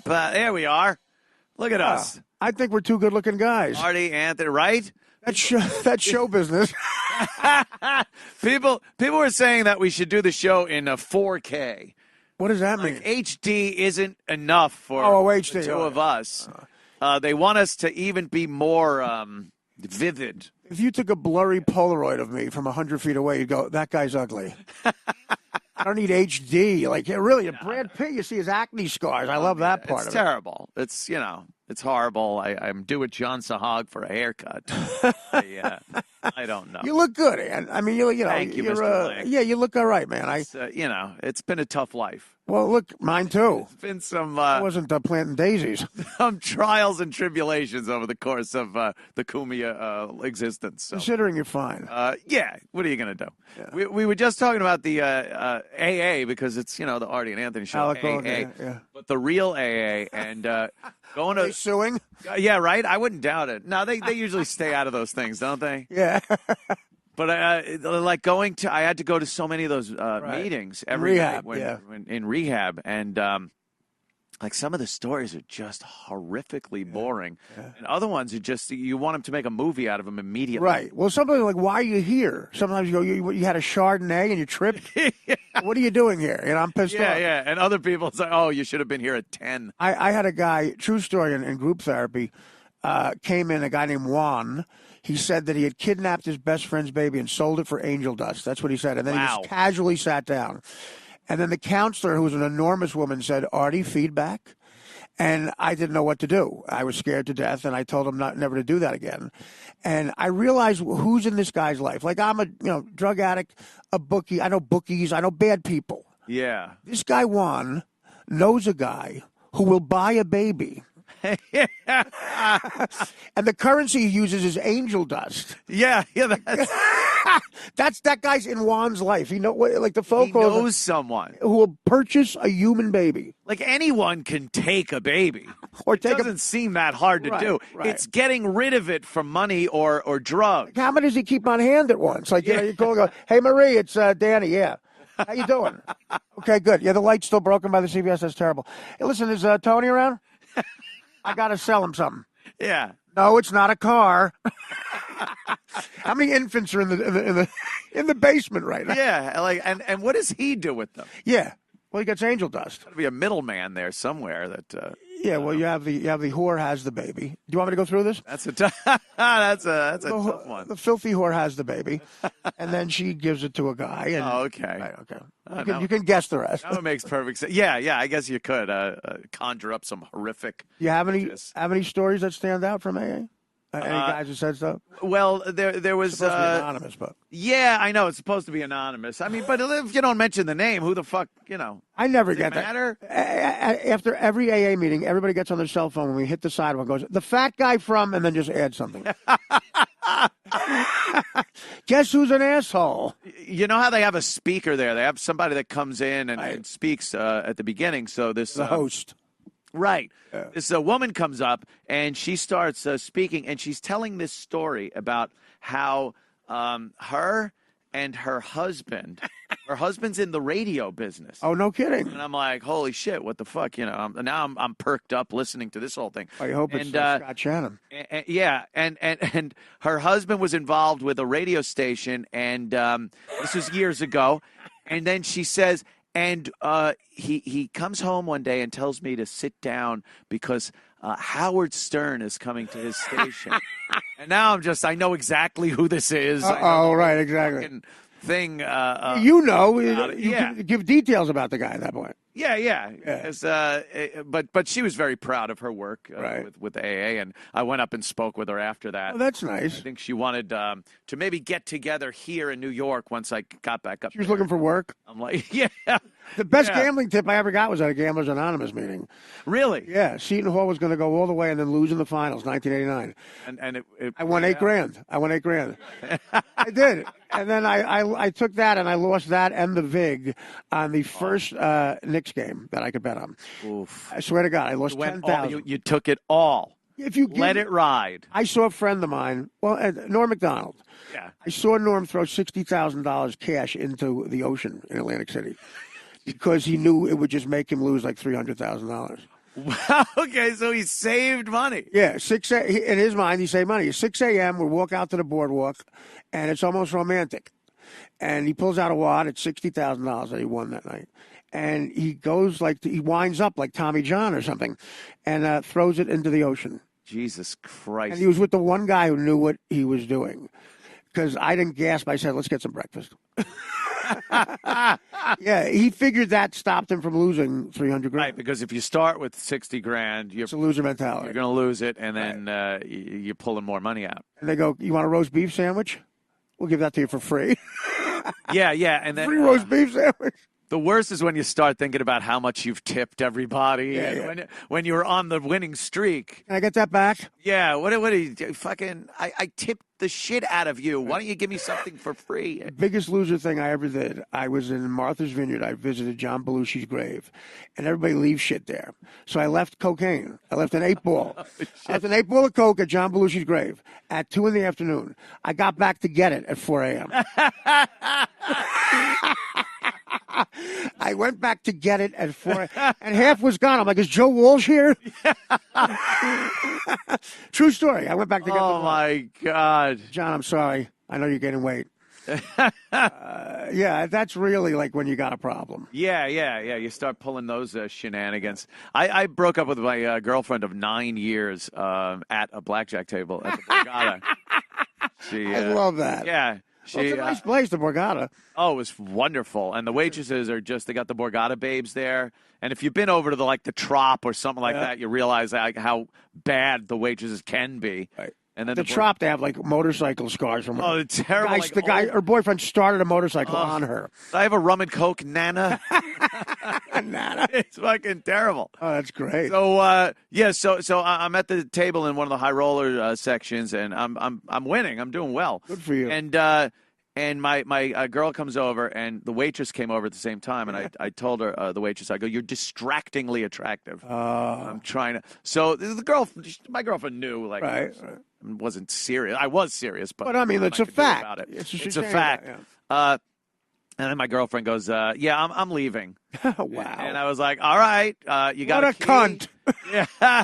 There we are. Look at us. I think we're two good-looking guys. Artie, Anthony, right? That's show business. People were saying that we should do the show in 4K. What does that mean? HD isn't enough for HD. the two of us. They want us to even be more vivid. If you took a blurry Polaroid of me from 100 feet away, you'd go, that guy's ugly. I don't need HD. Like, really, Brad Pitt, you see his acne scars. I love that part of it. It's terrible. It's, it's horrible. I'm due at John Sahag for a haircut. I don't know. You look good, Ann. I mean, Thank you, Mr. Blank. Yeah, you look all right, man. It's been a tough life. Well, look, mine too. It's been some. I wasn't planting daisies. Some trials and tribulations over the course of the Kumia existence. So. Considering you're fine. Yeah. What are you going to do? Yeah. We were just talking about the AA because it's the Artie and Anthony Show. AA, yeah. But the real AA and going Are to they suing? Yeah, right. I wouldn't doubt it. No, they usually stay out of those things, don't they? Yeah. But I had to go to so many of those meetings every rehab, night in rehab, and some of the stories are just horrifically boring, and other ones are just you want them to make a movie out of them immediately. Right. Well, something like, why are you here? Sometimes you go, you had a Chardonnay and you tripped. What are you doing here? I'm pissed off. Yeah. And other people say, oh, you should have been here at 10. I had a guy, true story, in group therapy, came in, a guy named Juan. He said that he had kidnapped his best friend's baby and sold it for angel dust. That's what he said. And then he just casually sat down. And then the counselor, who was an enormous woman, said, Artie, feedback. And I didn't know what to do. I was scared to death, and I told him never to do that again. And I realized who's in this guy's life. Like, I'm a drug addict, a bookie. I know bookies. I know bad people. Yeah. This guy, Juan, knows a guy who will buy a baby. And the currency he uses is angel dust. Yeah, That guy's in Juan's life. He the folk he knows someone who will purchase a human baby. Like anyone can take a baby. Or it doesn't seem that hard to do. Right. It's getting rid of it for money or drugs. Like, how many does he keep on hand at once? Like you call and go, hey Marie, it's Danny. Yeah. How you doing? Okay, good. Yeah, the light's still broken by the CBS. That's terrible. Hey, listen, is Tony around? I got to sell him something. Yeah. No, it's not a car. How many infants are in the basement right now? Yeah, and what does he do with them? Yeah. Well, he gets angel dust. There'll be a middleman there somewhere that. Yeah. Well, you have the whore has the baby. Do you want me to go through this? That's a tough one. The filthy whore has the baby, and then she gives it to a guy. And, okay. Right, okay. You can guess the rest. That makes perfect sense. Yeah. I guess you could conjure up some horrific. You have any stories that stand out from AA? Any guys who said stuff? Well, there was supposed to be anonymous, but yeah, I know it's supposed to be anonymous. I mean, but if you don't mention the name, who the fuck, I never does get it matter? that. After every AA meeting, everybody gets on their cell phone when we hit the sidewalk, goes, the fat guy from, and then just add something. Guess who's an asshole? You know how they have a speaker there? They have somebody that comes in and speaks at the beginning. So the host. Right. Yeah. This woman comes up and she starts speaking, and she's telling this story about how her and her husband's in the radio business. Oh, no kidding. And I'm like, holy shit, what the fuck? Now I'm perked up listening to this whole thing. I hope it's Scott Shannon. And her husband was involved with a radio station, and this was years ago. And then she says, and he comes home one day and tells me to sit down because Howard Stern is coming to his station. And now I know exactly who this is. Right, exactly. Thing. You can give details about the guy at that point. Yeah. But she was very proud of her work with AA, and I went up and spoke with her after that. Oh, that's nice. I think she wanted to maybe get together here in New York once I got back up. She was looking for work? I'm like, yeah. The best gambling tip I ever got was at a Gamblers Anonymous meeting. Really? Yeah. Seton Hall was going to go all the way and then lose in the finals, 1989. And I won $8,000. I won $8,000. I did. And then I took that and I lost that and the VIG on the first Knicks game that I could bet on. Oof. I swear to God, I lost $10,000. You took it all. If you let it ride. I saw a friend of mine, Norm MacDonald. Yeah. I saw Norm throw $60,000 cash into the ocean in Atlantic City because he knew it would just make him lose like $300,000. Okay, so he saved money. Yeah, in his mind, he saved money. It's 6 a.m., we walk out to the boardwalk, and it's almost romantic. And he pulls out a wad. It's $60,000 that he won that night. And he goes he winds up like Tommy John or something and throws it into the ocean. Jesus Christ. And he was with the one guy who knew what he was doing. Because I didn't gasp. I said, let's get some breakfast. Yeah, he figured that stopped him from losing $300,000. Right, because if you start with $60,000, it's a loser mentality. You're going to lose it, and then you're pulling more money out. And they go, you want a roast beef sandwich? We'll give that to you for free. Yeah, and then free roast beef sandwich. The worst is when you start thinking about how much you've tipped everybody. Yeah. When you're on the winning streak. Can I get that back? Yeah. What do you do? Fucking, I tipped the shit out of you. Why don't you give me something for free? Biggest loser thing I ever did. I was in Martha's Vineyard. I visited John Belushi's grave, and everybody leaves shit there. So I left cocaine. I left an 8-ball. I left an 8-ball of coke at John Belushi's grave at 2 in the afternoon. I got back to get it at 4 a.m. I went back to get it at 4, and half was gone. I'm like, is Joe Walsh here? True story. I went back to get Oh, my God. John, I'm sorry. I know you're gaining weight. Yeah, that's really like when you got a problem. Yeah. You start pulling those shenanigans. I broke up with my girlfriend of 9 years at a blackjack table at the Borgata. I love that. Yeah. It's a nice place, the Borgata. Oh, it was wonderful. And the waitresses are they got the Borgata babes there. And if you've been over to the Trop or something like that, you realize how bad the waitresses can be. Right. And then the Trop, they have like motorcycle scars from her. Oh, it's terrible. Her boyfriend started a motorcycle on her. I have a rum and coke Nana. Nana. It's fucking terrible. Oh, that's great. So so I'm at the table in one of the high roller sections, and I'm winning. I'm doing well. Good for you. And my girl comes over, and the waitress came over at the same time, and I told her, the waitress, I go, you're distractingly attractive. I'm trying to. So my girlfriend knew, like, right. Wasn't serious. I was serious, but I mean, it's a fact. About it. It's a fact. Yeah. And then my girlfriend goes, yeah, I'm leaving. Wow. And I was like, all right, you got what a key? Cunt. Yeah.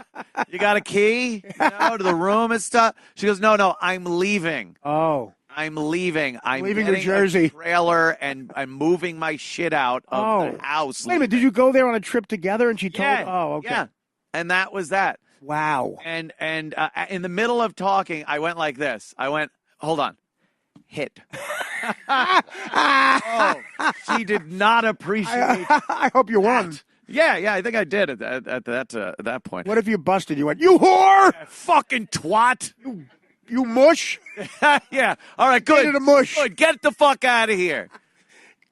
You got a key, to the room and stuff? She goes, no, I'm leaving. Oh. I'm leaving. I'm leaving getting New Jersey. a trailer, and I'm moving my shit out of the house. Wait a minute, did you go there on a trip together? And she told. Yeah. Oh, okay. Yeah. And that was that. Wow. And in the middle of talking, I went like this. I went, hold on. Hit. She did not appreciate. I hope you won. Yeah, I think I did at that point. What if you busted? You went, you whore! Fucking twat! You mush? Yeah. All right, good. Get it a mush. Good. Get the fuck out of here.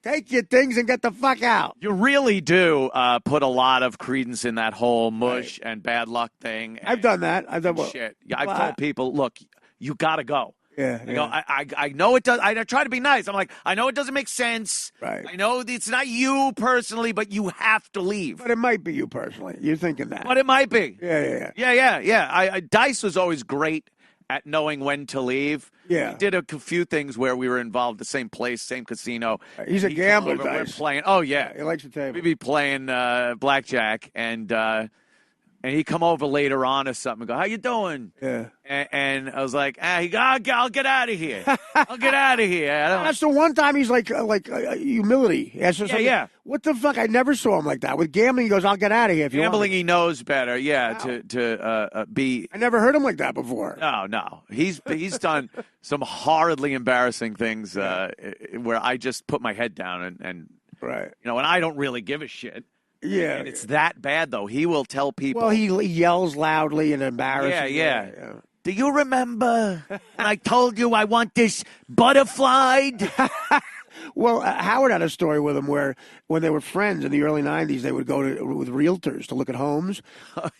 Take your things and get the fuck out. You really do put a lot of credence in that whole mush and bad luck thing. I've done that. I've done shit. Yeah, I've told people, look, you got to go. Yeah. I go, I know it does. I try to be nice. I'm like, I know it doesn't make sense. Right. I know it's not you personally, but you have to leave. But it might be you personally. You're thinking that. But it might be. Yeah. Dice was always great at knowing when to leave. Yeah. We did a few things where we were involved, the same place, same casino. He's a gambler, Dice. We're playing. Oh, yeah. He likes the table. We'd be playing blackjack, and he'd come over later on or something and go, how you doing? Yeah. And I was like, I'll get out of here. I'll get out of here. That's the one time he's like humility. Yeah. What the fuck? I never saw him like that. With gambling, he goes, I'll get out of here if you want. Gambling, he knows better. Yeah, wow. to be. I never heard him like that before. No. He's done some horridly embarrassing things where I just put my head down and right. And I don't really give a shit. Yeah. And it's that bad, though. He will tell people. Well, he yells loudly and embarrassing. Yeah. Do you remember when I told you I want this butterflied? Well, Howard had a story with him where when they were friends in the early 90s, they would go with realtors to look at homes.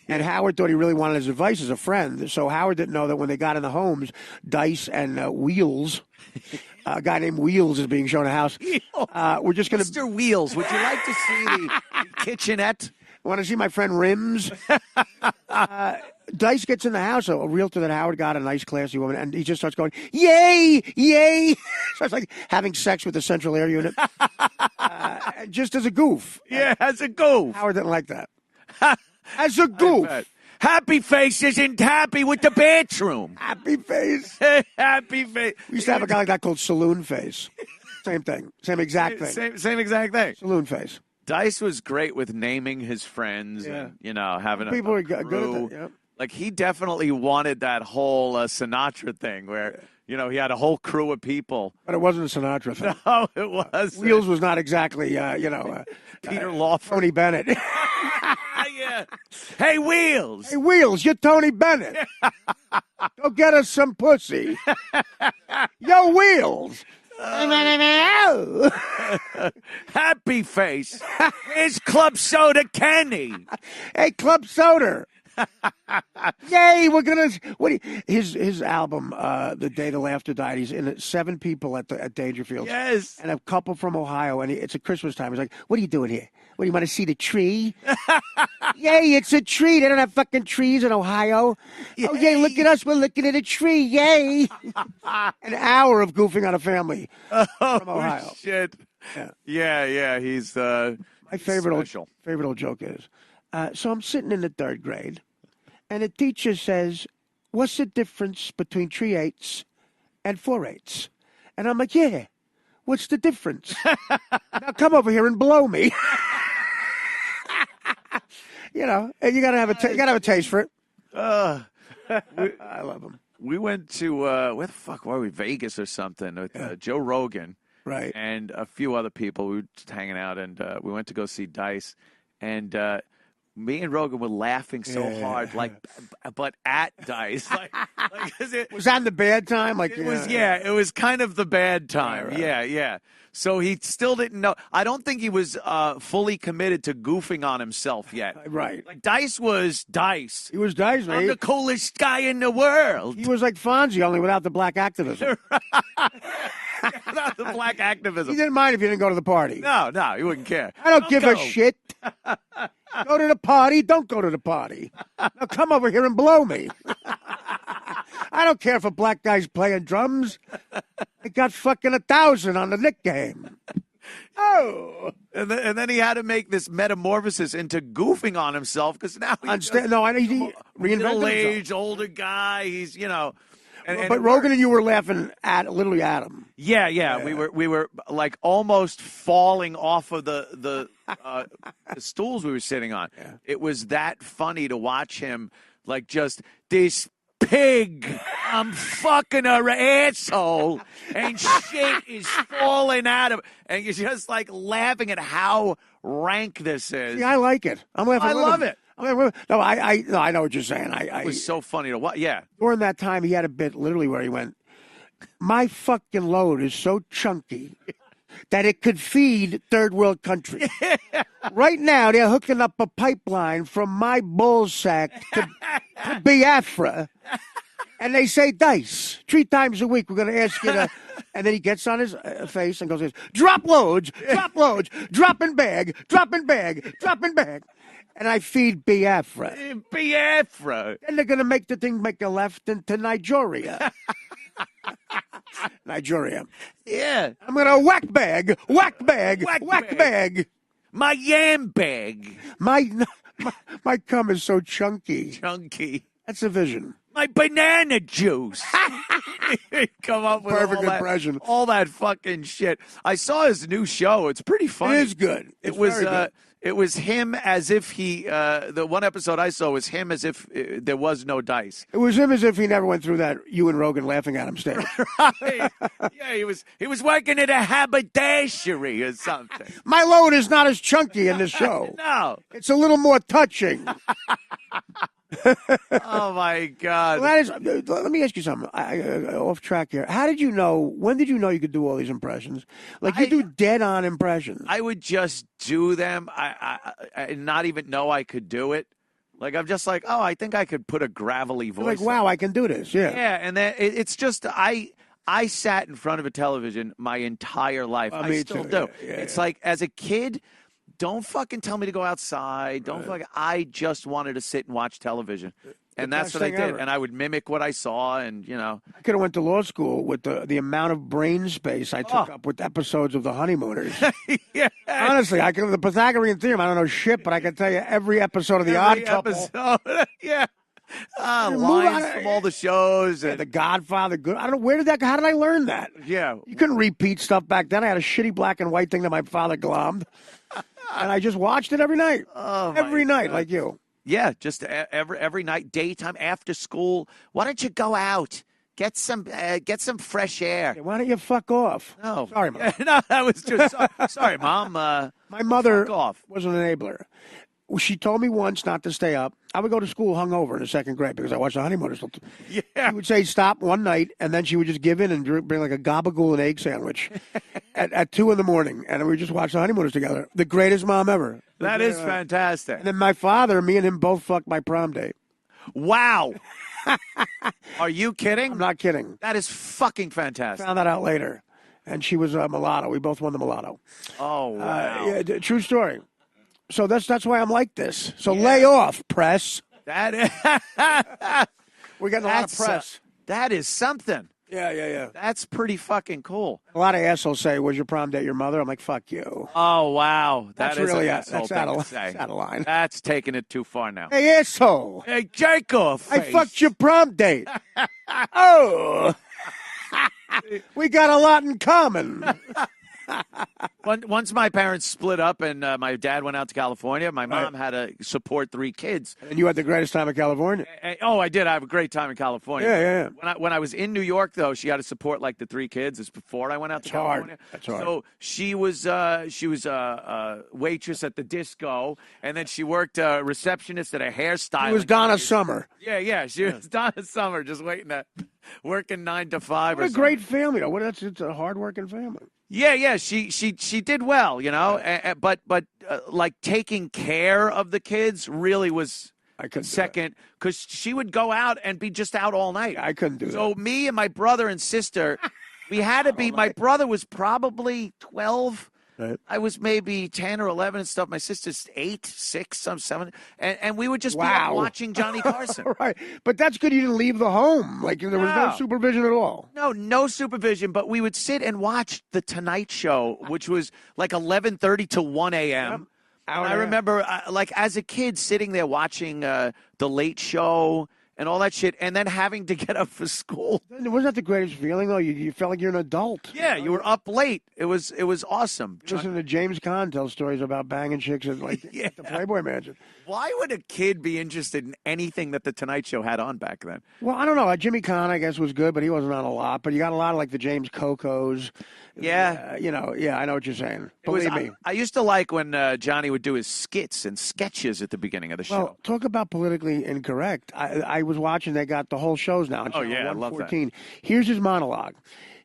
And Howard thought he really wanted his advice as a friend. So Howard didn't know that when they got in the homes, Dice and Wheels, a guy named Wheels is being shown a house. We're just going to... Mr. Wheels, would you like to see the kitchenette? Want to see my friend Rims? Dice gets in the house, a realtor that Howard got, a nice, classy woman, and he just starts going, yay, yay. Starts like having sex with the central air unit. Just as a goof. Yeah, as a goof. Howard didn't like that. As a goof. Happy Face isn't happy with the bathroom. Happy Face. Happy Face. We used to have a guy like that called Saloon Face. Same thing. Same exact thing. Same exact thing. Saloon Face. Dice was great with naming his friends and, having people a are good crew. at that. Yep. Like, he definitely wanted that whole Sinatra thing where, he had a whole crew of people. But it wasn't a Sinatra thing. No, it was. Wheels was not exactly, Peter Lawford. Tony Bennett. Yeah. Hey, Wheels. Hey, Wheels, you're Tony Bennett. Go get us some pussy. Yo, Wheels. Happy Face. Here's Club Soda Kenny. Hey, Club Soda. Yay, we're gonna. His album, The Day the Laughter Died. He's in it. 7 people at Dangerfield. Yes, and a couple from Ohio. And it's a Christmas time. He's like, "What are you doing here? What do you want to see the tree? Yay, it's a tree. They don't have fucking trees in Ohio. Yay. Oh yay, look at us. We're looking at a tree. Yay! An hour of goofing on a family from Ohio. Shit. Yeah. He's my favorite special. Old joke is. So I'm sitting in the 3rd grade, and the teacher says, "What's the difference between 3/8 and 4/8?" And I'm like, "Yeah, what's the difference?" Now come over here and blow me. And you gotta have a taste for it. I love him. We went to where the fuck were we? Vegas or something with Joe Rogan, right? And a few other people. We were just hanging out, and we went to go see Dice, and. Me and Rogan were laughing so hard, but at Dice. Was that in the bad time? It was kind of the bad time. Right. Yeah. So he still didn't know. I don't think he was fully committed to goofing on himself yet. Right. Like, Dice was Dice. He was Dice, man. I'm the coolest guy in the world. He was like Fonzie, only without the black activism. Without the black activism. He didn't mind if you didn't go to the party. No, he wouldn't care. I don't give a shit. Go to the party, don't go to the party. Now come over here and blow me. I don't care if a black guy's playing drums. I got fucking 1,000 on the Knick game. Oh. And then he had to make this metamorphosis into goofing on himself because now he's he reinvented middle-aged, older guy. He's, But Rogan and you were laughing literally at him. Yeah. We were like almost falling off of the stools we were sitting on. Yeah. It was that funny to watch him, like, just this pig. I'm fucking her asshole, and shit is falling out of. And you're just like laughing at how rank this is. Yeah, I like it. I'm laughing. I love it. No, I know what you're saying. It was so funny to watch. Yeah. During that time, he had a bit literally where he went, "My fucking load is so chunky that it could feed third world countries. Right now, they're hooking up a pipeline from my ballsack to Biafra." And they say, "Dice, 3 times a week, we're going to ask you to..." And then he gets on his face and goes, drop loads, drop in bag. And I feed Biafra. Biafra. Then they're going to make the thing make a left into Nigeria. Nigeria. Yeah. I'm going to whack bag. My yam bag. My cum is so chunky. Chunky. That's a vision. My banana juice. Come up with perfect impression. All that fucking shit. I saw his new show. It's pretty funny. It is good. It was him as if he. The one episode I saw was him as if there was no dice. It was him as if he never went through that you and Rogan laughing at him stage. Right. Yeah, he was working at a haberdashery or something. My load is not as chunky in this show. No, it's a little more touching. Oh my God! Well, let me ask you something. Off track here. How did you know? When did you know you could do all these impressions? Like you do dead-on impressions. I would just do them. I not even know I could do it. Like I'm just like, oh, I think I could put a gravelly voice. You're like, wow, I can do this. Yeah. Yeah, and then it's just I sat in front of a television my entire life. I still do. Yeah, it's like as a kid. don't fucking tell me to go outside. Don't fucking. I just wanted to sit and watch television. And that's what I did. And I would mimic what I saw, and, you know. I could have went to law school with the amount of brain space I took up with episodes of The Honeymooners. Yeah. Honestly, I could the Pythagorean theorem. I don't know shit, but I can tell you every episode of The Odd Couple. Yeah. Lines from all the shows. And The Godfather. I don't know, how did I learn that? Yeah. You couldn't repeat stuff back then. I had a shitty black and white thing that my father glommed. And I just watched it every night. Every night, like you. Yeah, just every night, daytime, after school. Why don't you go out? Get some fresh air. Why don't you fuck off? No. Sorry, Mom. No, that was just sorry, Mom. My mother was an enabler. She told me once not to stay up. I would go to school hungover in the second grade because I watched The Honeymooners. Yeah. She would say stop one night, and then she would just give in and bring like a gabagool and egg sandwich at 2 a.m. And we would just watch The Honeymooners together. The greatest mom ever. That is fantastic. And then my father, me and him both fucked my prom date. Wow. Are you kidding? I'm not kidding. That is fucking fantastic. Found that out later. And she was a mulatto. We both won the mulatto. Oh, wow. Yeah, true story. So that's why I'm like this. So lay off, press. That is, We're getting a lot of press. That is something. Yeah. That's pretty fucking cool. A lot of assholes say, "Was your prom date your mother?" I'm like, "Fuck you." Oh, wow. That's is really an asshole that's out thing of line. That's taking it too far now. Hey, asshole. Hey, Jacob. I fucked your prom date. Oh. We got a lot in common. Once my parents split up and my dad went out to California, my mom had to support 3 kids. And you had the greatest time in California. Oh, I did. I have a great time in California. Yeah. When I was in New York, though, she had to support like the 3 kids. It's before I went out to California. That's hard. So she was a waitress at the disco, and then she worked a receptionist at a hairstyling. It was Donna Summer. Yeah. She was Donna Summer, just working 9 to 5. What a great family, though. It's a hard-working family. Yeah. She did well, you know. But like taking care of the kids really was second, because she would go out and be just out all night. I couldn't do that. So me and my brother and sister, we had to be. My brother was probably 12. Right. I was maybe 10 or 11 and stuff. My sister's 8, 6, some 7. And we would just be out watching Johnny Carson. Right. But that's good you didn't leave the home. Like, there was no supervision at all. No supervision. But we would sit and watch The Tonight Show, which was like 11:30 to 1 a.m. Yep. I remember, like, as a kid, sitting there watching The Late Show and all that shit, and then having to get up for school. Wasn't that the greatest feeling, though? You felt like you're an adult. Yeah, you were up late. It was awesome. Listen to James Caan tell stories about banging chicks at, like, at the Playboy Mansion. Why would a kid be interested in anything that The Tonight Show had on back then? Well, I don't know. Jimmy Caan, I guess, was good, but he wasn't on a lot. But you got a lot of, like, the James Cocos. Yeah. I know what you're saying. Believe me. I used to like when Johnny would do his skits and sketches at the beginning of the show. Well, talk about politically incorrect. I was watching. They got the whole shows now. Oh, yeah, I love that. Here's his monologue.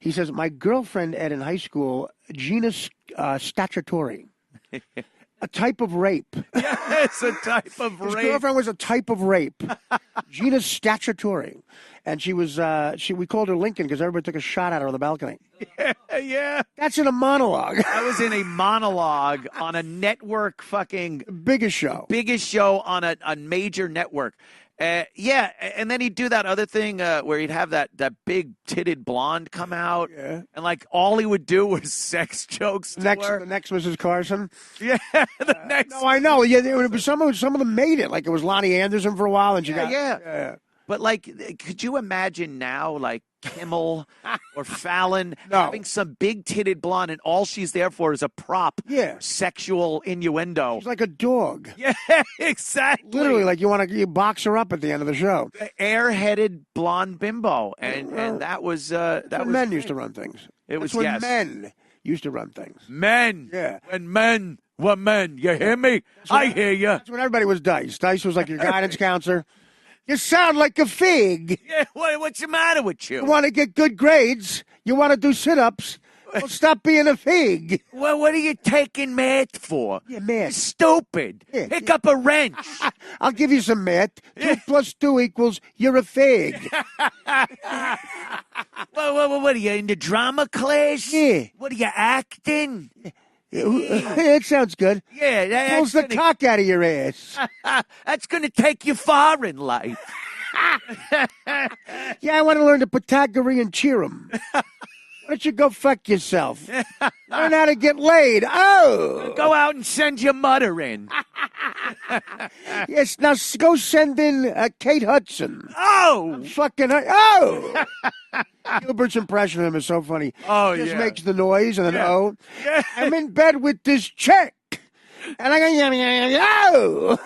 He says, my girlfriend Ed in high school, Gina Statutory. A type of rape. Yes, a type of rape. His girlfriend was a type of rape. Gina Statutory. And she was, we called her Lincoln because everybody took a shot at her on the balcony. Yeah. That's in a monologue. I was in a monologue on a network Biggest show on a major network. Yeah, and then he'd do that other thing where he'd have that big titted blonde come out, and like all he would do was sex jokes. The next Mrs. Carson. Yeah, the next. No, I know. Yeah, it would be some of them made it. Like it was Lonnie Anderson for a while, and she got. Yeah. But like, could you imagine now, like Kimmel or Fallon having some big titted blonde, and all she's there for is a prop, sexual innuendo. She's like a dog. Yeah, exactly. Literally, like you box her up at the end of the show. Air-headed blonde bimbo, and that was men used to run things. That's when men used to run things. Men, when men were men. You hear me? I hear you. That's when everybody was Dice. Dice was like your guidance counselor. You sound like a fig. Yeah, what's the matter with you? You want to get good grades? You want to do sit-ups? Well, stop being a fig. Well, what are you taking math for? Yeah, math. You're stupid. Pick up a wrench. I'll give you some math. 2 plus 2 equals, you're a fig. Well, what are you, in the drama class? Yeah. What are you, acting? It sounds good. Yeah, Pulls the cock out of your ass. That's going to take you far in life. Yeah, I want to learn the Pythagorean theorem. Why don't you go fuck yourself? Learn how to get laid. Oh! Go out and send your mother in. Yes, now go send in Kate Hudson. Oh! Fucking, oh! Gilbert's impression of him is so funny. Oh, He just yeah. makes the noise and then, oh. Yeah. I'm in bed with this chick. And I go, oh!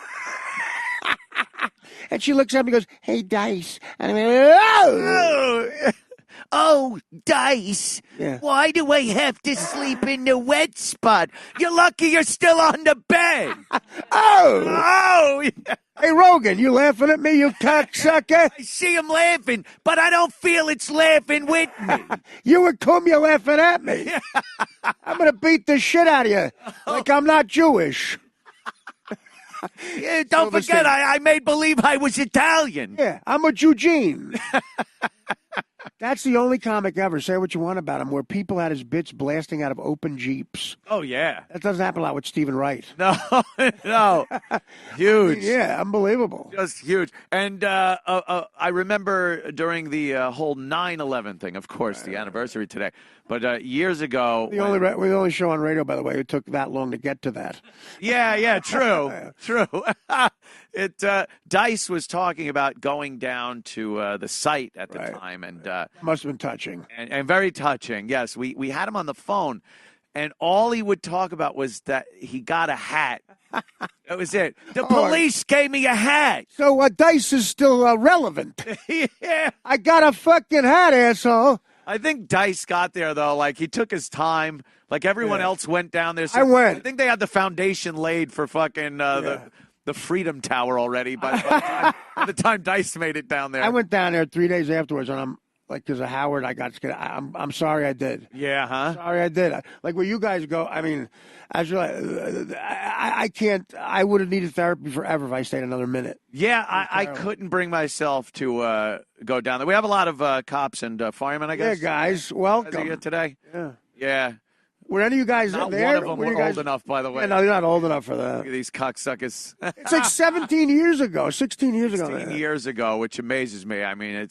And she looks at me and goes, hey, Dice. And I'm like, oh! Oh, Dice. Yeah. Why do I have to sleep in the wet spot? You're lucky you're still on the bed. Oh! Oh, yeah. Hey, Rogan, you laughing at me, you cocksucker? I see him laughing, but I don't feel it's laughing with me. You and Cum, you're laughing at me. I'm going to beat the shit out of you like I'm not Jewish. Yeah, don't forget, I made believe I was Italian. Yeah, I'm a Eugene. That's the only comic ever, say what you want about him, where people had his bits blasting out of open Jeeps. Oh, yeah. That doesn't happen a lot with Stephen Wright. No, no. Huge. Yeah, unbelievable. Just huge. And I remember during the whole 9/11 thing, of course, the anniversary today, but years ago. We're the only show on radio, by the way, who took that long to get to that. Yeah, true. True. Dice was talking about going down to the site at the time, and must have been touching. And very touching. Yes, we had him on the phone, and all he would talk about was that he got a hat. That was it. The police gave me a hat. So Dice is still relevant. Yeah. I got a fucking hat, asshole. I think Dice got there, though. Like, he took his time. Like, everyone else went down there. So I went. I think they had the foundation laid for fucking the Freedom Tower already by the time Dice made it down there. I went down there 3 days afterwards, and I'm like, because of Howard, I got scared. I'm sorry I did. Yeah, huh? Sorry I did. Like, where you guys go, I mean, I can't. I would have needed therapy forever if I stayed another minute. Yeah, I couldn't bring myself to go down there. We have a lot of cops and firemen, I guess. Yeah, guys, welcome. Here today. Yeah. Were any of you guys not there? One of them were old enough, by the way. Yeah, no, you're not old enough for that. Look at these cocksuckers. It's like 17 years ago, 16 years ago. 16 years ago, which amazes me. I mean,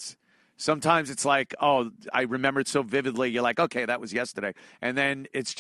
sometimes it's like, oh, I remember it so vividly. You're like, okay, that was yesterday. And then it's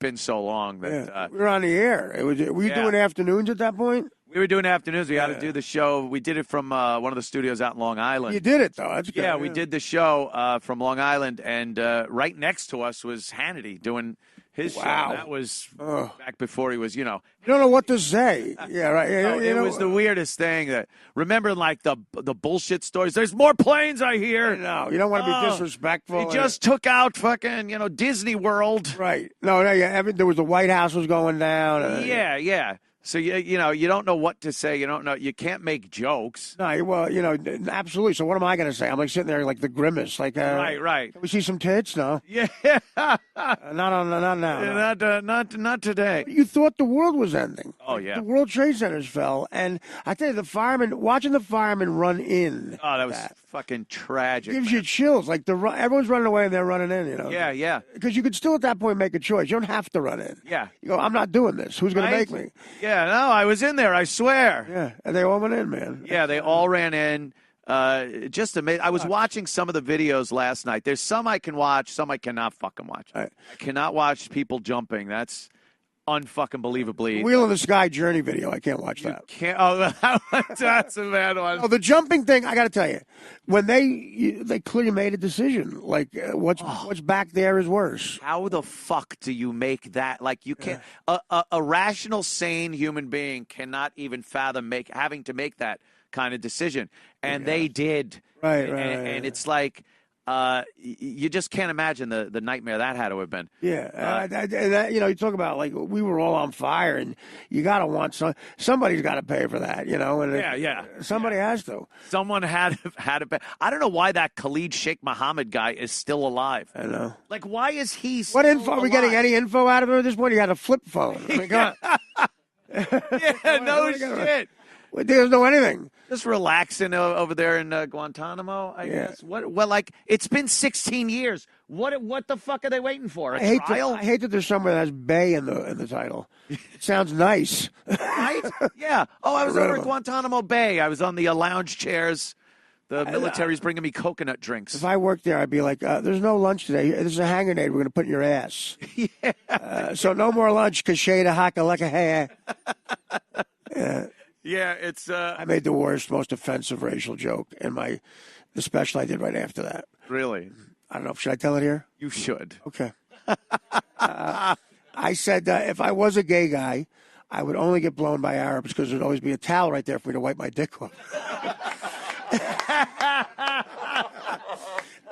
been so long that we were on the air. Were you doing afternoons at that point? We were doing afternoons. We had to do the show. We did it from one of the studios out in Long Island. You did it, though. That's good. Yeah, we did the show from Long Island, and right next to us was Hannity doing his show. That was back before he was, You don't know what to say. Yeah, right. Yeah, it was the weirdest thing. That remember, like the bullshit stories. There's more planes, I hear. No, you don't want to be disrespectful. He just took out fucking, Disney World. Right. No, there was the White House was going down. Yeah. So you don't know what to say. You don't know. You can't make jokes. No, well, absolutely. So what am I going to say? I'm like sitting there like the grimace, like right. Can we see some tits? No. Yeah. Not now. Not today. You thought the world was ending. Oh yeah. The World Trade Centers fell, and I tell you, watching the firemen run in. Oh, that was fucking tragic. Gives you chills. Like everyone's running away and they're running in. Yeah. Because you could still at that point make a choice. You don't have to run in. Yeah. You go, I'm not doing this. Who's going to make me? Yeah. No, I was in there, I swear. Yeah, and they all went in, man. Yeah, they all ran in. Just amazing. I was watching some of the videos last night. There's some I can watch, some I cannot fucking watch. I cannot watch people jumping. That's unfucking believably. Wheel in the Sky Journey video. I can't watch that. That's a bad one. Oh, the jumping thing, I got to tell you, when they clearly made a decision. Like, what's back there is worse. How the fuck do you make that? Like, you can't. A rational, sane human being cannot even fathom having to make that kind of decision. And they did. Right. And it's like. You just can't imagine the nightmare that had to have been. Yeah, you talk about like we were all on fire, and you got to want somebody's got to pay for that, And somebody has to. Someone had to pay. I don't know why that Khalid Sheikh Mohammed guy is still alive. I know. Like, why is he? What info are we getting? Any info out of him at this point? He had a flip phone. I mean, come on. Yeah, no shit. He doesn't know anything. Just relaxing over there in Guantanamo, I guess. Well, like, it's been 16 years. What the fuck are they waiting for? A trial? I hate that there's somewhere that has Bay in the title. It sounds nice. Right? Yeah. Oh, I was over at Guantanamo Bay. I was on the lounge chairs. The military's bringing me coconut drinks. If I worked there, I'd be like, there's no lunch today. This is a hand grenade we're going to put in your ass. Yeah. So no more lunch, kashada, haka, like a hair. Yeah, it's... I made the worst, most offensive racial joke in the special I did right after that. Really? I don't know. Should I tell it here? You should. Okay. I said if I was a gay guy, I would only get blown by Arabs because there'd always be a towel right there for me to wipe my dick off.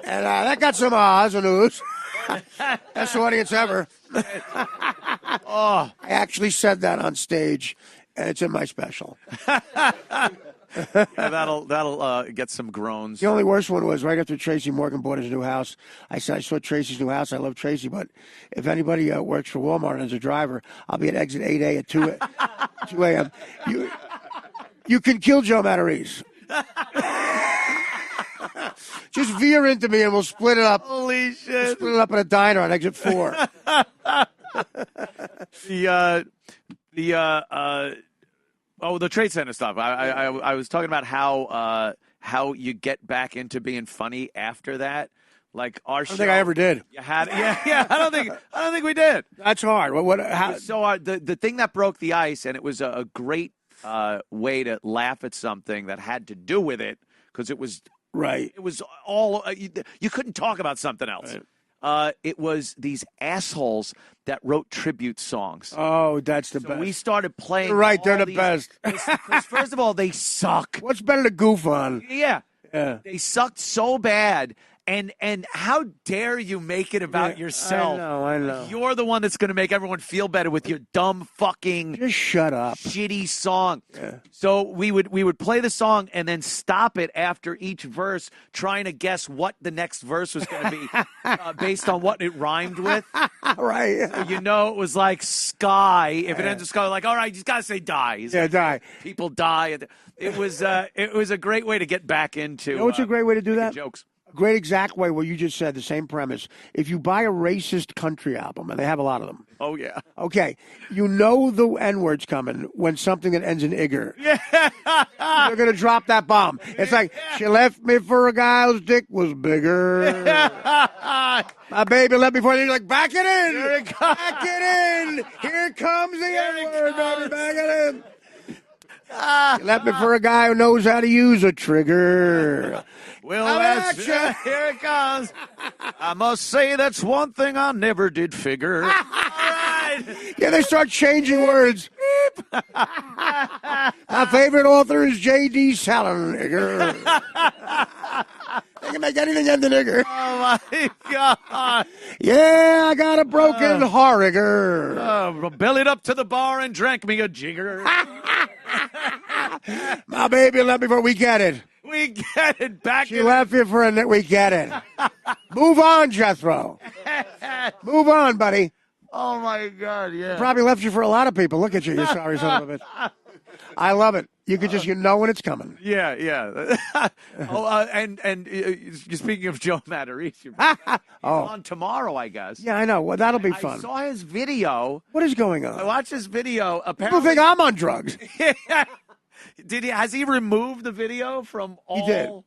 And that got some ahs and oohs. Best audience ever. I actually said that on stage, and it's in my special. Yeah, that'll get some groans. The only worst one was right after Tracy Morgan bought his new house. I said, I saw Tracy's new house. I love Tracy, but if anybody works for Walmart and is a driver, I'll be at exit 8A at 2 a.m. You can kill Joe Matarese. Just veer into me and we'll split it up. Holy shit. We'll split it up in a diner on exit 4. The Trade Center stuff. I was talking about how you get back into being funny after that. Like our show. I don't think I ever did. You had it? Yeah. I don't think we did. That's hard. So the thing that broke the ice, and it was a great way to laugh at something that had to do with it, because it was right. It was all you couldn't talk about something else. Right. It was these assholes that wrote tribute songs. Oh, that's the best. We started playing. You're right, they're the best. Because first of all, they suck. What's better to goof on? Yeah. They sucked so bad. And how dare you make it about yourself? I know. You're the one that's going to make everyone feel better with your dumb fucking just shut up shitty song. Yeah. So we would play the song and then stop it after each verse, trying to guess what the next verse was going to be based on what it rhymed with. Right. So it was like sky. If it ends with sky, like, all right, you just got to say die. Die. People die. It was a great way to get back into. What's a great way to do that? Jokes. Great exact way what you just said, the same premise. If you buy a racist country album, and they have a lot of them. Oh, yeah. Okay. You know the N-word's coming when something that ends in Igger. Yeah. You're going to drop that bomb. It's like, she left me for a guy whose dick was bigger. My baby left me for it. You're like, back it in. Back it in. Here comes the N-word, baby. Back it in. You left me for a guy who knows how to use a trigger. Well, here it comes. I must say that's one thing I never did figure. All right. Yeah, they start changing words. My favorite author is J.D. Salinger. They can make anything end in nigger. Oh, my God. Yeah, I got a broken harriger. Bellied up to the bar and drank me a jigger. My baby left me for we get it. We get it back. She left you for a we get it. Move on, Jethro. Move on, buddy. Oh, my God, yeah. Probably left you for a lot of people. Look at you, you sorry son of a bitch. I love it. You can just, when it's coming. Yeah. And speaking of Joe Matarese, he's on tomorrow, I guess. Yeah, I know. Well, that'll be fun. I saw his video. What is going on? I watched his video. Apparently, people think I'm on drugs. Has he removed the video from all?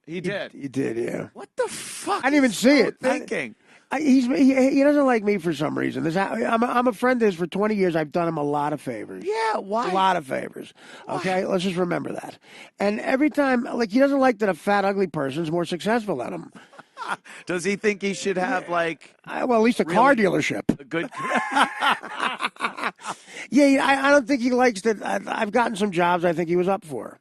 He did. He did, yeah. What the fuck? I didn't even see it. Thinking. He doesn't like me for some reason. I'm a friend of his for 20 years. I've done him a lot of favors. Yeah, why? A lot of favors. Okay, let's just remember that. And every time, he doesn't like that a fat, ugly person's more successful than him. Does he think he should have at least a car dealership? A good. Yeah, I don't think he likes that. I've gotten some jobs I think he was up for.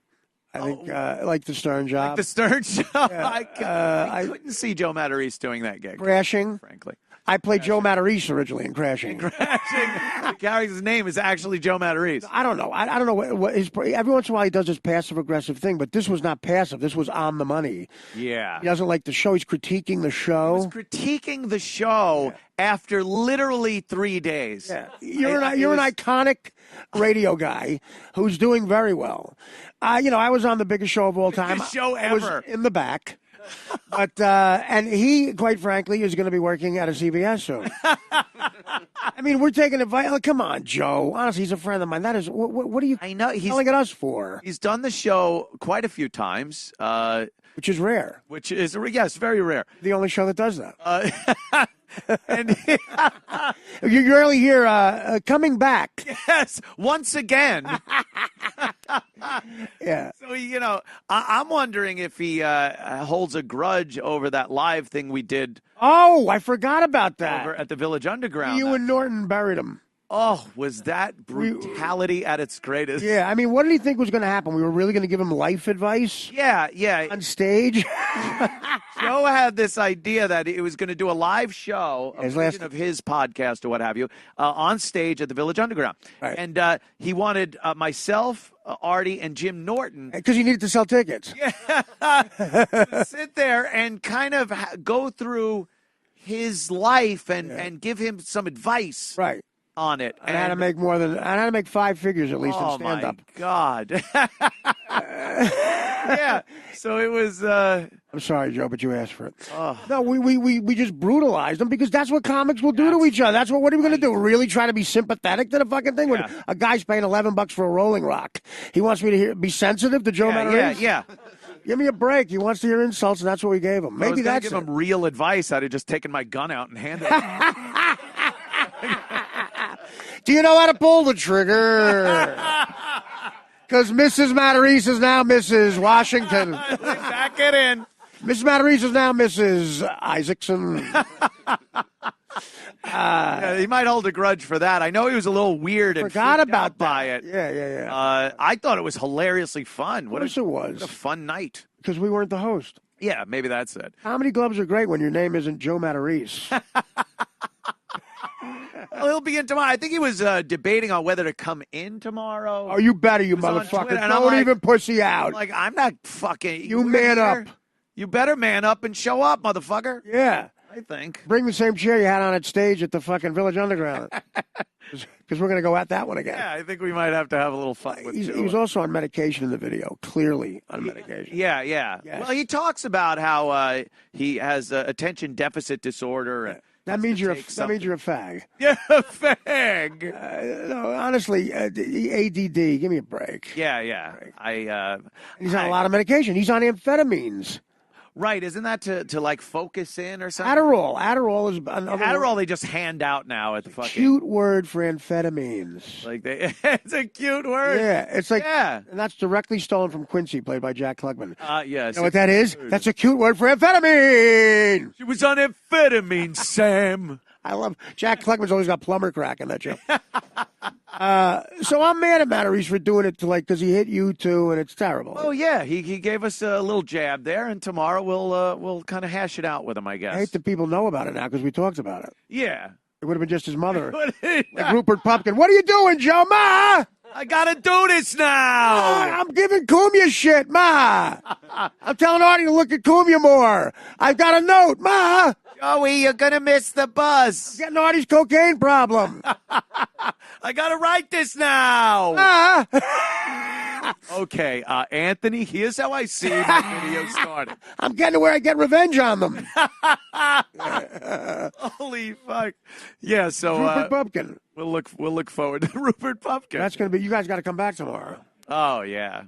I think like the Stern job. Like the Stern job. Yeah, I couldn't see Joe Matarese doing that gig. Crashing. Frankly. I played Joe Matarese originally in Crashing. The character's name is actually Joe Matarese. I don't know. I don't know what his. Every once in a while he does this passive aggressive thing, but this was not passive. This was on the money. Yeah. He doesn't like the show. He's critiquing the show. He's critiquing the show after literally 3 days. Yeah. You're an iconic radio guy who's doing very well. I was on the biggest show of all time. Biggest show I was ever. in the back. But and he, quite frankly, is going to be working at a CBS soon. I mean, we're taking advice. Like, come on, Joe. Honestly, he's a friend of mine. That is, what are you yelling at us for? He's done the show quite a few times. Which is rare. Which is, yes, very rare. The only show that does that. And you're early here, coming back. Yes, once again. Yeah. So, I'm wondering if he holds a grudge over that live thing we did. Oh, I forgot about that. Over at the Village Underground. You and Norton buried him. Oh, was that brutality at its greatest? Yeah, I mean, what did he think was going to happen? We were really going to give him life advice? Yeah. On stage? Joe had this idea that he was going to do a live show, a version of his podcast or what have you, on stage at the Village Underground. Right. And he wanted myself, Artie, and Jim Norton. Because he needed to sell tickets. To sit there and kind of go through his life and give him some advice. Right. On it. And how to make how to make 5 figures at least in stand-up. Oh, my God. Yeah. So it was... I'm sorry, Joe, but you asked for it. No, we just brutalized them because that's what comics will do to each other. That's what are we going to do? Really try to be sympathetic to the fucking thing? Yeah. When a guy's paying $11 for a Rolling Rock. He wants me to be sensitive to Joe Matarese? Yeah. Give me a break. He wants to hear insults, and that's what we gave him. Maybe that's give him real advice. I'd have just taken my gun out and handed it. Do you know how to pull the trigger? Because Mrs. Matarese is now Mrs. Washington. Back it in. Mrs. Matarese is now Mrs. Isaacson. He might hold a grudge for that. I know he was a little weird and forgot about by it. Yeah. I thought it was hilariously fun. Of course it was. What a fun night. Because we weren't the host. Yeah, maybe that's it. Comedy clubs are great when your name isn't Joe Matarese. Well, he'll be in tomorrow. I think he was debating on whether to come in tomorrow. Oh, you better, you motherfucker. Don't even pussy out. I'm not fucking... You man up. You better man up and show up, motherfucker. Yeah. I think. Bring the same chair you had on at stage at the fucking Village Underground. Because we're going to go at that one again. Yeah, I think we might have to have a little fun with He was also on medication in the video, clearly on medication. Yeah. Yes. Well, he talks about how he has attention deficit disorder. And that means you're a fag. Yeah, a fag. No, honestly, ADD. Give me a break. Yeah. He's on a lot of medication. He's on amphetamines. Right, isn't that to like focus in or something? Adderall is another Adderall. They just hand out now at the fucking cute word for amphetamines. Like it's a cute word. Yeah, it's like and that's directly stolen from Quincy, played by Jack Klugman. Yes. You know what that is? That's a cute word for amphetamine. She was on amphetamine, Sam. I love Jack Klugman's always got plumber crack in that joke. So I'm mad at Matarese for doing it because he hit you too, and it's terrible. Oh yeah, he gave us a little jab there, and tomorrow we'll kind of hash it out with him, I guess. I hate that people know about it now because we talked about it. Yeah, it would have been just his mother, like Rupert Pupkin. What are you doing, Joe? Ma, I gotta do this now. I'm giving Cumia shit, Ma. I'm telling Artie to look at Cumia more. I've got a note, Ma. Joey, you're gonna miss the bus. I'm getting Artie's cocaine problem. I gotta write this now. Okay, Anthony, here's how I see my video started. I'm getting to where I get revenge on them. Holy fuck. Yeah, so Rupert Pupkin. We'll look forward to Rupert Pupkin. That's gonna be you guys gotta come back tomorrow. Oh yeah.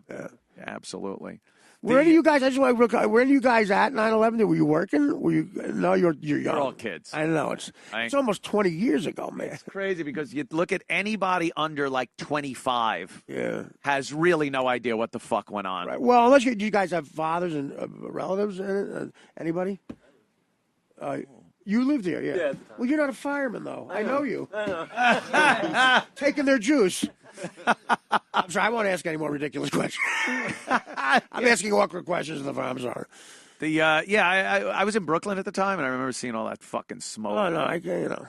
Absolutely. Where are you guys? I just want to. Where are you guys at 9/11? Were you working? Were you? No, you're young. We're all kids. I know it's almost 20 years ago, man. It's crazy because you look at anybody under like 25. Yeah, has really no idea what the fuck went on. Right. Well, unless you guys have fathers and relatives in it. Anybody? You lived here, yeah. Well, you're not a fireman, though. I know you. Taking their juice. I'm sorry, I won't ask any more ridiculous questions. I'm asking awkward questions in the farm. I'm sorry. I was in Brooklyn at the time, and I remember seeing all that fucking smoke. Oh, no,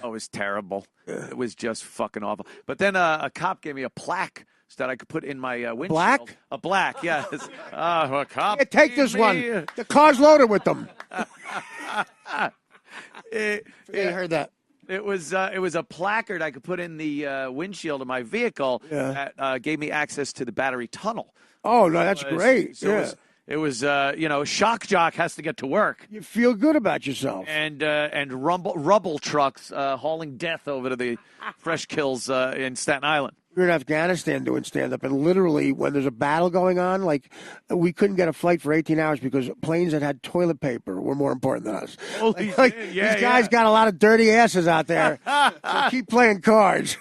Oh, it was terrible. Yeah. It was just fucking awful. But then a cop gave me a plaque so that I could put in my windshield. Black? A black, yes. A cop. Yeah, take this one. The car's loaded with them. I heard that. It was a placard I could put in the windshield of my vehicle that gave me access to the Battery Tunnel. Oh, no, that's great. So it was shock jock has to get to work. You feel good about yourself. And rubble trucks hauling death over to the fresh kills in Staten Island. We were in Afghanistan doing stand-up, and literally when there's a battle going on, like we couldn't get a flight for 18 hours because planes that had toilet paper were more important than us. Holy these guys got a lot of dirty asses out there. So keep playing cards.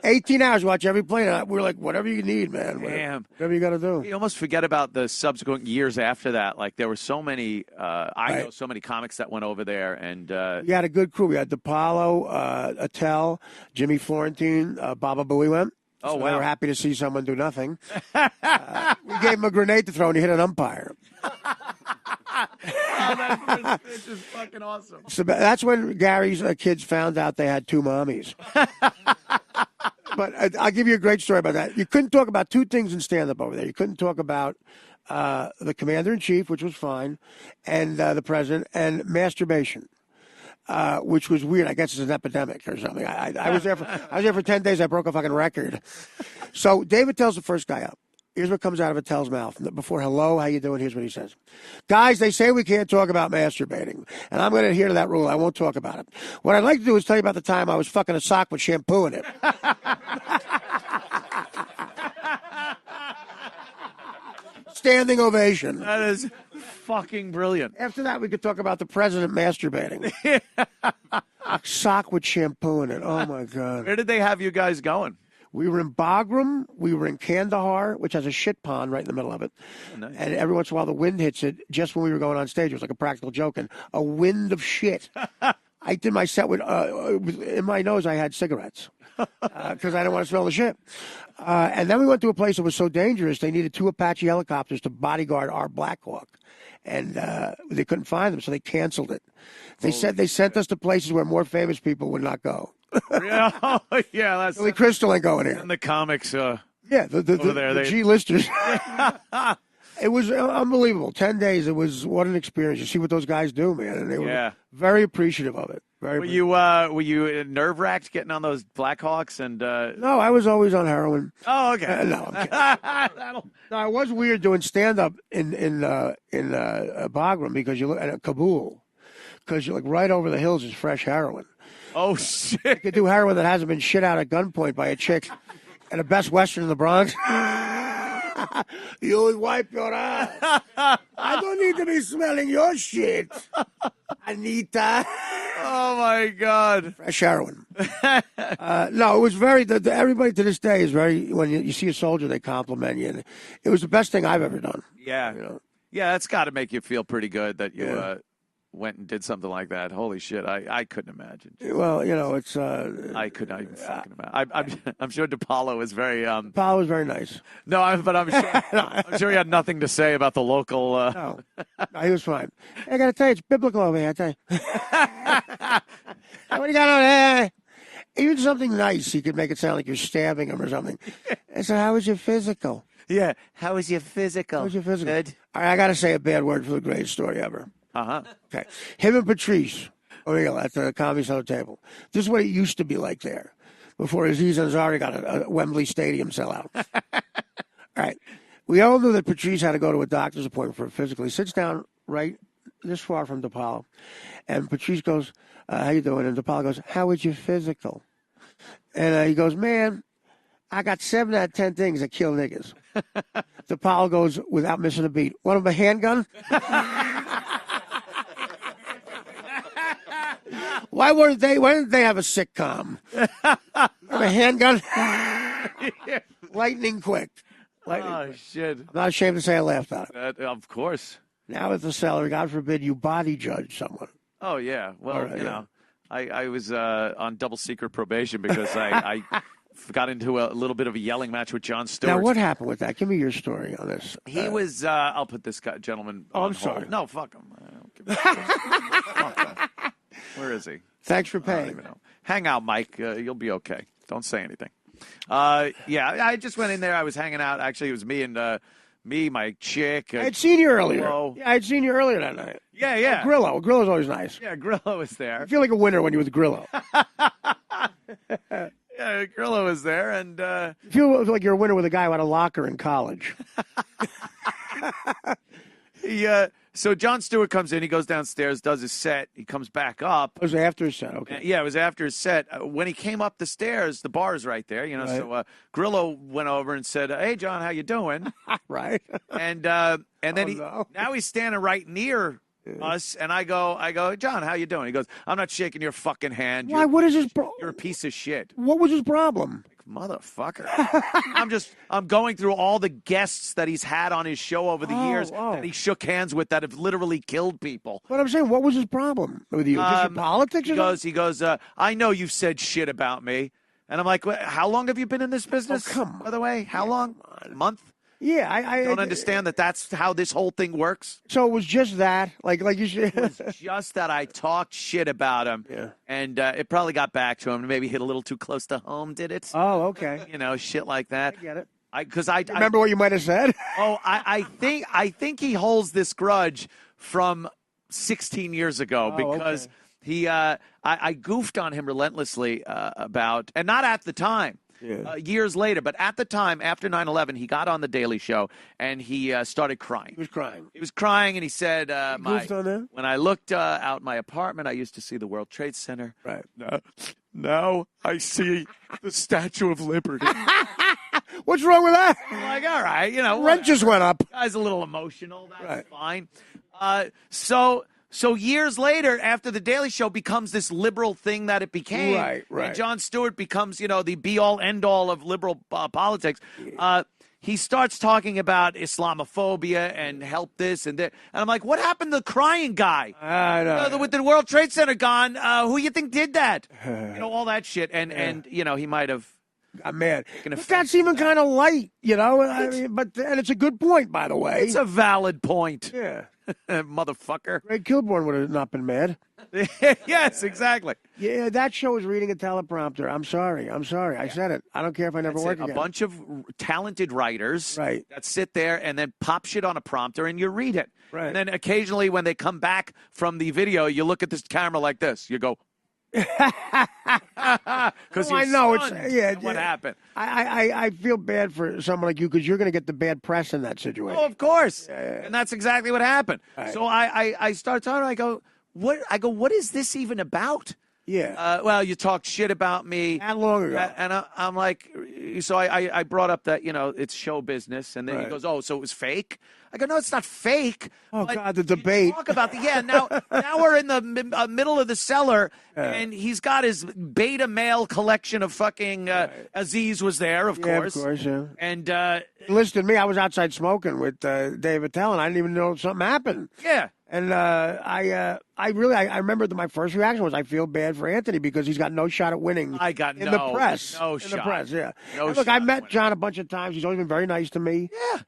18 hours, watch every plane. We're like, whatever you need, man. Whatever you got to do. You almost forget about the subsequent years after that. Like, there were so many, I know so many comics that went over there. And we had a good crew. We had DePaulo, Attell, Jimmy Florentine, Baba Booey went. Oh, so wow. We were happy to see someone do nothing. We gave him a grenade to throw, and he hit an umpire. That's just fucking awesome. So that's when Gary's kids found out they had two mommies. But I'll give you a great story about that. You couldn't talk about two things in stand-up over there. You couldn't talk about the commander-in-chief, which was fine, and the president, and masturbation. Which was weird. I guess it's an epidemic or something. I was there for 10 days. I broke a fucking record. So David tells the first guy up. Here's what comes out of Attell's mouth. Before hello, how you doing? Here's what he says. Guys, they say we can't talk about masturbating. And I'm going to adhere to that rule. I won't talk about it. What I'd like to do is tell you about the time I was fucking a sock with shampoo in it. Standing ovation. That is fucking brilliant. After that, we could talk about the president masturbating. A sock with shampoo in it. Oh, my God. Where did they have you guys going? We were in Bagram. We were in Kandahar, which has a shit pond right in the middle of it. Oh, nice. And every once in a while, the wind hits it just when we were going on stage. It was like a practical joke. And a wind of shit. I did my set with, in my nose, I had cigarettes because I didn't want to smell the shit. And then we went to a place that was so dangerous, they needed 2 Apache helicopters to bodyguard our Black Hawk. And they couldn't find them, so they canceled it. They said they sent us to places where more famous people would not go. Yeah, that's Billy Crystal ain't going here. And the comics. The G-listers. It was unbelievable. 10 days. It was what an experience. You see what those guys do, man, and they were very appreciative of it. Were you nerve-wracked getting on those Blackhawks? And no, I was always on heroin. Oh, okay. No, it was weird doing stand-up in Bagram because you look at Kabul, because you're like right over the hills is fresh heroin. Oh shit! You could do heroin that hasn't been shit out at gunpoint by a chick at a Best Western in the Bronx. You always wipe your ass. I don't need to be smelling your shit, Anita. Oh my God! Fresh heroin. No, it was very. Everybody to this day is very. When you see a soldier, they compliment you. And it was the best thing I've ever done. Yeah, yeah, that's got to make you feel pretty good that you went and did something like that. Holy shit, I couldn't imagine. Well, it's. I could not even fucking imagine. I'm sure DePaulo was very. DePaulo was very nice. No, but I'm sure. I'm sure he had nothing to say about the local. No, he was fine. I got to tell you, it's biblical over here. I tell you. What do you got on there? Even something nice, he could make it sound like you're stabbing him or something. I said, "How was your physical?" Yeah, how was your physical? How was your physical? Good. All right, I got to say a bad word for the greatest story ever. Uh-huh. Okay. Him and Patrice O'Neill at the Comedy Cellar table. This is what it used to be like there before Aziz Ansari got a Wembley Stadium sellout. All right. We all knew that Patrice had to go to a doctor's appointment for a physical. He sits down right this far from DePaulo. And Patrice goes, how you doing? And DePaulo goes, how was your physical? And he goes, man, I got 7 out of 10 things that kill niggas. DePaulo goes, without missing a beat, one of them a handgun? Why didn't they have a sitcom? A handgun? Lightning quick. Shit. I'm not ashamed to say I laughed at it. Of course. Now at the cellar, God forbid you body judge someone. Oh, yeah. Well, right, I was on double secret probation because I got into a little bit of a yelling match with Jon Stewart. Now, what happened with that? Give me your story on this. He was, I'll put this gentleman on I'm sorry. hold. No, fuck him. Fuck him. Where is he? Thanks for I don't paying. even know. Hang out, Mike. You'll be okay. Don't say anything. I just went in there. I was hanging out. Actually, it was me and my chick. I'd seen you earlier. Grillo. Yeah, I'd seen you earlier that night. Yeah. Oh, Grillo. Grillo's always nice. Yeah, Grillo was there. I feel like a winner when you're with Grillo. Yeah, Grillo was there, and You feel like you're a winner with a guy who had a locker in college. So Jon Stewart comes in. He goes downstairs, does his set. He comes back up. It was after his set, okay. Yeah, it was after his set. When he came up the stairs, the bar is right there, Right. So Grillo went over and said, "Hey, John, how you doing?" Right. And then no. now he's standing right near us, and I go, "John, how you doing?" He goes, "I'm not shaking your fucking hand. Why? What is his You're a piece of shit." What was his problem? Motherfucker. I'm going through all the guests that he's had on his show over the years that he shook hands with that have literally killed people. But I'm saying, what was his problem with you? Just your politics? He goes, I know you've said shit about me. And I'm like, how long have you been in this business? Oh, come on. By the way, how long? A month? Yeah, I don't understand that's how this whole thing works. So it was just that, like you said. It was just that I talked shit about him, and it probably got back to him. Maybe hit a little too close to home, did it? Oh, okay. Shit like that. I get it. Because I remember what you might have said. I think he holds this grudge from 16 years ago because I goofed on him relentlessly about, and not at the time. Yeah. Years later, but at the time, after 9/11, he got on The Daily Show, and he started crying. He was crying. He was crying, and he said, goofed on that? when I looked out my apartment, I used to see the World Trade Center. Right. Now I see the Statue of Liberty. What's wrong with that? I'm like, all right, Rent just went up. Guy's a little emotional. That's fine. So years later, after The Daily Show becomes this liberal thing that it became, right. and Jon Stewart becomes, the be-all, end-all of liberal politics, he starts talking about Islamophobia and help this and that. And I'm like, what happened to the crying guy? I know. With the World Trade Center gone, who you think did that? All that shit. And he might have. Man, but that's even kind of light, but it's a good point, by the way. It's a valid point. Yeah. Motherfucker. Greg Kilborn would have not been mad. Yes, exactly. Yeah, that show is reading a teleprompter. I'm sorry. I said it. I don't care if I never work again. A bunch of talented writers that sit there and then pop shit on a prompter and you read it. Right. And then occasionally when they come back from the video, you look at this camera like this. You go, because I know it's what happened. I feel bad for someone like you because you're going to get the bad press in that situation. Oh, of course, and that's exactly what happened. Right. So I start talking. I go, what is this even about? Yeah. Well, you talked shit about me. How long ago? And I'm like, so I brought up that, it's show business. And then he goes, oh, so it was fake? I go, no, it's not fake. Oh, God, the debate. Talk about now we're in the middle of the cellar, and he's got his beta male collection of fucking, Aziz was there, of course. Of course, yeah. And, listen to me, I was outside smoking with Dave Attell, and I didn't even know something happened. Yeah. And I remember my first reaction was I feel bad for Anthony because he's got no shot at winning. I got in the press. No in shot. The press, yeah. No and look, shot I met John a bunch of times. He's always been very nice to me. Yeah.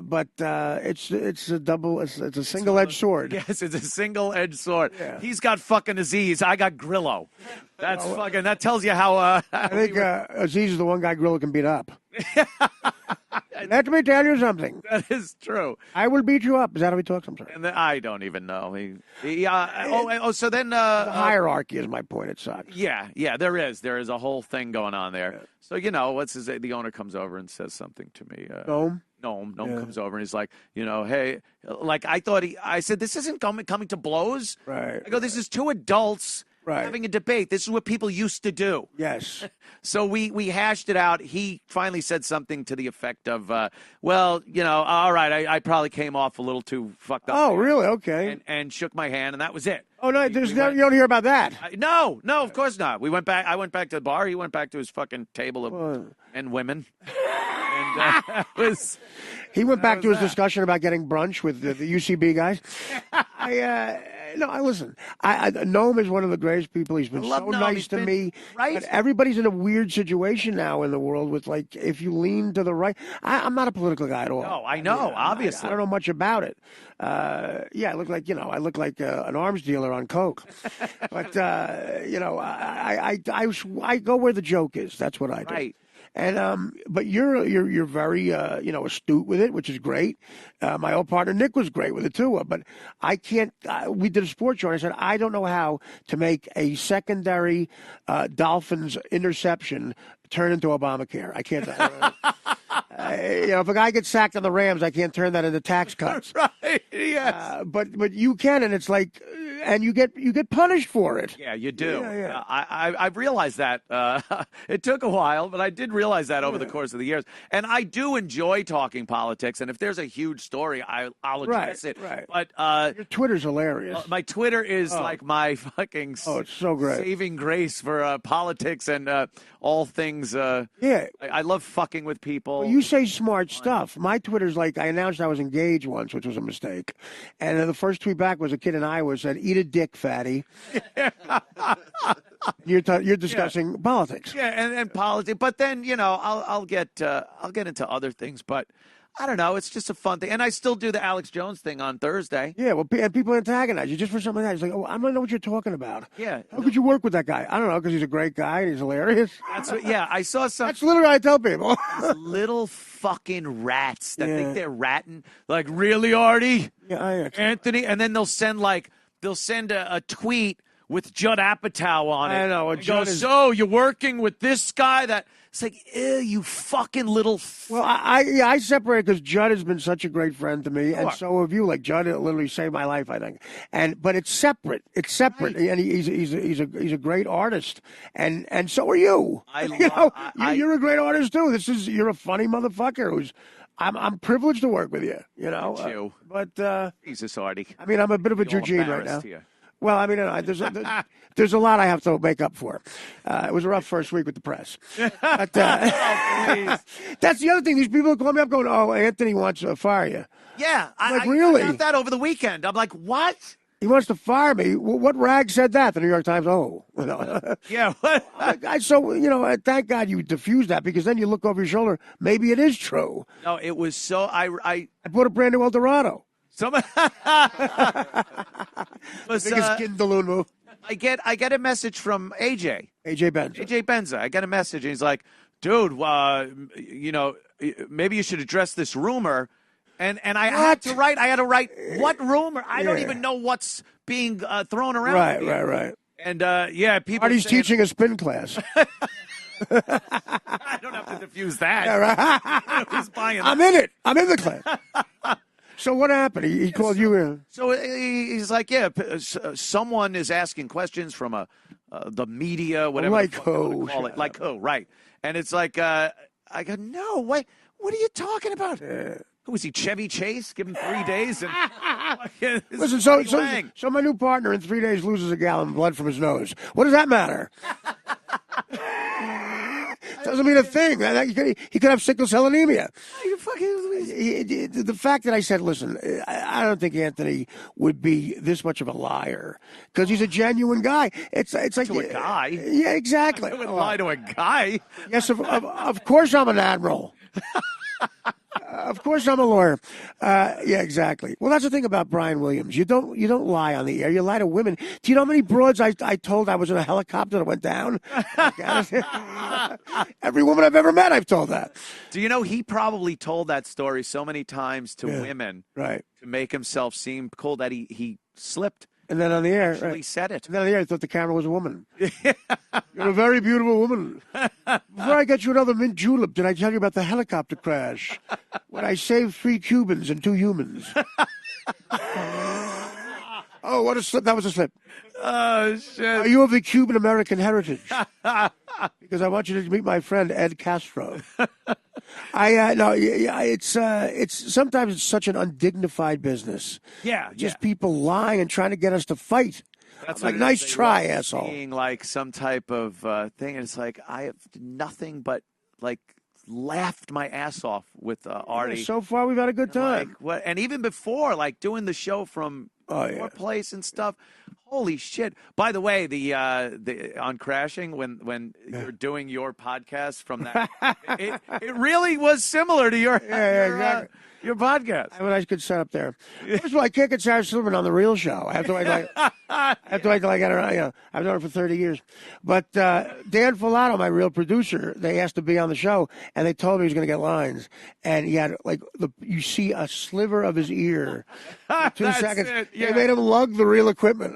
But it's a single-edged sword. Yes, it's a single-edged sword. Yeah. He's got fucking Aziz. I got Grillo. That's fucking. That tells you how. I think Aziz is the one guy Grillo can beat up. Let me tell you something. That is true. I will beat you up. Is that how he talks? I'm sorry. And I don't even know. So then the hierarchy is my point. It sucks. Yeah, there is. There is a whole thing going on there. Yeah. So the owner comes over and says something to me. Noam comes over and he's like, hey, like I said, this isn't coming to blows. Right. I go, this is two adults having a debate. This is what people used to do. Yes. So we hashed it out. He finally said something to the effect of, all right, I probably came off a little too fucked up. Oh, really? Okay. And shook my hand, and that was it. Oh, no, you don't hear about that. No, of course not. I went back to the bar. He went back to his fucking table and women. And he went back to his discussion about getting brunch with the UCB guys. listen. Noam is one of the greatest people. He's been so nice to me. Right. But everybody's in a weird situation now in the world with, like, if you lean to the right. I'm not a political guy at all. No, I know, obviously. I don't know much about it. I look like, an arms dealer on coke. But, I go where the joke is. That's what I do. Right. And but you're very astute with it, which is great. My old partner Nick was great with it too. But I can't. We did a sports show, and I said I don't know how to make a secondary Dolphins interception turn into Obamacare. I can't. If a guy gets sacked on the Rams, I can't turn that into tax cuts. Right. Yes. But you can, and it's like. And you get punished for it. Yeah, you do. Yeah. I've realized that. It took a while, but I did realize that over the course of the years. And I do enjoy talking politics. And if there's a huge story, I'll address it. Right. But your Twitter's hilarious. My Twitter is like my fucking it's so great. Saving grace for politics and all things. I love fucking with people. Well, you say smart stuff. My Twitter's like, I announced I was engaged once, which was a mistake. And then the first tweet back was a kid in Iowa said, "Eat a dick, fatty." You're discussing politics. Yeah, and politics. But then I'll get into other things. But I don't know. It's just a fun thing, and I still do the Alex Jones thing on Thursday. Yeah, well, and people antagonize you just for something like that. It's like, I don't know what you're talking about. Yeah. How could you work with that guy? I don't know, because he's a great guy and he's hilarious. I saw some. That's literally what I tell people. Little fucking rats that think they're ratting. Like, really, Artie? Yeah, Anthony? And then they'll send a tweet with Judd Apatow on it. I know. So you're working with this guy that. It's like, ew, you fucking little. Well, I separate because Judd has been such a great friend to me, and so have you. Like, Judd literally saved my life, I think. But it's separate. It's separate, right. And he's a great artist, and so are you. You're a great artist too. You're a funny motherfucker I'm privileged to work with you. But Jesus, Artie. I mean, I'm a bit of a Eugene right now. Well, I mean, there's a lot I have to make up for. It was a rough first week with the press. But, that's the other thing. These people call me up going, "Oh, Anthony wants to fire you." Yeah, really? I got that over the weekend. I'm like, what? He wants to fire me. What rag said that? The New York Times. Yeah. So thank God you diffused that, because then you look over your shoulder. Maybe it is true. No, it was so. I bought a brand new Eldorado. Biggest Kindaloon move. I get a message from AJ Benza. I get a message, and he's like, "Dude, maybe you should address this rumor." And I had to write. What rumor? I don't even know what's being thrown around. Right. And people. Artie's teaching a spin class. I don't have to diffuse that. Yeah, right. Who's buying that? I'm in it. I'm in the class. So what happened? He called you in. So he's like, someone is asking questions from the media, whatever. Like who? Like who, right. And it's like, I go, no, wait, what are you talking about? Who was he, Chevy Chase? Give him 3 days? And listen, so my new partner in 3 days loses a gallon of blood from his nose. What does that matter? Doesn't mean a thing. He could have sickle cell anemia. The fact that I said, listen, I don't think Anthony would be this much of a liar, because he's a genuine guy. It's like to a guy. Yeah, exactly. I wouldn't lie to a guy. Yes, of course I'm an admiral. Of course I'm a lawyer. Yeah, exactly. Well, that's the thing about Brian Williams. You don't lie on the air. You lie to women. Do you know how many broads I told I was in a helicopter that went down? Every woman I've ever met, I've told that. Do you know he probably told that story so many times to women, right, to make himself seem cool, that he slipped. And then on the air, he said it. And then on the air, I thought the camera was a woman. You're a very beautiful woman. Before I get you another mint julep, did I tell you about the helicopter crash when I saved 3 Cubans and 2 humans? Oh, what a slip! That was a slip. Oh shit! Are you of the Cuban American heritage? Because I want you to meet my friend Ed Castro. It's sometimes it's such an undignified business. Yeah, just people lying and trying to get us to fight. That's like, nice try, asshole. Being like some type of thing, and it's like I have nothing but like laughed my ass off with Artie. So far, we've had a good time. And even before, like doing the show from your place and stuff. Holy shit! By the way, the on Crashing when you're doing your podcast from that, it really was similar to your exactly. Your podcast. I have a nice good setup there. First of all, I can't get Sarah Silverman on the real show. I have to wait till I get her on. I've known her for 30 years. But Dan Filato, my real producer, they asked to be on the show, and they told me he was going to get lines. And he had, you see a sliver of his ear for 2 seconds. They made him lug the real equipment.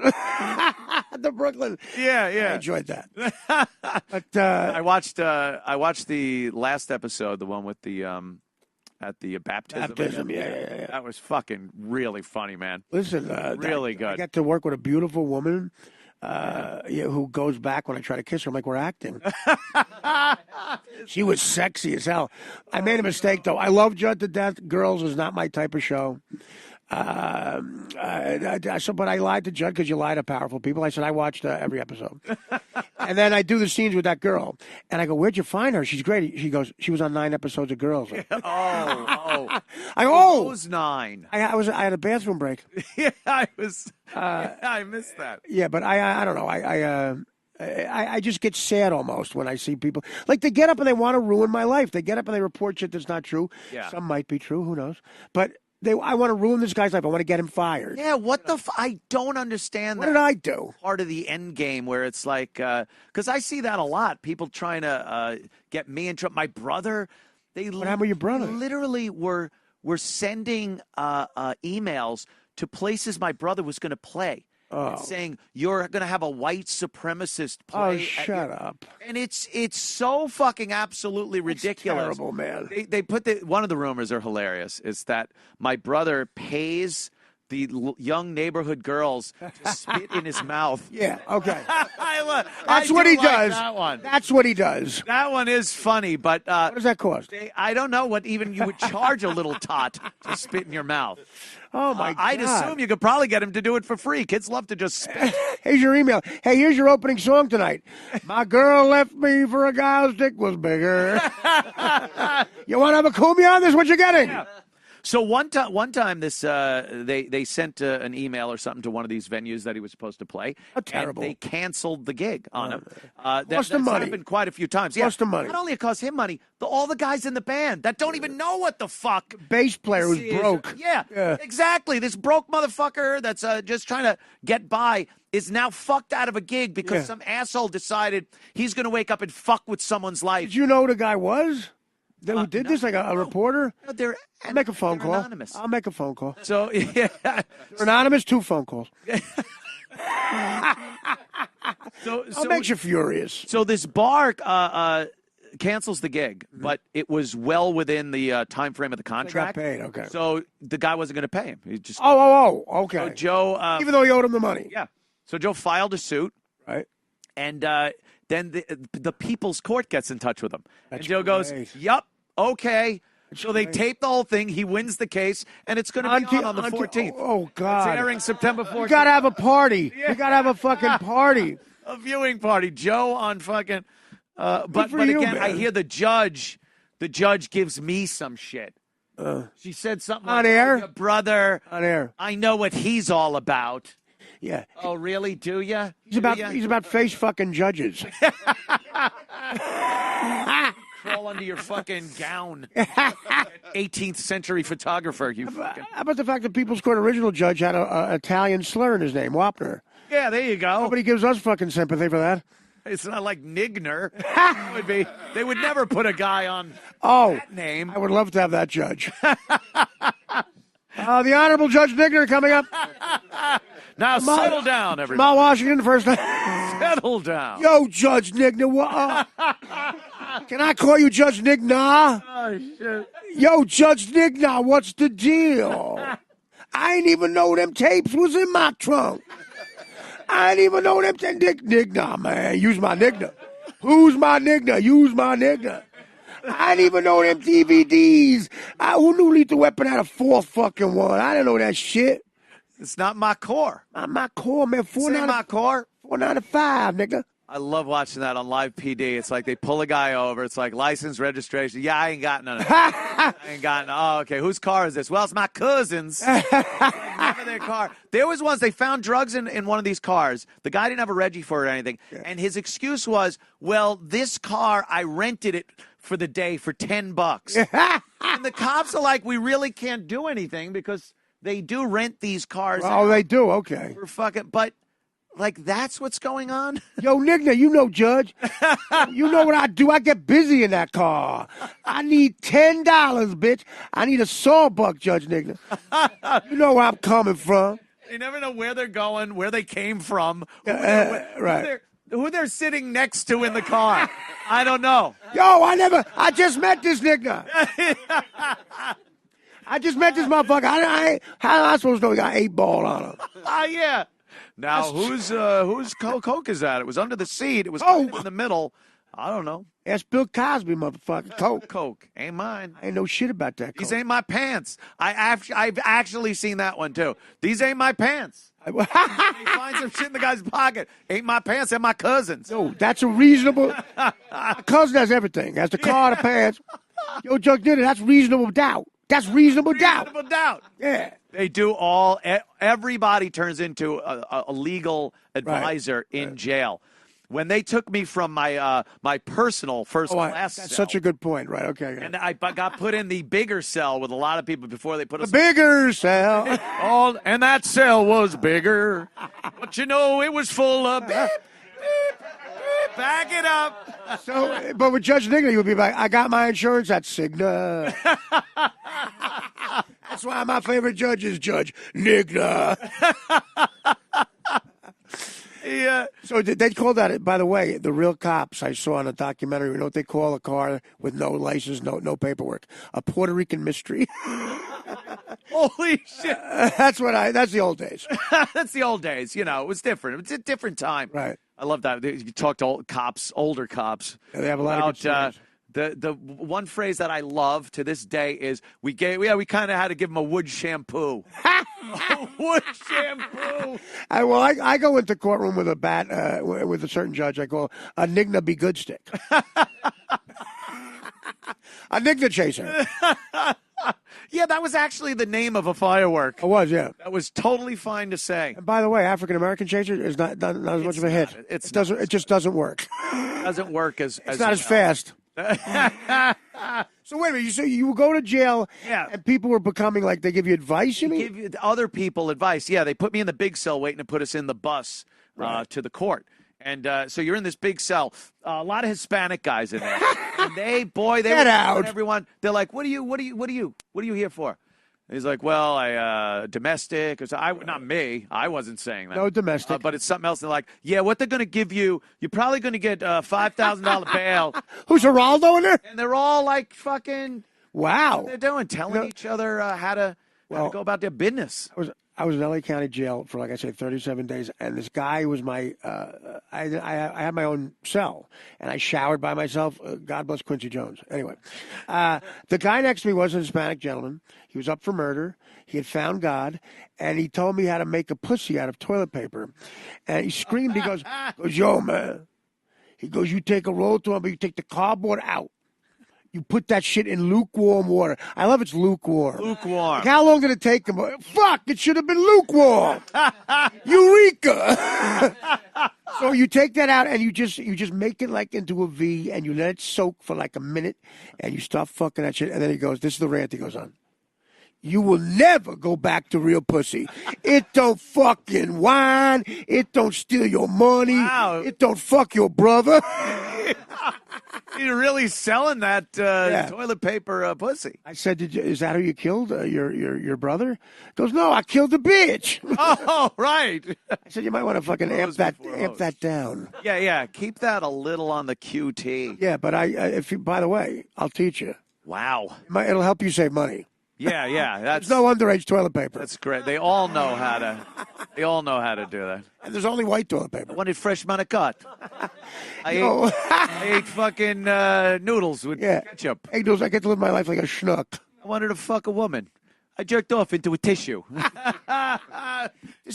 The Brooklyn. Yeah. I enjoyed that. But I watched the last episode, the one with the at the baptism. Yeah. That was fucking really funny, man. Listen, really good. I got to work with a beautiful woman who goes back when I try to kiss her. I'm like, we're acting. She was sexy as hell. I made a mistake, though. I love Judd to death. Girls is not my type of show. But I lied to Judd because you lie to powerful people. I said I watched every episode, and then I do the scenes with that girl, and I go, "Where'd you find her? She's great." She goes, "She was on 9 episodes of Girls." I go, those 9. I had a bathroom break. Yeah, I was. I missed that. Yeah, but I don't know. I just get sad almost when I see people like they get up and they want to ruin my life. They get up and they report shit that's not true. Yeah. Some might be true. Who knows? But. I want to ruin this guy's life. I want to get him fired. Yeah, what the I don't understand that. What did I do? Part of the end game where it's like, because I see that a lot. People trying to get me in trouble. My brother, what happened with your brother? Literally were sending emails to places my brother was going to play. Saying you're going to have a white supremacist play. Oh, shut up! And it's so fucking absolutely ridiculous. It's terrible, man. They put one of the rumors are hilarious. Is that my brother pays the young neighborhood girls to spit in his mouth. Yeah, okay. That's what he does. That one. That's what he does. That one is funny, but what does that cost? I don't know what even you would charge a little tot to spit in your mouth. Oh, my God. I'd assume you could probably get him to do it for free. Kids love to just spit. Here's your email. Hey, here's your opening song tonight. My girl left me for a guy whose dick was bigger. You want to have a kumia on this? What you getting? Yeah. So one time, this they sent an email or something to one of these venues that he was supposed to play. How terrible! And they canceled the gig on him. Cost him money. Happened quite a few times. Cost him money. Not only it cost him money, all the guys in the band that don't even know what the fuck. Bass player was broke. Yeah, exactly. This broke motherfucker that's just trying to get by is now fucked out of a gig because some asshole decided he's going to wake up and fuck with someone's life. Did you know who the guy was? Who did this? Like a reporter? No, they're I'll make a phone call. Anonymous. I'll make a phone call. So, yeah. They're anonymous, 2 phone calls. So makes you furious. So this bar cancels the gig, but it was well within the time frame of the contract. They got paid, okay. So the guy wasn't going to pay him. He just okay. So Joe, even though he owed him the money. Yeah. So Joe filed a suit. Right. And then the People's Court gets in touch with him. That's and Joe goes, "Yup, okay." So they tape the whole thing. He wins the case, and it's going to be on the 14th. Oh, God. It's airing September 14th. You got to have a party. You got to have a fucking party. A viewing party. Joe on fucking but you, again, man. I hear the judge gives me some shit. She said something on like, air? Your brother. On air. I know what he's all about. Yeah. Oh, really? Do you? He's about face fucking judges. Crawl under your fucking gown. 18th century photographer. You fucking. How about the fact that People's Court original judge had an Italian slur in his name, Wapner? Yeah, there you go. Nobody gives us fucking sympathy for that. It's not like Nigner. Would be. They would never put a guy on that name. I would love to have that judge. The Honorable Judge Nigner coming up. Now settle down, everybody. Jamal Washington, first time. Settle down. Yo, Judge Nigner. Can I call you Judge Nigner? Oh, shit. Yo, Judge Nigner, what's the deal? I ain't even know them tapes was in my trunk. I ain't even know them Nigner, man. Use my Nigner. Who's my Nigner? Use my Nigner. I didn't even know them DVDs. Who knew Lethal Weapon had a 4th fucking one? I didn't know that shit. It's not my core. Not my core, man. Say my core. 495, nigga. I love watching that on live PD. It's like they pull a guy over. It's like license, registration. Yeah, I ain't got none of that. I ain't got none. Oh, okay. Whose car is this? Well, it's my cousin's. It's like never their car. There was once they found drugs in one of these cars. The guy didn't have a Reggie for it or anything. Yeah. And his excuse was, well, this car, I rented it for the day for $10. And the cops are like, we really can't do anything because they do rent these cars. Oh, they do? Okay. For fucking, but... Like, that's what's going on? Yo, nigga, you know, Judge. You know what I do? I get busy in that car. I need $10, bitch. I need a sawbuck, Judge, nigga. You know where I'm coming from. You never know where they're going, where they came from, right. who they're sitting next to in the car. I don't know. Yo, I just met this nigga. I just met this motherfucker. How am I supposed to know he got 8 ball on him? Yeah. Now, whose Coke is that? It was under the seat. It was in the middle. I don't know. That's Bill Cosby, motherfucker. Coke. Ain't mine. I ain't know shit about that Coke. These ain't my pants. I've actually seen that one, too. These ain't my pants. He finds some shit in the guy's pocket. Ain't my pants. They're my cousin's. No, that's a reasonable... My cousin has everything. Has the car, the pants. Yo, Judge Diddy, that's reasonable doubt. That's reasonable doubt. Reasonable doubt. Yeah. They do all. Everybody turns into a legal advisor in jail. When they took me from my personal first class that's cell, such a good point. Right. Okay. And I got put in the bigger cell with a lot of people before they put us. The bigger cell. And that cell was bigger. But you know, it was full of beep, beep, beep. Back it up. So, but with Judge Nigga, you would be like, I got my insurance at Cigna. That's why my favorite judge is Judge Nigga. Yeah. So they call that, by the way, the real cops I saw on a documentary. You know what they call a car with no license, no paperwork? A Puerto Rican mystery. Holy shit. That's the old days. That's the old days. You know, it was different. It's a different time. Right. I love that. You talk to older cops. Yeah, they have a lot of good the one phrase that I love to this day is we kind of had to give him a wood shampoo. Wood shampoo. I go into courtroom with a bat with a certain judge. I call a Nigna be good stick. A Nigna chaser. Yeah, that was actually the name of a firework. It was, yeah. That was totally fine to say. And by the way, African American chaser is not as much of a hit. It just doesn't work. It doesn't work as it's not as fast. So wait a minute, you go to jail, and people were becoming like they give you advice. You mean? Give other people advice? Yeah, they put me in the big cell waiting to put us in the bus to the court. And so you're in this big cell. A lot of Hispanic guys in there. And they get out. Everyone, they're like, "What are you here for?" And he's like, "Well, I domestic." Not me. I wasn't saying that. No domestic. But it's something else. They're like, "Yeah, what they're going to give you? You're probably going to get $5,000 bail." Who's Geraldo in there? And they're all like, "Fucking wow." What they're doing, telling each other how to go about their business. I was in L.A. County Jail for, like I say, 37 days, and this guy was my I had my own cell, and I showered by myself. God bless Quincy Jones. Anyway, the guy next to me was a Hispanic gentleman. He was up for murder. He had found God, and he told me how to make a pussy out of toilet paper. And he screamed. He goes, "Yo, man." He goes, "You take a roll to him, but you take the cardboard out. You put that shit in lukewarm water." I love it's lukewarm. Lukewarm. Like, how long did it take him? Fuck, it should have been lukewarm. Eureka. So you take that out and you just make it like into a V and you let it soak for like a minute and you stop fucking that shit. And then he goes, this is the rant he goes on. You will never go back to real pussy. It don't fucking whine. It don't steal your money. Wow. It don't fuck your brother. You're really selling that toilet paper pussy. I said, is that who you killed, your brother? He goes, no, I killed the bitch. Oh, right. I said, you might want to fucking amp that down. Yeah. Keep that a little on the QT. Yeah, but by the way, I'll teach you. Wow. It'll help you save money. Yeah. There's no underage toilet paper. That's great. They all know how to. They all know how to do that. And there's only white toilet paper. I wanted fresh manicut. I ate fucking noodles with ketchup. Hey, noodles, I get to live my life like a schnook. I wanted to fuck a woman. I jerked off into a tissue.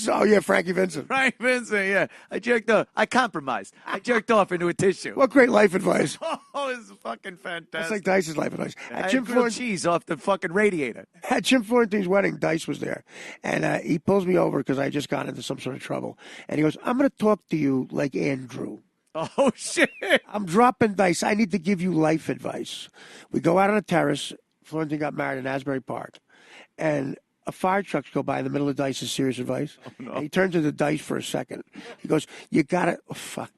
Oh, yeah, Frankie Vincent. Frank Vincent, yeah. I jerked off. I compromised. I jerked off into a tissue. What great life advice. Oh, it's fucking fantastic. That's like Dice's life advice. I had grilled cheese off the fucking radiator. At Jim Florentine's wedding, Dice was there. And he pulls me over because I just got into some sort of trouble. And he goes, I'm going to talk to you like Andrew. Oh, shit. I'm dropping Dice. I need to give you life advice. We go out on a terrace. Florentine got married in Asbury Park. And a fire truck go by in the middle of Dice's serious advice. Oh, no. And he turns into Dice for a second. He goes, you gotta, oh, fuck.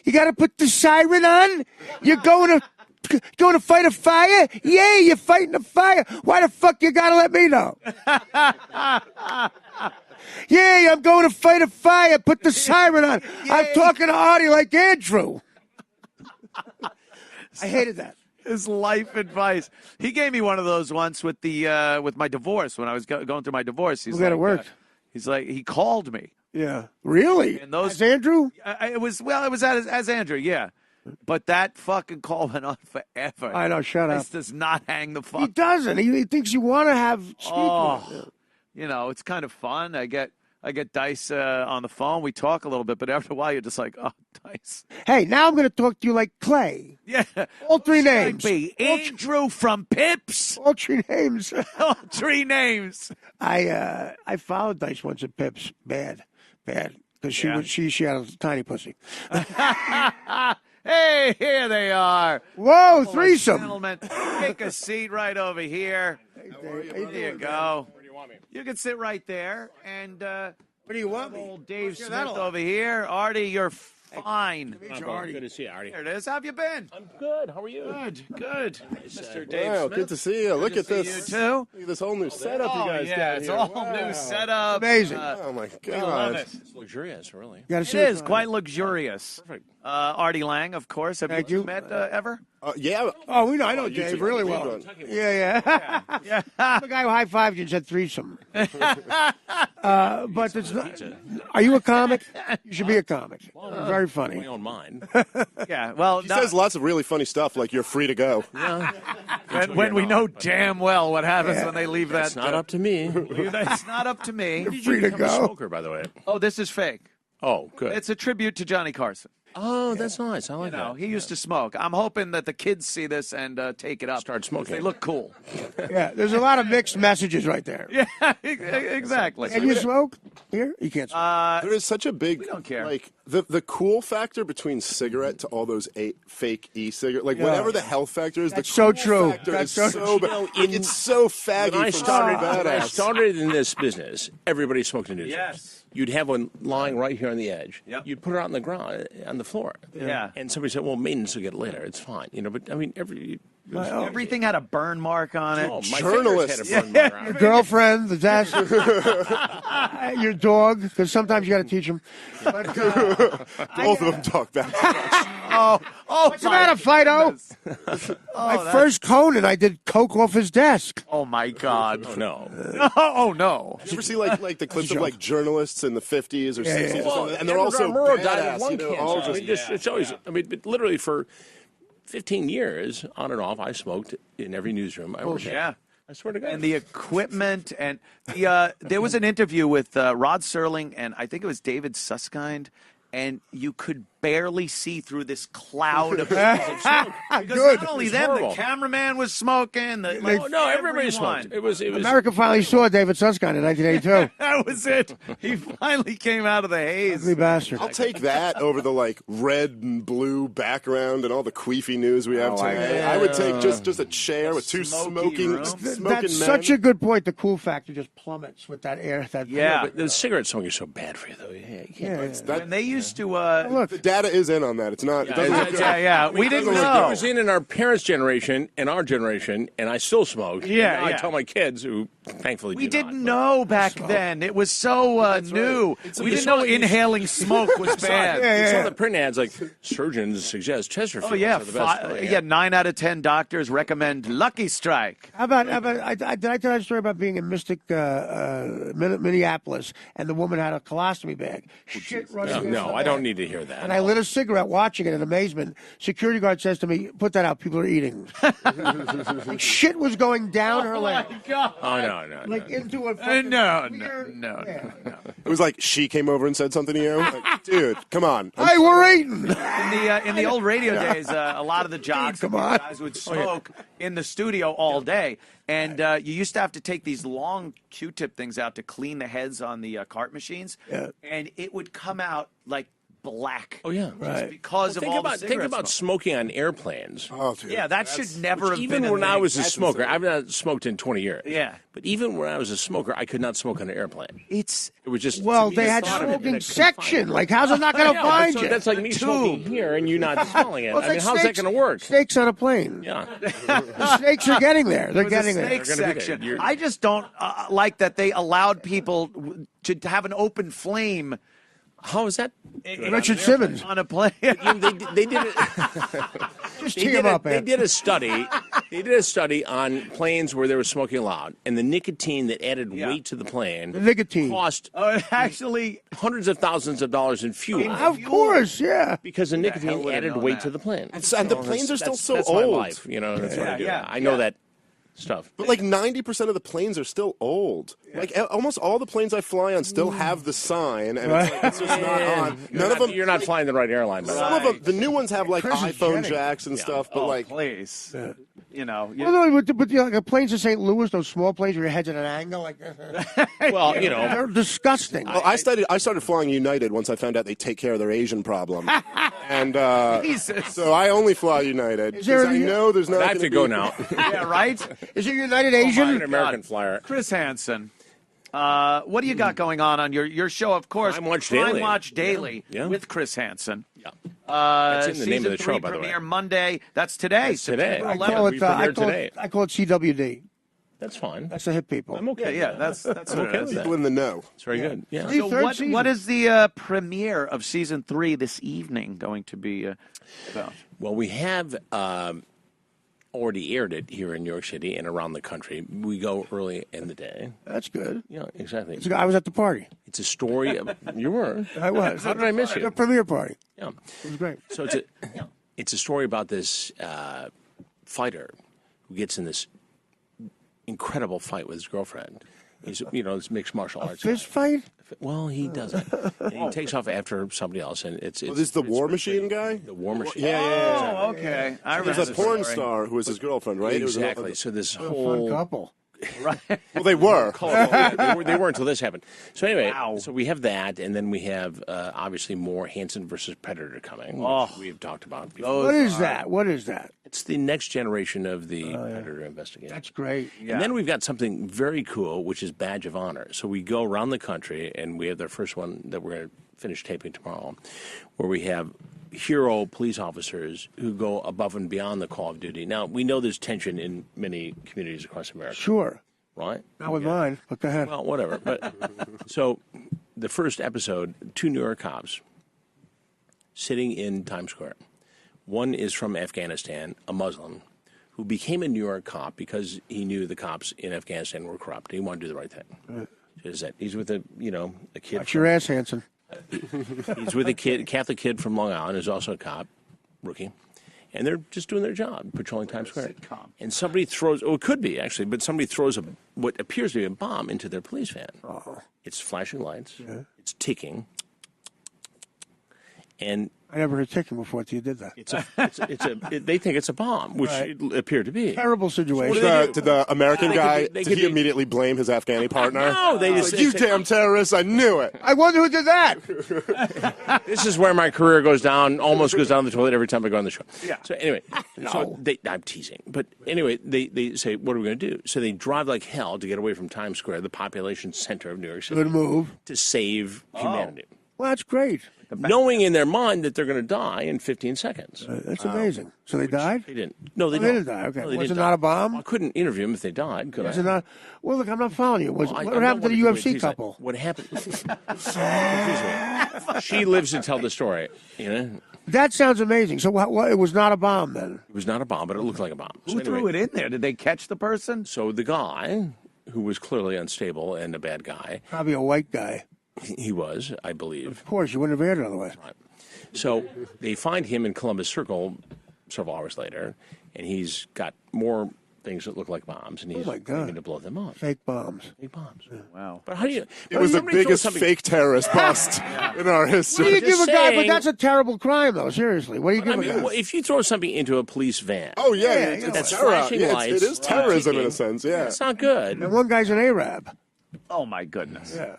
You gotta put the siren on? You're going to fight a fire? Yeah, you're fighting a fire. Why the fuck you gotta let me know? Yeah, I'm going to fight a fire. Put the siren on. I'm talking to Artie like Andrew. I hated that. His life advice. He gave me one of those once with the with my divorce when I was going through my divorce. He's glad it worked. He's like, he called me. Yeah, really? And those, as Andrew? It was as Andrew. Yeah, but that fucking call went on forever. I know. Shut up. This does not hang the fuck. He doesn't. He thinks you want to have. You know, it's kind of fun. I get Dice on the phone. We talk a little bit, but after a while, you're just like, oh, Dice. Hey, now I'm going to talk to you like Clay. Yeah. All three names. Andrew from Pips. All three names. All three names. I followed Dice once at Pips. Bad. Because she had a tiny pussy. Hey, here they are. Whoa, threesome. Gentlemen, take a seat right over here. There you go. You can sit right there. And what do you want me? Old Dave Smith over here. Artie, you're fine. Good to see you, Artie. There it is. How have you been? I'm good. How are you? Good. Mr. Dave wow, Smith. good to see you. Look at this. You too. Look at this whole new setup you guys got it's here. all new setup. Amazing. Oh my I love God. it. It's luxurious, really. It is quite luxurious. Perfect. Artie Lang, of course. Have Thank you you. met ever? Yeah. Oh, we know. I know Dave really well. Yeah. I'm the guy who high-fived you and said threesome. But it's not. Are you a comic? You should be a comic. Very funny. My own mind. Yeah. Well, He says lots of really funny stuff, like you're free to go. when we know damn well what happens when they leave that. It's not up to me. It's not up to me. Free to I'm a go. smoker, by the way. Oh, this is fake. Oh, good. It's a tribute to Johnny Carson. Oh, that's nice. I like You know, that. he used to smoke. I'm hoping that the kids see this and take it up. Start smoking. They look cool. Yeah, there's a lot of mixed messages right there. Yeah, exactly. Can you smoke? Here? You can't smoke. There is such a big, we don't care. like, the cool factor between cigarette to all those fake e-cigarette, like, whatever the health factor is, That's the so cool true. factor That's is so bad. true. Like, it's so faggy When I from started, so when I badass. started in this business, everybody smoked a newspaper. Yes. You'd have one lying right here on the edge. Yep. You'd put it out on the ground, on the floor. Yeah. And somebody said, well, maintenance will get it later. It's fine. You know, but, I mean, Everything had a burn mark on it. Oh, my Journalists. fingers had a burn mark on Your it. girlfriend, the desk, your dog, because sometimes you got to teach them. But, Both of them talk back. what's the matter, Fido? My first Conan, I did coke off his desk. Oh my God. Oh, no. Oh no. You ever see like the clips of like journalists in the 50s or 60s or something, and they're Edward also Murrow died of badass, lung you know, cancer. all I mean, just it's always, I mean, but literally for 15 years, on and off, I smoked in every newsroom I worked at. Yeah. I swear to God. And the equipment and there was an interview with Rod Serling and I think it was David Susskind, and you could barely see through this cloud of smoke. Because Good. not only It's them, horrible. the cameraman was smoking. No, everybody smoked. It was. America finally saw David Susskind in 1982. That was it. He finally came out of the haze. Ugly bastard. I'll take that over the like red and blue background and all the queefy news we have today. I would take just a chair with two smoky room. smoking That's men. such a good point. The cool factor just plummets with that air. Yeah. But the cigarette smoking is so bad for you, though. Yeah, you can't. When they used to Look, The data is in on that. It's not. It doesn't look good. yeah. We didn't It know. was in our parents' generation and our generation, and I still smoke. Yeah, Now I yeah. tell my kids, who thankfully We do didn't not, know back then. It was so new. We didn't know inhaling smoke was bad. You saw the print ads like surgeons suggest Chesterfield. Oh yeah, are the best. yeah. 9 out of 10 doctors recommend Lucky Strike. how about did I tell you a story about being in Mystic, Minneapolis, and the woman had a colostomy bag? Shit running. No, I don't need to hear that. And I lit a cigarette watching it in amazement. Security guard says to me, "Put that out. People are eating." Like, shit was going down her leg. Oh no. Like into a No. It was like she came over and said something to you. Like, dude, come on. Hey, we're eating. In the old radio days, a lot of the jocks and guys would smoke in the studio all day, and you used to have to take these long Q-tip things out to clean the heads on the cart machines, and it would come out like black. Oh yeah, right. Because of all the cigarette think about smoke. smoking on airplanes. Oh, dude. Yeah, that should never have even been. When I was a That's smoker, insane. I've not smoked in 20 years. Yeah. But even when I was a smoker, I could not smoke on an airplane. It was just Well, to me, they the had thought of it in smoking a section. confined- Like, how's it not going to find so you? that's like me smoking here and you not smelling it. Well, it's I mean, like how's that snakes- going to work? Snakes on a plane. Yeah. The snakes are getting there. They're getting there. snake They're gonna be there. section. You're- I just don't like that they allowed people to have an open flame. How is that? Richard Simmons. On a plane. They did it. Just tee him up, They man. did a study. They did a study on planes where they were smoking loud, and the nicotine that added weight to the plane The nicotine. cost Actually, hundreds of thousands of dollars in fuel. Of course, yeah. Because the hell nicotine would I added know weight that? to the plane. And the planes are still so that's old. my life, that's what I do. Yeah, I know yeah. that stuff. But like 90% of the planes are still old. Like almost all the planes I fly on still have the sign, and it's just not on. None of them. You're not flying the right airline, by the Some way. of them, the new ones have like Chris is iPhone jetting. jacks and stuff, but like please. You know. Well, no, but like the planes to St. Louis, those small planes where your head's at an angle like this. Well, They're disgusting. Well, I started flying United once I found out they take care of their Asian problem, and Jesus. so I only fly United Is there because I any- know there's not. I have to go now. Yeah, right? Is it United I'm Asian? an American flyer. Chris Hansen. What do you got going on your show? Of course, Crime Watch Daily. Crime Watch Daily Yeah. with Chris Hansen. Yeah. That's in the Season name of the 3 show, by the way. premiere Monday. That's today. That's today. September I 11th. call We it, premiered today. I call it CWD. That's fine. That's the hip people. I'm okay. Yeah, that's what I'm okay it with is. that. People in the know. It's very good. Yeah. See, So third what season. is the premiere of season 3 this evening going to be about? Well, we have already aired it here in New York City and around the country. We go early in the day. That's good. Yeah, exactly. I was at the party. It's a story of. You were. I was. How did I miss The you? premiere party. Yeah. It was great. So it's a story about this fighter who gets in this incredible fight with his girlfriend. He's this mixed martial arts. Fist fight? Well, he doesn't. And he takes off after somebody else, and it's. This is the War Machine guy. The War Machine. Yeah. Oh, okay. I There's remember a this porn story. star who was his girlfriend, right? It was Exactly. So this Fun whole. couple. well, they were. They were until this happened. So anyway, Wow. so we have that, and then we have obviously more Hansen versus Predator coming, which we have talked about before. What is that? What is that? It's the next generation of the Predator investigation. That's great. And then we've got something very cool, which is Badge of Honor. So we go around the country, and we have their first one that we're going to finish taping tomorrow, where we have hero police officers who go above and beyond the call of duty. Now, we know there's tension in many communities across America, Sure. right? Not with mine, but go ahead. Well, whatever. But so the first episode, 2 New York cops sitting in Times Square. One is from Afghanistan, a Muslim, who became a New York cop because he knew the cops in Afghanistan were corrupt. He wanted to do the right thing. He's with a kid. Watch your ass, Hanson. He's with a Catholic kid from Long Island, who's also a cop, rookie. And they're just doing their job, patrolling Times Square. Sitcom. And somebody throws, it could be actually, but somebody throws what appears to be a bomb into their police van. It's flashing lights. Yeah. It's ticking. And I never heard ticking before until you did that. they think it's a bomb, which Right. it appeared to be. Terrible situation. Did the American guy, they did could he be- immediately blame his Afghani partner? No, they just Like, you damn terrorists, I knew it. I wonder who did that. This is where my career goes down, almost goes down the toilet every time I go on the show. Yeah. So anyway, I'm teasing. But anyway, they say, what are we going to do? So they drive like hell to get away from Times Square, the population center of New York City, Good move. to save humanity. Well, that's great. Knowing in their mind that they're going to die in 15 seconds. That's amazing. So they died? They didn't. No, they They don't. didn't die. Okay. No, they Was it didn't not die. a bomb? Well, I couldn't interview them if they died, could Was I? it not? Well, look, I'm not following you. I What don't happened to the want UFC tease couple? What happened? Excuse me. She lives to tell the story. That sounds amazing. So what? It was not a bomb then? It was not a bomb, but it looked like a bomb. Who threw it in there? Did they catch the person? So the guy, who was clearly unstable and a bad guy, Probably a white guy. he was, I believe. Of course, you wouldn't have aired it otherwise. So they find him in Columbus Circle several hours later, and he's got more things that look like bombs, and he's my God. claiming to blow them up. Fake bombs. Fake bombs. Wow. But how do you? It was the biggest fake terrorist bust in our What do history. you give a guy? But saying- that's a terrible crime, though. Seriously, what do you give I a mean, guy? well, if you throw something into a police van, Oh, yeah. That's it's terror. flashing Yeah, lights. it is terrorism in a ticking. sense, yeah. it's not good. And one guy's an Arab. Oh my goodness. Yeah.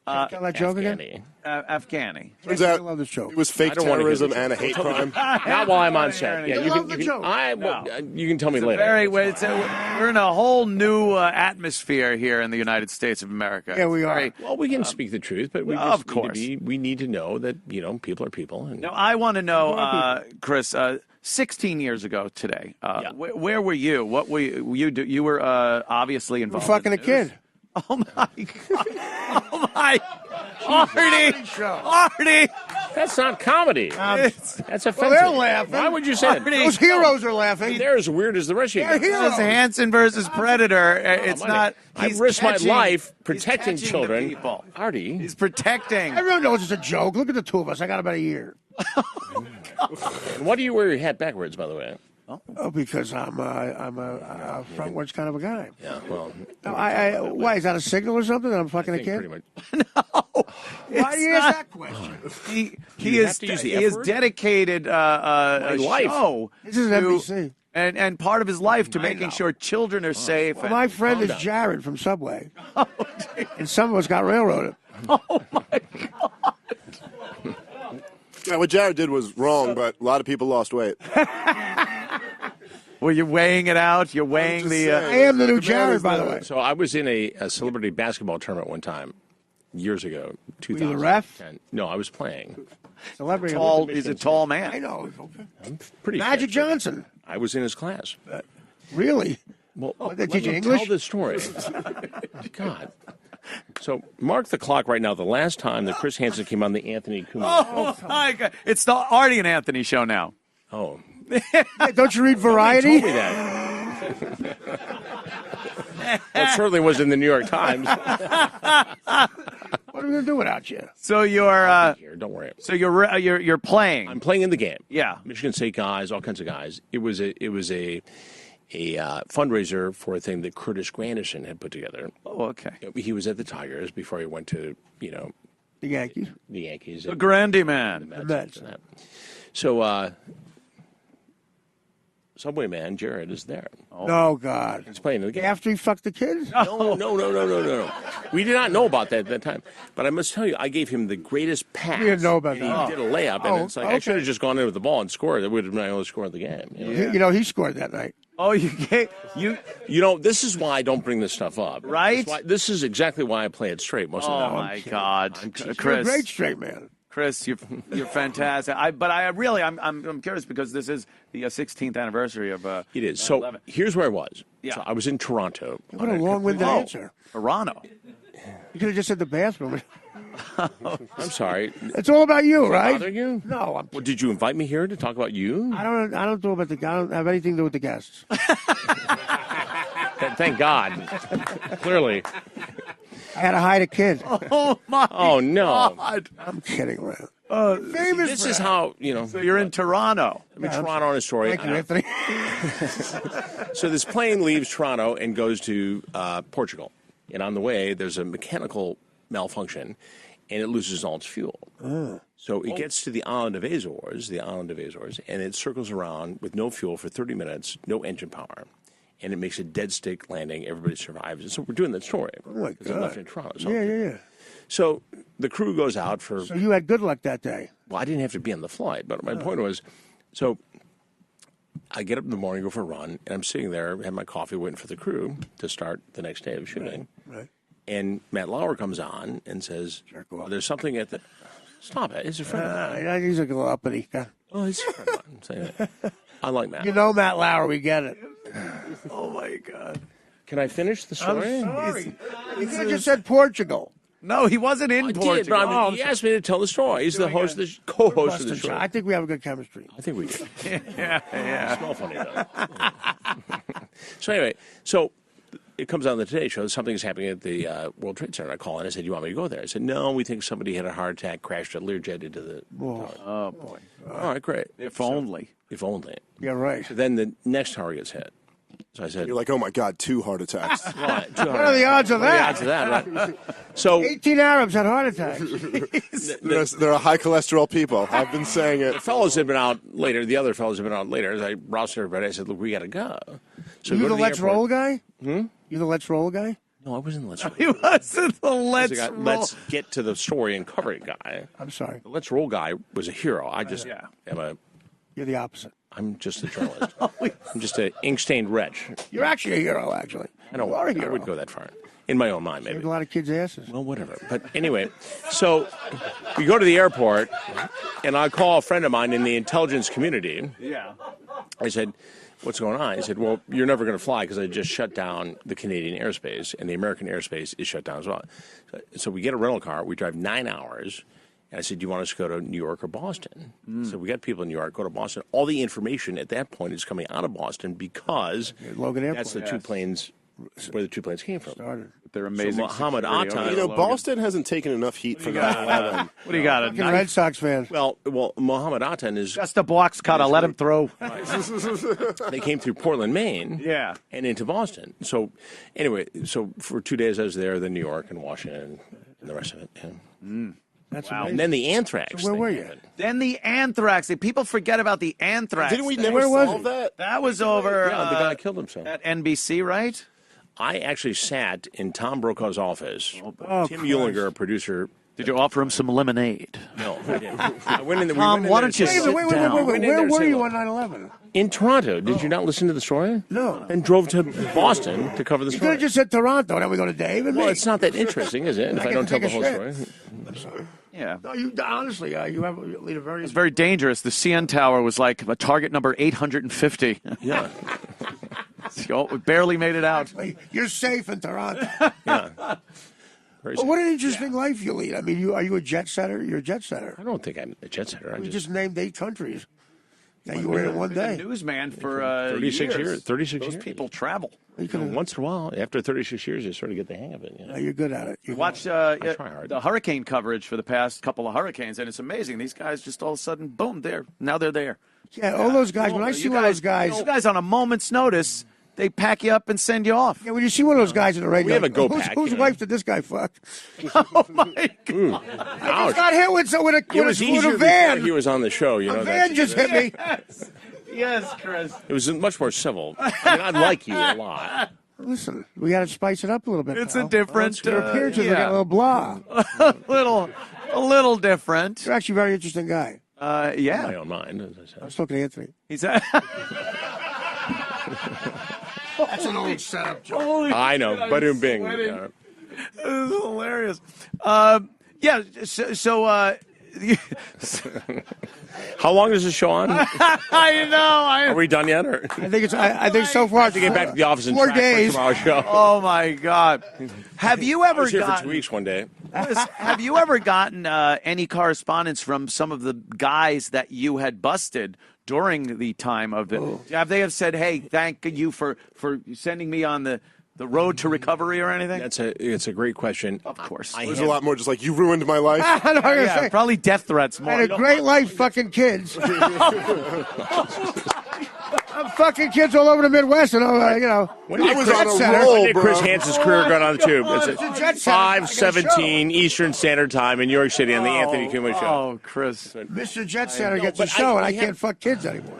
Tell that joke again. Afghani. Afghani. Turns I out love this joke. it was fake I don't wanna hear terrorism this. and a hate crime. Not while I'm on set. Yeah, I love the joke. You can tell me It's a later. we're in a whole new atmosphere here in the United States of America. Yeah, we are. Very- Well, we can speak the truth, but we of just course. we need to know that people are people. And Now, I want to know, Chris. 16 years ago today, where were you? What were you do? You were obviously We're involved. fucking in a the news. kid. Oh my God! Oh my, Artie! that's not comedy. That's offensive. Well, they're laughing. Why would you say that? Those heroes are laughing. They're as weird as the rest of you. They're guys. heroes. It's Hansen versus Predator. It's not. I he's risked my catching- life he's protecting catching the children. people. Artie, He's protecting. Everyone knows it's a joke. Look at the two of us. I got about a year. and why do you wear your hat backwards, by the way? Oh, because I'm a frontwards kind of a guy. Yeah, well, No, why is that a signal or something that I'm fucking I a think kid? pretty much. Why do you ask that question? He you is have to use the he F is word? dedicated a life. show. This is to- NBC. And part of his life to making know. sure children are safe. Well, my friend Calm is down. Jared from Subway, and some of us got railroaded. Yeah, what Jared did was wrong, but a lot of people lost weight. Well, you're weighing it out. You're weighing just the. saying. I am the new The man Jared, is by the the- way. So I was in a celebrity basketball tournament one time, years ago, 2010. you the ref? No, I was playing. Celebrity. tall. He's a tall I man. know. I'm pretty Magic fit. Johnson. I was in his class. Really? Well, they let teach you me English? Tell this story. God. So mark the clock right now. The last time that Chris Hansen came on the Anthony Cumia. Oh my God! It's the Artie and Anthony Show now. Oh, Hey, don't you read he Variety? told me that. Well, it certainly was in the New York Times. What are we gonna do without you? So you're. Here, don't worry. So you're playing. I'm playing in the game. Yeah. Michigan State guys, all kinds of guys. It was a fundraiser for a thing that Curtis Granderson had put together. Oh, okay. He was at the Tigers before he went to The Yankees. the Yankees. The Grandy man. Mets. And that. So Subway man Jared is there. Oh God. He's playing the game. After he fucked the kids? No. We did not know about that at that time. But I must tell you, I gave him the greatest pass. We didn't know about and that. He did a layup, and it's like I should have just gone in with the ball and scored. That would have been my only score of the game. You know? He scored that night. Oh, you. You know, this is why I don't bring this stuff up. Right? This is exactly why I play it straight most of the Oh time. my God, You're a Chris. great straight man. Chris, you're fantastic. I'm curious because this is the 16th anniversary of. It is. So 9/11. here's where I was. Yeah. So I was in Toronto. What a long-winded answer. Toronto. You could have just said the bathroom. I'm sorry. It's all about you, right? Bother you? No, Well, did you invite me here to talk about you? I don't do about I don't have anything to do with the guests. Thank God. Clearly. I had to hide a kid. Oh my. Oh no. God. I'm kidding, man. This is how So you're in Toronto. I'm in Toronto on a story. Thank you, Anthony. So this plane leaves Toronto and goes to Portugal. And on the way, there's a mechanical malfunction, and it loses all its fuel. So it gets to the island of Azores, and it circles around with no fuel for 30 minutes, no engine power. And it makes a dead stick landing. Everybody survives. And so we're doing that story. Oh, my Because I'm God. left in Toronto. So, Yeah. So the crew goes out for... So you had good luck that day. Well, I didn't have to be on the flight, but my point was, so I get up in the morning, go for a run, and I'm sitting there, have my coffee, waiting for the crew to start the next day of shooting. Right. And Matt Lauer comes on and says, there's something at the... Stop it. He's a friend of mine. He's a little uppity. Oh, he's a friend of mine. I'm saying that. I like Matt. You know Matt Lauer, we get it. Oh my God. Can I finish the story? Sorry. You could have just said Portugal. No, he wasn't in I Portugal. did, but I mean, he asked me to tell the story. He's the host, the co-host of the show. I think we have a good chemistry. I think we do. yeah. Smell funny though. So anyway, it comes on the Today Show. Something's happening at the World Trade Center. I call in. I said, "You want me to go there?" I said, "No, we think somebody had a heart attack, crashed a Learjet into the." Oh boy. All right, great. If only. If only. Yeah, right. So then the next tower gets hit. So I said, "You're like, oh my God, 2 heart attacks." Right, What are the odds of that? What are the odds of that, right? So 18 Arabs had heart attacks. They're a high cholesterol people. I've been saying it. the fellows had been out later. The other fellows had been out later. As I roused everybody, I said, "Look, we got to go." So You go the to the Let's airport. Roll guy? You the Let's Roll guy? No, I wasn't the Let's Roll. He wasn't the Let's Let's Roll. Let's get to the story and cover it guy. I'm sorry. The Let's Roll guy was a hero. I just You're the opposite. I'm just a journalist. I'm just an ink-stained wretch. You're actually a hero, actually. You are a I hero. wouldn't go that far. In my own mind, Saved maybe. a lot of kids' asses. Well, whatever. But anyway, so we go to the airport, and I call a friend of mine in the intelligence community. Yeah. I said, "What's going on?" He said, "Well, you're never going to fly because I just shut down the Canadian airspace, and the American airspace is shut down as well." So we get a rental car. We drive 9 hours. And I said, "Do you want us to go to New York or Boston?" So we got people in New York, go to Boston. All the information at that point is coming out of Boston because Logan Airport. that's the two planes, where the 2 planes came from. Started. They're amazing. So Mohammed security Atta- over You there, know, Logan. Boston hasn't taken enough heat for 9/11. What do you got? A Fucking knife? Red Sox fans. Well, Mohammed Atta is Just a box cutter. Let him through. they came through Portland, Maine, Yeah. and into Boston. So anyway, so for 2 days I was there, then New York and Washington and the rest of it. Yeah. That's And amazing. then the anthrax. Where thing were you? happened. Then the anthrax. People forget about the anthrax. Didn't we thing. never Where was solve it? that? That was over Yeah, the guy killed himself. at NBC, right? I actually sat in Tom Brokaw's office. Oh, Tim Christ. Eulinger, a producer. Did you offer him some lemonade? No, I didn't. I went in the, we Tom, went in why there don't you and Wait, said- wait, sit down. wait. Went in Where there and were said, you "Look." on 9/11? In Toronto. Did you not listen to the story? No. And drove to Boston to cover the You could story. have just said Toronto, then we go to Dave and Well, me. it's not that interesting, is it? If I get don't to tell the take whole a story. Yeah. No, you honestly, you have lead a very. It's very dangerous. The CN Tower was like a target number 850. Yeah. So we barely made it out. You're safe in Toronto. Yeah. Very But what an interesting life you lead. I mean, are you a jet setter? You're a jet setter. I don't think I'm a jet setter. You just named 8 countries. Now you were in it one A day. newsman for 36 years. 36 Those years. people travel. You could have. Once in a while, after 36 years, you sort of get the hang of it. You know? You're good at it. You Watch try hard. the hurricane coverage for the past couple of hurricanes, and it's amazing. These guys just all of a sudden, boom, now they're there. Yeah, all those guys. When I see one of those guys, you guys on a moment's notice, they pack you up and send you off. yeah, when you see one of those guys in the radio, We have a go whose, pack, whose you know. wife did this guy fuck? Oh my God! I just got hit with It was with easier a van. before he was on the show. You know, A van just hit me. Yes, Chris. It was much more civil. I mean, I like you a lot. Listen, we got to spice it up a little bit. It's pal. a different. Your appearances yeah. are getting a little blah. a little different. You're actually a very interesting guy. My Yeah, own mind, as I said. I was talking to Anthony. he's. That's an old setup joke. I know. Badoom bing. This is hilarious. Yeah. So How long is the show on? Are I know. we done yet? Or? I think it's. I think so far To get back to the office in 4 days. tomorrow's show. Oh my God! Have you I ever was here for gotten? 2 weeks one day. Have you ever gotten any correspondence from some of the guys that you had busted during the time of the? Have they said, "Hey, thank you for sending me on the road to recovery" or anything? It's a great question. Of course. I There's have- a lot more just like, you ruined my life. I know what I'm Yeah, saying. probably death threats I more. had a great life fucking kids. I'm fucking kids all over the Midwest, and When I did was Chris- on a Center. roll, when did Chris bro. Hansen's career go on the tube? on, It's it's a at jet center. I got a 5:17 Eastern Standard Time in New York City on the Anthony Schumann Show. Oh, Chris. Mr. Jet Center gets a but show, and I I have- can't fuck kids anymore.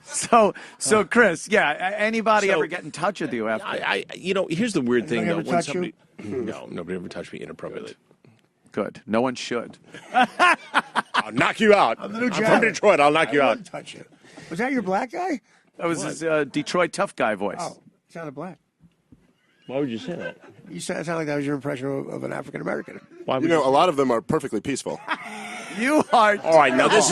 So Chris, yeah. Anybody So- ever get in touch with you after? Here's the weird thing, though. Anybody When ever touch you? somebody, no, nobody ever touched me inappropriately. Good. No one should. I'll knock you out. I'm the new I'm from janitor. Detroit. I'll knock I you out. wouldn't touch you. Was that your black guy? That was his Detroit tough guy voice. Oh, he sounded black. Why would you say that? You sounded like that was your impression of an African American. Why would You know, a lot of them are perfectly peaceful. You are. All right, now this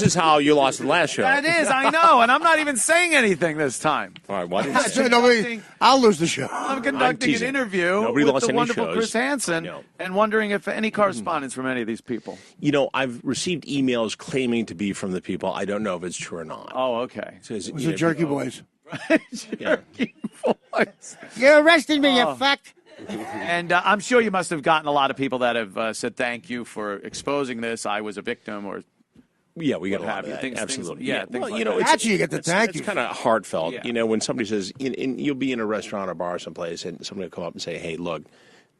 is how you lost the last show. That is, I know, and I'm not even saying anything this time. All right, why did So nobody, I'll lose the show. I'm conducting an teasing. interview Nobody with lost the any wonderful shows. Chris Hansen No. and wondering if any correspondence from any of these people. You know, I've received emails claiming to be from the people. I don't know if it's true or not. Oh, okay. So It was the Jerky Boys. Jerky voice. You're arresting me, you fuck. And I'm sure you must have gotten a lot of people that have said thank you for exposing this. I was a victim, or Yeah, we get a lot have of you. that. Things, Absolutely. yeah, things well, like you know, that. That's you get the thank it's you. kind of heartfelt. Yeah. You know, when somebody says, you'll be in a restaurant or bar someplace, and somebody will come up and say, "Hey, look,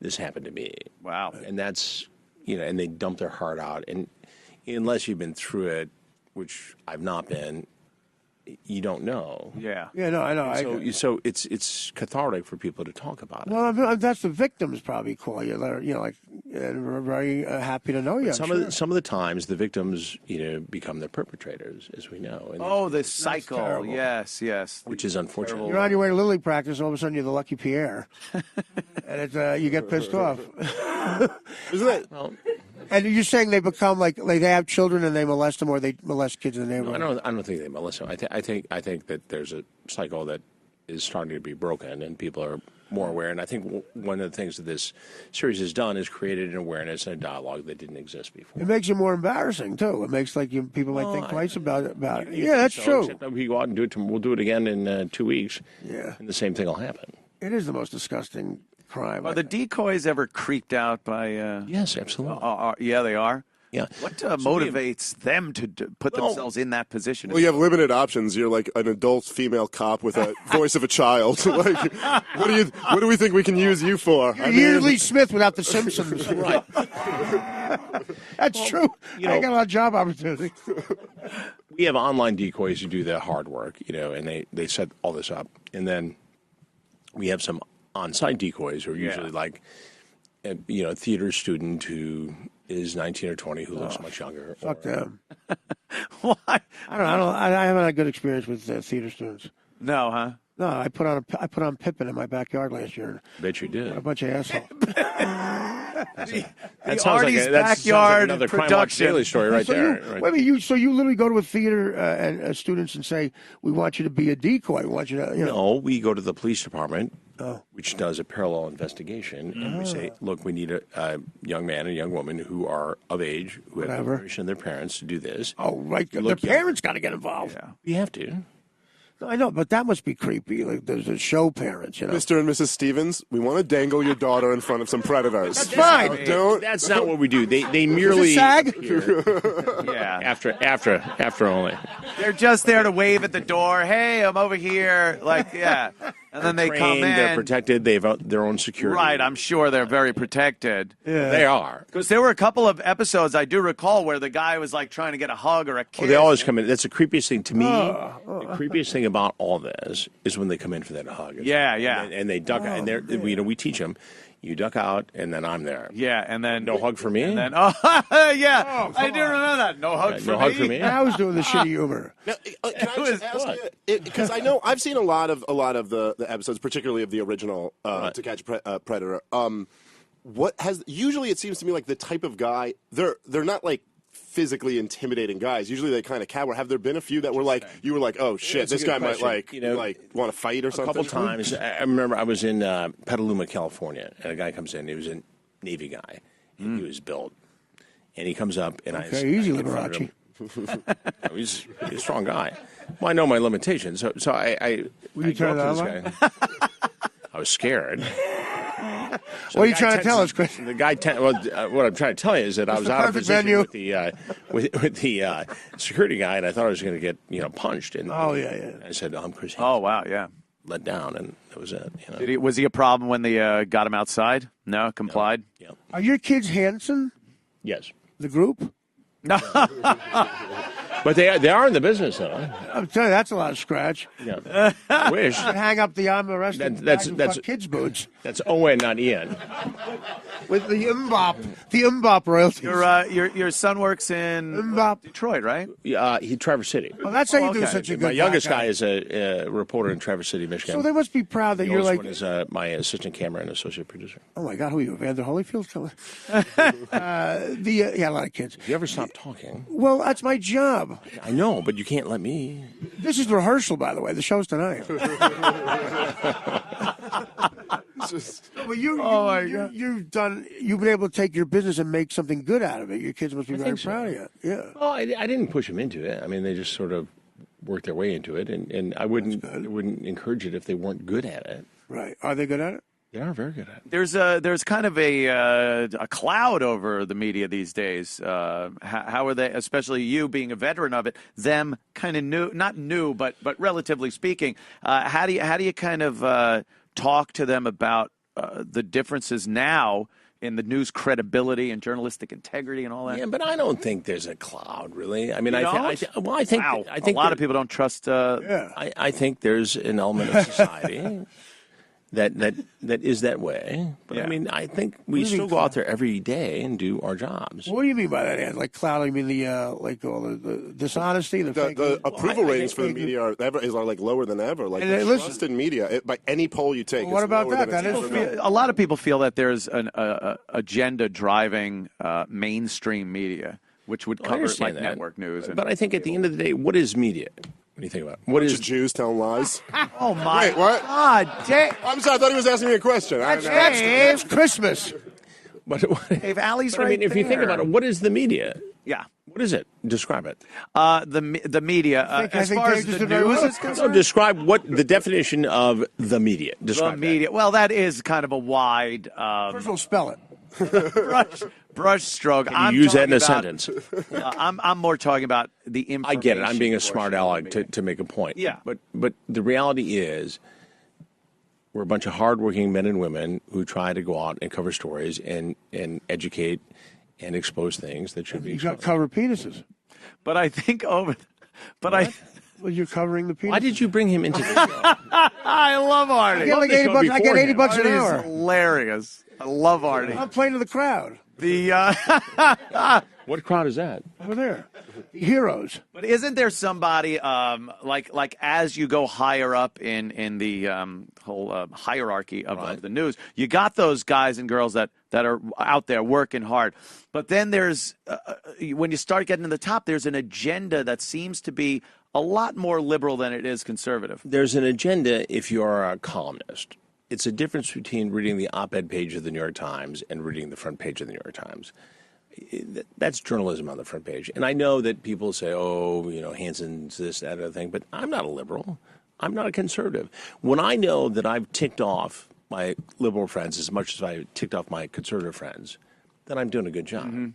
this happened to me." Wow. And that's, and they dump their heart out. And unless you've been through it, which I've not been, you don't know. Yeah. Yeah, no, I know. So it's cathartic for people to talk about it. Well, that's the victims probably call you. Like, we're very happy to know you. Some of the times, the victims, become the perpetrators, as we know. And this cycle. terrible. Yes. which is unfortunate. You're on your way to Little League practice, all of a sudden you're the Lucky Pierre, and you get pissed off. Isn't that? Well, And you're saying they become like they have children and they molest them, or they molest kids in the neighborhood? I don't think they molest them. I think that there's a cycle that is starting to be broken, and people are more aware. And I think one of the things that this series has done is created an awareness and a dialogue that didn't exist before. It makes you more embarrassing too. It makes people might think twice about it. Yeah, that's true. We go out and do it. We'll do it again in 2 weeks. Yeah, and the same thing will happen. It is the most disgusting crime. Are the decoys ever creeped out by? Yes, absolutely. Yeah, they are. Yeah. What motivates them to put themselves in that position? Well, you have limited options. You're like an adult female cop with a voice of a child. Like, what do we think we can use you for? You're Lee Smith without the Simpsons. Right. That's true. I got a lot of job opportunity. We have online decoys who do the hard work, and they set all this up. And then we have some on-site decoys who are usually like, a theater student who is 19 or 20 who looks much younger. Fuck them. Why? I haven't had a good experience with theater students. No, huh? No, I put on Pippin in my backyard last year. Bet you did. A bunch of assholes. That sounds like backyard another Crime Watch production. Daily story right there. Right. Wait a minute, so you literally go to a theater and students and say, "We want you to be a decoy. We want you to, No, we go to the police department, which does a parallel investigation, and we say, "Look, we need a young man and a young woman who are of age, who have permission of their parents to do this." Oh, right. Their parents got to get involved. Yeah. We have to. I know, but that must be creepy. Like there's a show parents, Mr. and Mrs. Stevens, we want to dangle your daughter in front of some predators. That's fine. That's not what we do. They merely SAG? Yeah. After only. They're just there to wave at the door. Hey, I'm over here. Like, yeah. And then they come in. They're protected. They have their own security. Right. I'm sure they're very protected. Yeah. They are. Because there were a couple of episodes I do recall where the guy was like trying to get a hug or a kiss. Oh, they always come in. That's the creepiest thing to me. The creepiest thing about all this is when they come in for that hug. Yeah, yeah. And they duck out. And we teach them. You duck out, and then I'm there. Yeah, and then no hug for me. And then I do remember that. No hug for me. No hug for me. I was doing the shitty humor. Now, can I just ask you? Because I know I've seen a lot of the episodes, particularly of the original To Catch a Predator. Usually it seems to me like the type of guy they're not like physically intimidating guys. Usually they kind of cower. Have there been a few that were like you were like, oh shit, this guy might like want to fight or something? A couple times. I remember I was in Petaluma, California, and a guy comes in. He was a Navy guy. And he was built, and he comes up, and easy, Liberace. He's a strong guy. Well, I know my limitations, so I Were you trying go to up to this guy. I was scared. So what are you trying to tell us, Chris? The guy. What I'm trying to tell you is that I was out of position with the security guy, and I thought I was going to get punched. And I said, "I'm Chris." Oh wow, yeah. Let down, and that was it. Was he a problem when they got him outside? No, complied. Yeah. Are your kids Hansen? Yes. The group? No. But they are in the business, though. I'm telling you, that's a lot of scratch. Yeah. I wish. Hang up the I'm arrested. That's kids' boots. That's Owen, not Ian. With the Mbop royalties. Your son works in Detroit, right? He Traverse City. Well, that's how you do such a good. My youngest guy is a reporter in Traverse City, Michigan. So they must be proud that the you're like. One is my assistant camera and associate producer. Oh my God, who are you, Evander Holyfield? A lot of kids. You ever stop talking? Well, that's my job. I know, but you can't let me. This is rehearsal, by the way. The show's tonight. Well, you've been able to take your business and make something good out of it. Your kids must be very proud of you. Yeah. Well, I didn't push them into it. I mean, they just sort of worked their way into it, and I wouldn't encourage it if they weren't good at it. Right. Are they good at it? They are very good at it. There's kind of a cloud over the media these days. How are they, especially you being a veteran of it, them kind of not new, but relatively speaking, how do you kind of talk to them about the differences now in the news credibility and journalistic integrity and all that? Yeah, but I don't think there's a cloud, really. I mean, I think wow. I think a lot of people don't trust. I think there's an element of society that is that way. But I mean, I think we still go out there every day and do our jobs. What do you mean by that, Ed? Like cloud? I mean the dishonesty, the approval ratings for the media are like lower than ever. Like trust in media by any poll you take. What about that? A lot of people feel that there's an agenda driving mainstream media, which would cover like network news. But I think at the end of the day, what is media? What do you think about it? What is Jews telling lies? Oh my Wait, what? God, Dave! I'm sorry, I thought he was asking me a question. That's Christmas. Dave, Allie's right. I mean, if you think about it, what is the media? Yeah. What is it? Describe it. The media, as far as the news is concerned. So describe what the definition of the media. Describe the media. that. Well, that is kind of a wide. First of all, spell it. brush stroke. Can you use that in a sentence? I'm more talking about the information. I get it. I'm being a smart aleck to make a point. Yeah. But the reality is, we're a bunch of hardworking men and women who try to go out and cover stories and educate and expose things that should be exposed. You got cover penises. But I think Well, you're covering the penis. Why did you bring him into this show? I love Artie. I get like $80. I get $80 an hour. Hilarious. I love Artie. I'm playing to the crowd. What crowd is that? Over there. The heroes. But isn't there somebody like as you go higher up in the whole hierarchy of the news, you got those guys and girls that are out there working hard. But then there's when you start getting to the top, there's an agenda that seems to be a lot more liberal than it is conservative. There's an agenda if you're a columnist. It's a difference between reading the op-ed page of the New York Times and reading the front page of the New York Times. That's journalism on the front page. And I know that people say, Hansen's this, that, other thing, but I'm not a liberal. I'm not a conservative. When I know that I've ticked off my liberal friends as much as I ticked off my conservative friends, then I'm doing a good job. Mm-hmm.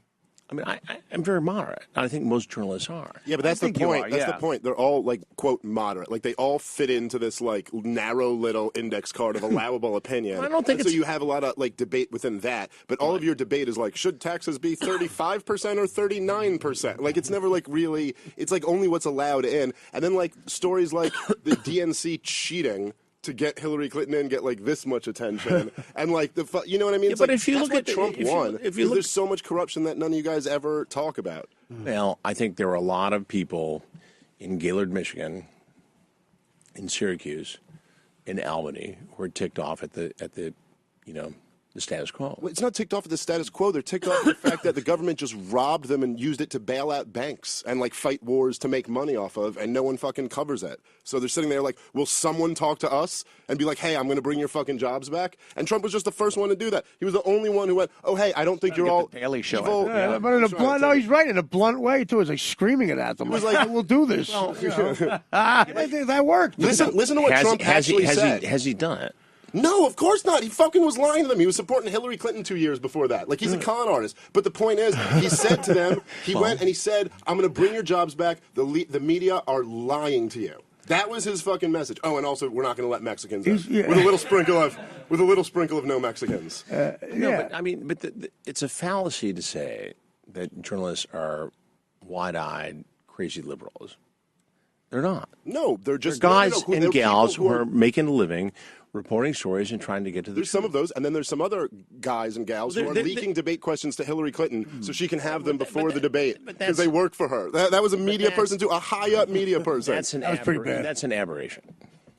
I mean, I'm very moderate. I think most journalists are. Yeah, but that's the point. That's the point. They're all, like, quote, moderate. Like, they all fit into this, like, narrow little index card of allowable opinion. I don't think so you have a lot of, like, debate within that. But all of your debate is, like, should taxes be 35% or 39%? Like, it's never, like, really – it's, like, only what's allowed in. And then, like, stories like the DNC cheating – to get Hillary Clinton in, get like this much attention, and like you know what I mean? Yeah, but like, if you look at Trump won, there's so much corruption that none of you guys ever talk about. Well, I think there were a lot of people in Gaylord, Michigan, in Syracuse, in Albany, who were ticked off at the the status quo. Well, it's not ticked off at the status quo. They're ticked off at the fact that the government just robbed them and used it to bail out banks and like fight wars to make money off of, and no one fucking covers it. So they're sitting there like, will someone talk to us and be like, hey, I'm going to bring your fucking jobs back? And Trump was just the first one to do that. He was the only one who went, oh, hey, I don't think you're all the Daily Show. Evil. Yeah, but in a blunt, no, he's right, in a blunt way too. It's like screaming it at them. He was like, we'll do this. Well, that worked. Listen to what Trump actually said. Has he done it? No, of course not. He fucking was lying to them. He was supporting Hillary Clinton 2 years before that. Like, he's a con artist. But the point is, he said to them, he went and he said, I'm going to bring your jobs back. The media are lying to you. That was his fucking message. Oh, and also, we're not going to let Mexicans in. With a little sprinkle of no Mexicans. No, but it's a fallacy to say that journalists are wide-eyed, crazy liberals. They're not. No, they're just guys and gals who are making a living, reporting stories and trying to get to the There's some of those, and then there's some other guys and gals who are leaking debate questions to Hillary Clinton so she can have them before the debate because they work for her. That was a media person too, a high-up media person. That's pretty bad. That's an aberration.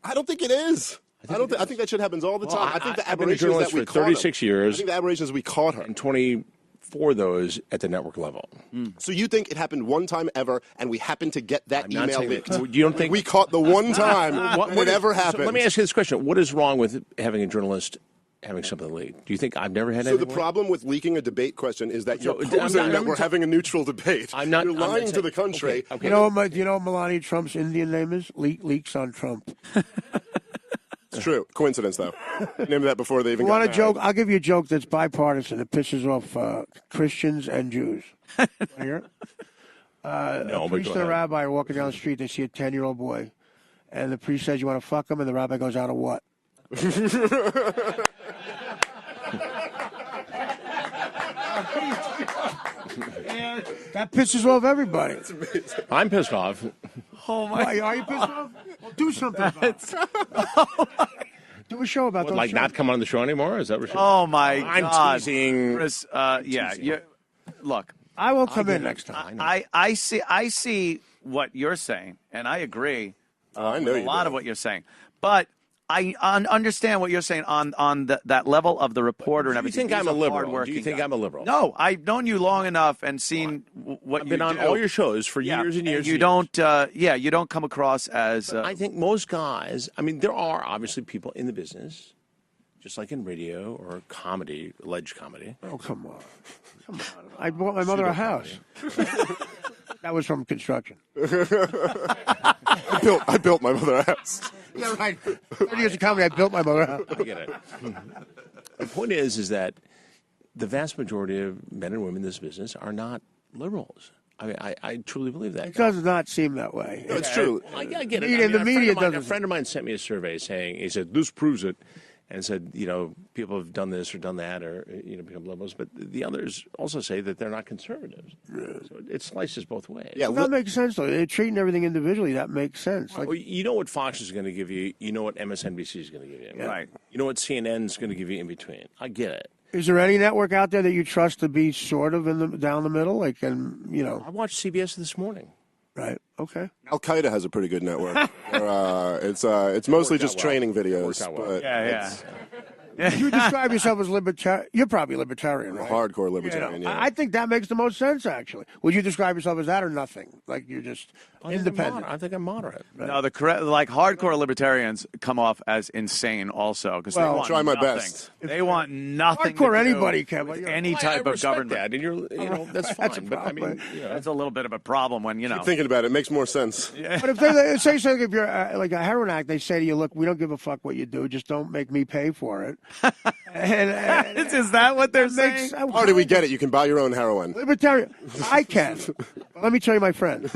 I don't think it is. I think that shit happens all the time. I think the aberration is that we caught her. 36 years. I think the aberration is we caught her. And 24 of those at the network level. So you think it happened one time ever, and we happened to get that email leaked? You don't think we caught the one time that it ever happened? So let me ask you this question: what is wrong with having a journalist having something leaked? Do you think I've never had? So the problem with leaking a debate question is that you're posing that we're having a neutral debate. You're lying to the country. Okay. You know what Melania Trump's Indian name is? Leaks on Trump. It's true. Coincidence, though. Name that before they even You got want a joke? married. I'll give you a joke that's bipartisan. It pisses off Christians and Jews. Want to hear it? No, A but priest go and a ahead. rabbi are walking down the street. They see a 10-year-old boy. And the priest says, "You want to fuck him?" And the rabbi goes, "Out of what?" That pisses off everybody. I'm pissed off. Oh my! Why, are you pissed off? Well, do something about it. Do a show about What, those like shows. not come on the show anymore? Is that what you're Oh my I'm God! teasing. Chris, yeah. teasing. Look, I will come in next time. I see what you're saying, and I agree. I know A you lot do. of what you're saying, but I understand what you're saying on that level of the reporter and Do you everything. think I'm He's a liberal? Do hardworking you think guy. I'm a liberal? No, I've known you long enough and seen what I've you been on do. all your shows for years and years. You and don't, you don't come across as. I think most guys, I mean, there are obviously people in the business, just like in radio or comedy, alleged comedy. Oh, come on. Come on. I bought my mother a house. That was from construction. I built my mother a house. Yeah, right. 30 years of comedy, I built my mother a house. I get it. The point is that the vast majority of men and women in this business are not liberals. I mean, I truly believe that. It does not seem that way. No, it's true. I get it. Media- the media a doesn't- friend of mine sent me a survey saying, he said, this proves it. And said, people have done this or done that or, become liberals. But the others also say that they're not conservatives. So it slices both ways. Yeah, That makes sense, though. They're treating everything individually. That makes sense. Like, Well, you know what Fox is going to give you. You know what MSNBC is going to give you. Right. You know what CNN is going to give you in between. I get it. is there any network out there that you trust to be sort of down the middle? Like, I watched CBS this morning. Right. Okay. Al Qaeda has a pretty good network. It's mostly Worked out just well. training Worked videos. out well. But yeah. You describe yourself as libertarian. You're probably libertarian, right? hardcore libertarian. Yeah. I think that makes the most sense, actually. Would you describe yourself as that or nothing? Like you're just independent? I think I'm moderate. No, the correct, like hardcore libertarians come off as insane also because Well, they want try my nothing. best. They want nothing. Hardcore to do anybody can, but with you're- any I type of respect government. that, and that's fine. That's a but I mean, problem. That's a little bit of a problem when Thinking about it makes more sense. But if they say something, if you're like a heroin addict, they say to you, "Look, we don't give a fuck what you do. Just don't make me pay for it." and is that what they're saying? How do we get it? You can buy your own heroin. Libertarian. I can. Let me tell you, my friend.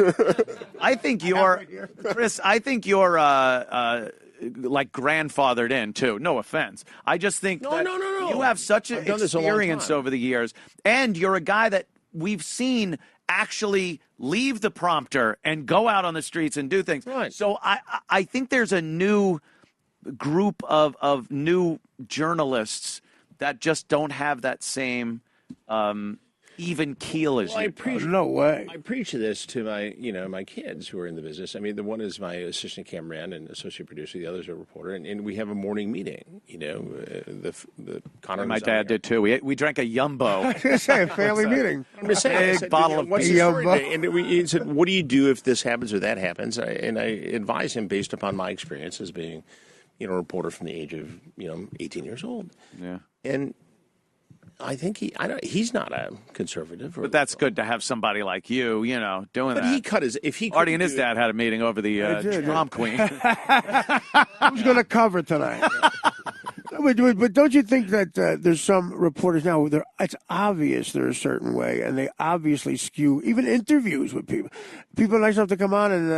I think you're, Chris. I think you're like grandfathered in too. No offense. I just think that no. you have such an I've done this a long experience time. over the years, and you're a guy that we've seen actually leave the prompter and go out on the streets and do things. Right. So I think there's a new group of new journalists that just don't have that same even keel as I you. appreciate. No way. I preach this to my, my kids who are in the business. I mean, the one is my assistant cameraman and associate producer. The other's a reporter, and we have a morning meeting. The Connor. My dad did too. We drank a Yumbo. Say a family meeting. I'm just saying, I Big said, bottle of what's the beer. story today? And he said, "What do you do if this happens or that happens?" And I advise him based upon my experience as being, a reporter from the age of 18 years old. Yeah. And I think he's not a conservative. But that's good to have somebody like you, doing But that. he cut his. If he Artie and his couldn't do it- dad had a meeting over the did, prom queen. Who's going to cover tonight? But don't you think that there's some reporters now, it's obvious they're a certain way, and they obviously skew even interviews with people. People are nice enough to come on and,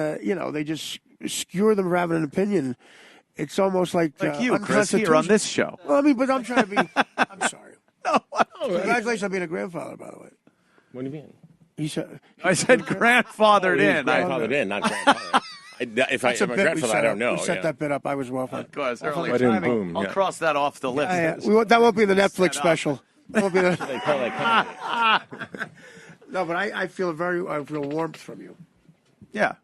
they just skewer them for having an opinion. It's almost like You, Chris, here on this show. Well, but I'm trying to be. I'm sorry. Congratulations on being a grandfather, by the way. What do you mean? He said, I said grandfathered in. Grandfathered in, not grandfather. If I'm a grandfather, I don't know. We set that bit up. I was well. Of course, early. I didn't boom. I'll cross that off the list. That won't be the Netflix Set up. special. That won't be the, They call that company. no, but I feel warmth from you. Yeah.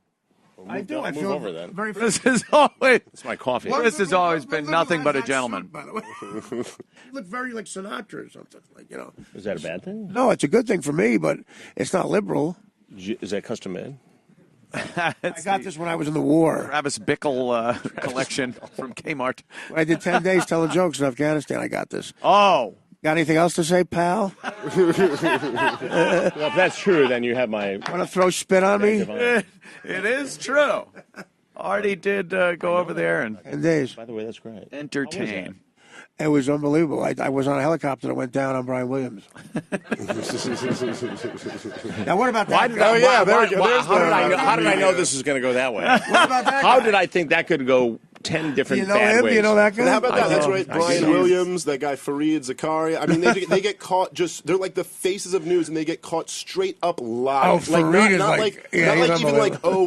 I do. I Move feel over then. very. This is always. It's my coffee. Chris has always been Look nothing at but a that gentleman. suit, by the way. You look very like Sinatra or something. Is that a bad thing? No, it's a good thing for me, but it's not liberal. Is that custom made? I got this when I was in the war. Travis Bickle collection from Kmart. I did 10 days telling jokes in Afghanistan. I got this. Oh. Got anything else to say, pal? Well, if that's true, then you have my. Want to throw spit on me? It is true. Artie did go over there and days. By the way, that's great. Entertain. It was unbelievable. I was on a helicopter that went down on Brian Williams. Now, what about that? How did I know this is going to go that way? What about that? How did I think that could go 10 different bad ways? You know that guy? How about that? That's right. Brian Williams, that guy Fareed Zakaria. I mean, they get caught they're like the faces of news, and they get caught straight up live. Oh, Fareed is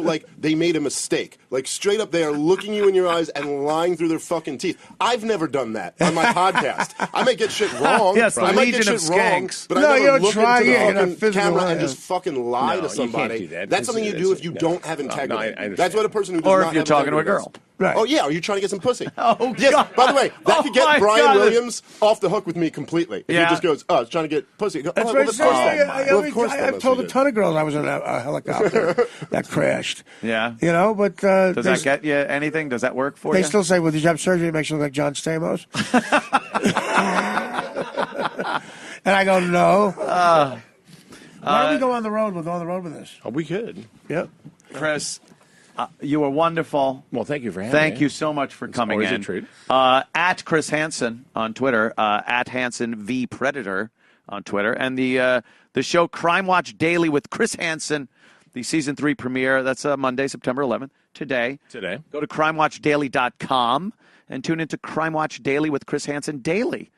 like they made a mistake. Like straight up, they are looking you in your eyes and lying through their fucking teeth. I've never done that on my podcast. I might get shit wrong. Yes, the I might Legion get of shit wrong, Skanks. but No, I you never don't look try, into yeah, the you're not fucking physical camera lying. and just fucking lie to You somebody. can't do that. That's something you do if you don't have integrity. I understand. That's what a person who does Or not if you're have talking to a integrity girl. does. Right. Oh, yeah. Are you trying to get some pussy? Oh, yes. God. By the way, that could Oh, my get Brian God. Williams off the hook with me completely. If Yeah. he just goes, oh, I was trying to get pussy. Go, That's oh, what well, I of course said. then. I've told a ton of girls I was in a helicopter that crashed. Yeah. You know, but Does that get you anything? Does that work for you? they still say, well, did you have surgery? It makes you look like John Stamos. And I go, no. Why don't we go on the road with this? Oh, we could. Yep. Chris, you were wonderful. Well, thank you for having me. Thank you so much for coming always in. a treat. At Chris Hansen on Twitter, at Hansen v Predator on Twitter, and the show Crime Watch Daily with Chris Hansen, the season 3 premiere. That's Monday, September 11th. Today. Go to crimewatchdaily.com and tune into Crime Watch Daily with Chris Hansen daily.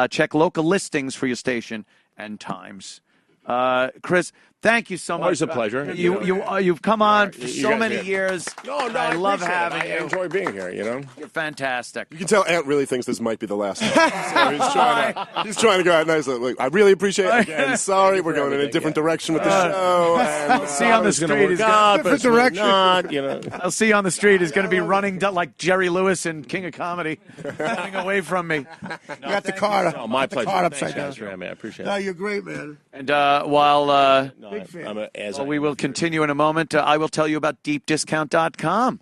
Check local listings for your station and times. Chris, thank you so much. Always a pleasure. You've come on for so many years. No, I love having you. I enjoy being here, you know? You're fantastic. You can tell Ant really thinks this might be the last time. So he's trying to go out nice. Like, I really appreciate it. Again, sorry, we're going in a different direction with the show. And, see on the street. Different direction. I'll see you on the street. Is going to be running like Jerry Lewis in King of Comedy, running away from me. You got the card. Oh, my pleasure. Card upside down. Thanks for having me. I appreciate No, it. you're great, man. And while Big fan. we will continue in a moment, I will tell you about deepdiscount.com.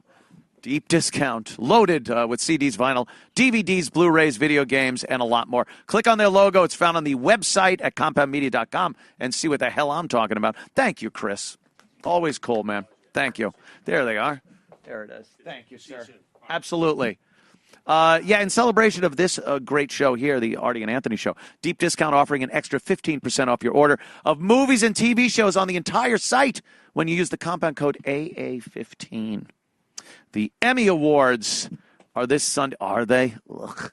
Deep discount, loaded with CDs, vinyl, DVDs, Blu-rays, video games, and a lot more. Click on their logo. It's found on the website at compoundmedia.com and see what the hell I'm talking about. Thank you, Chris. Always cool, man. Thank you. There they are. There it is. Thank you, sir. Absolutely. In celebration of this great show here, the Artie and Anthony Show, Deep Discount offering an extra 15% off your order of movies and TV shows on the entire site when you use the compound code AA15. The Emmy Awards are this Sunday. Are they? Ugh.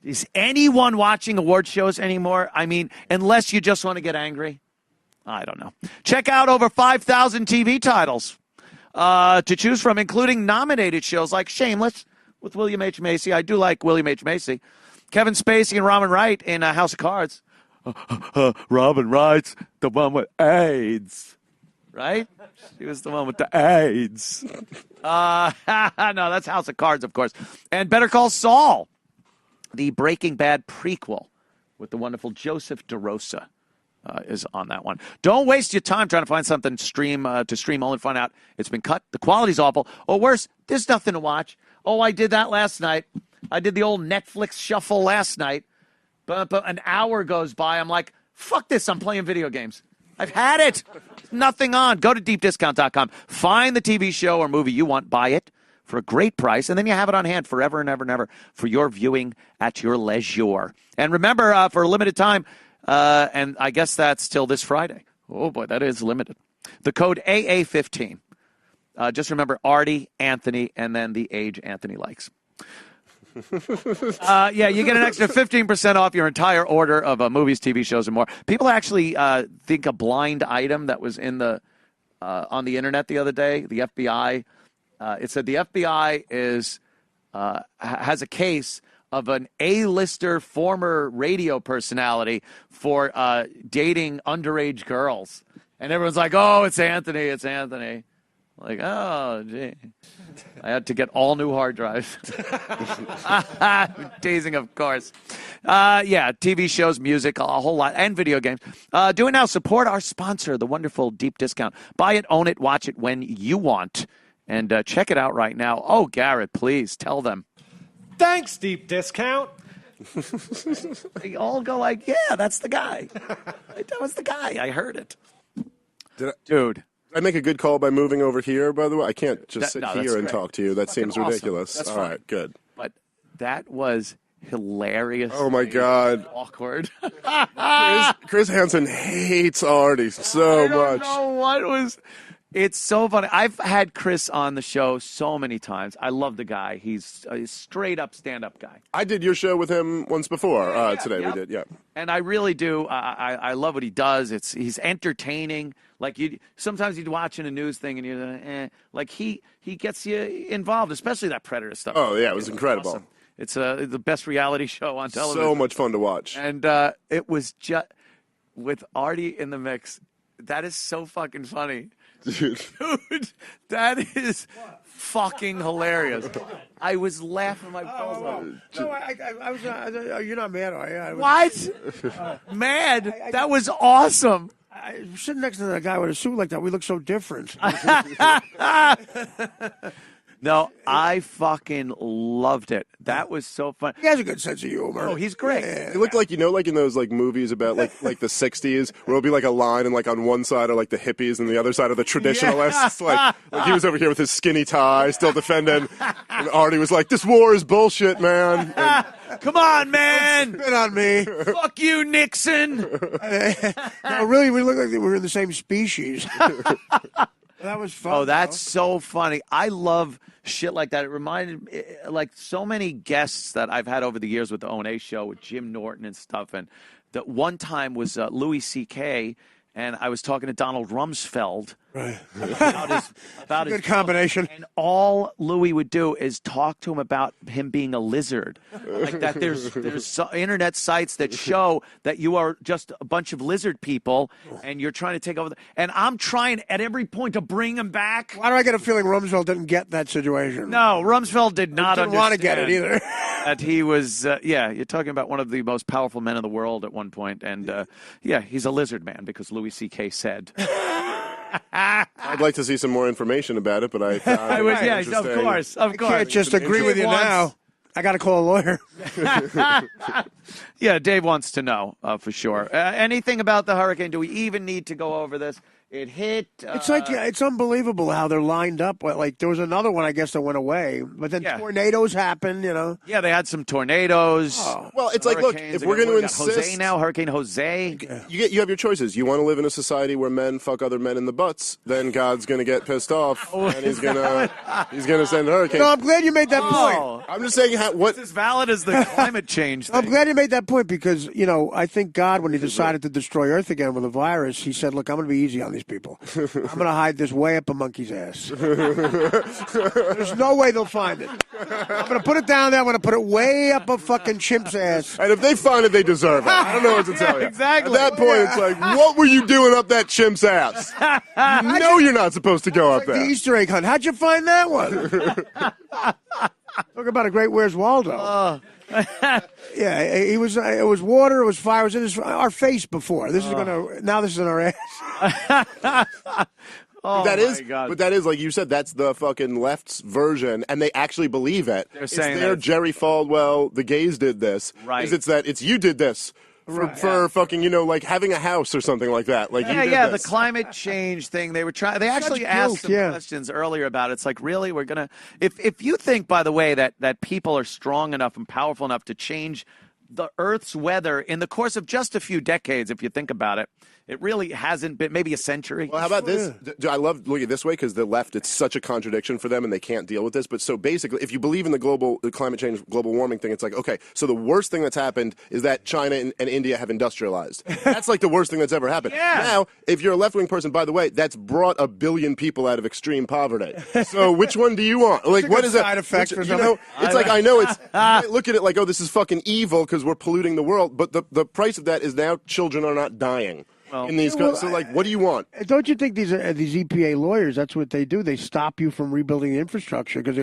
Is anyone watching award shows anymore? I mean, unless you just want to get angry. I don't know. Check out over 5,000 TV titles to choose from, including nominated shows like Shameless with William H. Macy. I do like William H. Macy. Kevin Spacey and Robin Wright in House of Cards. Robin Wright's the one with AIDS. Right? She was the one with the AIDS. No, that's House of Cards, of course. And Better Call Saul, the Breaking Bad prequel with the wonderful Joseph DeRosa. Is on that one. Don't waste your time trying to find something to stream only to find out it's been cut, the quality's awful, or worse, there's nothing to watch. Oh, I did that last night. I did the old Netflix shuffle last night, but an hour goes by. I'm like, fuck this, I'm playing video games. I've had it. Nothing on. Go to deepdiscount.com. Find the TV show or movie you want, buy it for a great price, and then you have it on hand forever and ever and ever for your viewing at your leisure. And remember, for a limited time, and I guess that's till this Friday. Oh, boy, that is limited. The code AA15. Just remember Artie, Anthony, and then the age Anthony likes. You get an extra 15% off your entire order of movies, TV shows, and more. People actually think a blind item that was in the on the internet the other day, the FBI, it said the FBI has a case of an A-lister former radio personality for dating underage girls. And everyone's like, oh, it's Anthony, it's Anthony. Like, oh, gee. I had to get all new hard drives. Teasing, of course. TV shows, music, a whole lot, and video games. Do it now. Support our sponsor, the wonderful Deep Discount. Buy it, own it, watch it when you want. And check it out right now. Oh, Garrett, please tell them. Thanks, Deep Discount. They all go like, yeah, that's the guy. That was the guy. I heard it. Dude, I make a good call by moving over here, by the way? I can't just sit here and great. talk to you. That seems awesome. ridiculous. That's All fine. right, good. But that was hilarious. Oh, my God. Awkward. Chris Hansen hates Artie so I don't much. know what was. It's so funny. I've had Chris on the show so many times. I love the guy. He's a straight up stand up guy. I did your show with him once before. Today we did, yeah. And I really do. I love what he does. He's entertaining. Like sometimes you'd watching a news thing and you're like he gets you involved, especially that Predator stuff. Oh yeah, it was incredible. Awesome. It's the best reality show on television. So much fun to watch. And it was just with Artie in the mix. That is so fucking funny. Dude, that is fucking hilarious. I was laughing my balls off. No, I was not. You're not mad, are you? What? Mad? That was awesome. Sitting next to that guy with a suit like that, we look so different. No, I fucking loved it. That was so fun. He has a good sense of humor. Oh, he's great. He looked like, like in those like movies about like the 60s where it'll be like a line and like on one side are like the hippies and the other side are the traditionalists. Like he was over here with his skinny tie still defending. And Artie was like, this war is bullshit, man. And, come on, man. Spit on me. Fuck you, Nixon. No, really, we look like we were in the same species. That was fun. Oh, that's so funny. I love shit like that. It reminded me, like so many guests that I've had over the years with the O&A show with Jim Norton and stuff. And the one time was Louis C.K., and I was talking to Donald Rumsfeld. Right. About his good combination. And all Louis would do is talk to him about him being a lizard. Like that there's internet sites that show that you are just a bunch of lizard people and you're trying to take over. And I'm trying at every point to bring him back. Why do I get a feeling Rumsfeld didn't get that situation? No, Rumsfeld did not didn't want to get it either. That he was, you're talking about one of the most powerful men in the world at one point. And, he's a lizard man because Louis C.K. said. I'd like to see some more information about it, but I found it interesting. Of course. I can't just agree with you now. I got to call a lawyer. Yeah, Dave wants to know for sure. Anything about the hurricane? Do we even need to go over this? It hit. It's like it's unbelievable how they're lined up. Like there was another one, I guess, that went away, but then tornadoes happened. Yeah, they had some tornadoes. Oh. Well, it's like, look, if we're going to insist, Jose now, Hurricane Jose. You have your choices. You want to live in a society where men fuck other men in the butts, then God's going to get pissed off and he's going to send a hurricane. No, I'm glad you made that point. I'm just saying It's as valid as the climate change thing. I'm glad you made that point because I think God, when he decided to destroy Earth again with a virus, he said, "Look, I'm going to be easy on these people. I'm going to hide this way up a monkey's ass. There's no way they'll find it. I'm going to put it down there. I'm going to put it way up a fucking chimp's ass. And if they find it, they deserve it. I don't know what to tell you. Exactly. At that point, it's like, what were you doing up that chimp's ass? You know you're not supposed to go up The there. Easter egg hunt. How'd you find that one? Talk about a great Where's Waldo. Yeah, it was water, it was fire, it was in our face before. This is now this is in our ass. Oh, but that is, like you said, that's the fucking left's version, and they actually believe it. They're saying their Jerry Falwell, the gays did this. Right. It's you did this. For fucking, like having a house or something like that. Like the climate change thing. They were trying. They actually asked some questions earlier about it. It's like, really, we're gonna. If you think, by the way, that people are strong enough and powerful enough to change the Earth's weather in the course of just a few decades, if you think about it, it really hasn't been maybe a century. Well, how about this? I love looking at it this way because the left, it's such a contradiction for them and they can't deal with this. But so basically, if you believe in the climate change, global warming thing, it's like, okay, so the worst thing that's happened is that China and India have industrialized. That's like the worst thing that's ever happened. Yeah. Now, if you're a left-wing person, by the way, that's brought 1 billion people out of extreme poverty. So which one do you want? Like, what is that? Side effect for It's like, I know it's, you might look at it like, oh, this is fucking evil because we're polluting the world. But the price of that is now children are not dying. In these, so like, what do you want? Don't you think these EPA lawyers? That's what they do. They stop you from rebuilding the infrastructure because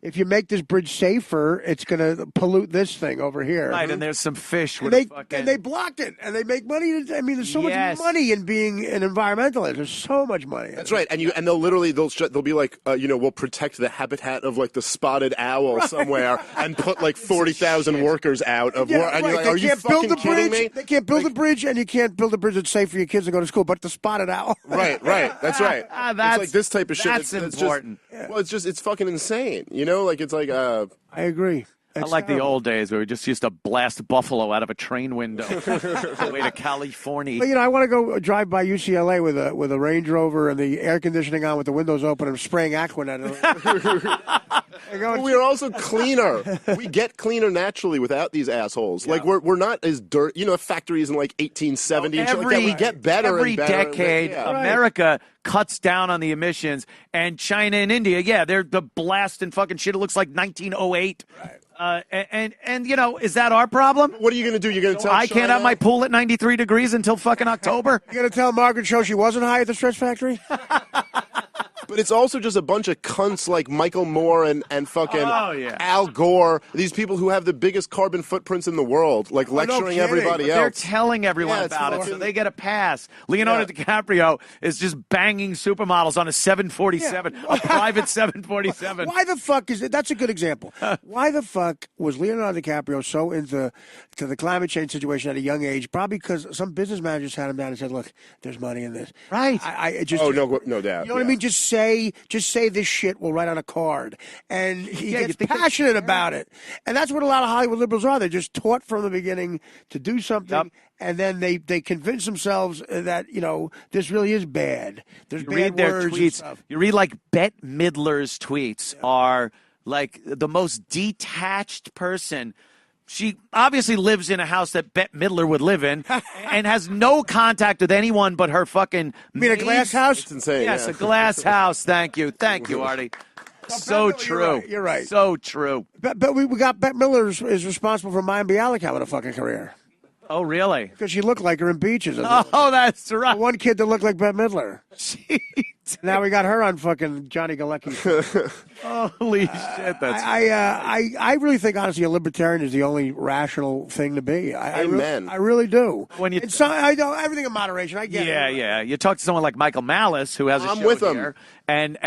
if you make this bridge safer, it's going to pollute this thing over here. Right, and there's some fish. And they block it, and they make money. I mean, there's so much money in being an environmentalist. There's so much money. That's right, and they'll be like, we'll protect the habitat of like the spotted owl somewhere, and put like 40,000 workers out of work. And you're like, are you fucking kidding me? They can't build the bridge, and you can't build a bridge that's safe safe for your kids to go to school, but the spotted owl. Right. That's right. That's, it's like this type of shit. That's important. It's fucking insane. You know, like it's like. I agree. I like the old days where we just used to blast buffalo out of a train window way to California. But, you know, I want to go drive by UCLA with a Range Rover and the air conditioning on with the windows open and spraying Aquanet. Well, we are also cleaner. We get cleaner naturally without these assholes. Yeah. Like we're not as dirt. You know, factories in like 1870 and shit like that. We get better every and better. Decade, America cuts down on the emissions, and China and India, they're the blasting fucking shit. It looks like 1908. Right. And you know, is that our problem? What are you going to do? You're going to tell I can't have my pool at 93 degrees until fucking October? You're going to tell Margaret Cho she wasn't high at the Stretch Factory? But it's also just a bunch of cunts like Michael Moore and fucking Al Gore. These people who have the biggest carbon footprints in the world, like lecturing everybody else. They're telling everyone about it, so they get a pass. Leonardo DiCaprio is just banging supermodels on a 747, a private 747. Why the fuck is it? That's a good example. Why the fuck was Leonardo DiCaprio so into the climate change situation at a young age? Probably because some business managers had him down and said, "Look, there's money in this." Right. I just no doubt. You know what I mean? Just say this shit. We'll write on a card, and he gets passionate about it. And that's what a lot of Hollywood liberals are. They're just taught from the beginning to do something, and then they convince themselves that this really is bad. There's bad words and stuff. You read like Bette Midler's tweets are like the most detached person. She obviously lives in a house that Bette Midler would live in and has no contact with anyone but her fucking You mean a glass house? It's insane. Yes, a glass house. Thank you, Artie. So true. You're right. So true. But we got Bette Midler is responsible for Mayim Bialik having a fucking career. Oh, really? Because she looked like her in Beaches. Oh, that's right. One kid that looked like Bette Midler. Now we got her on fucking Johnny Galecki. Holy shit! That's I really think honestly a libertarian is the only rational thing to be. Amen. I really do. When you I know everything in moderation. I get it. Yeah. You talk to someone like Michael Malice, who has a show with here, and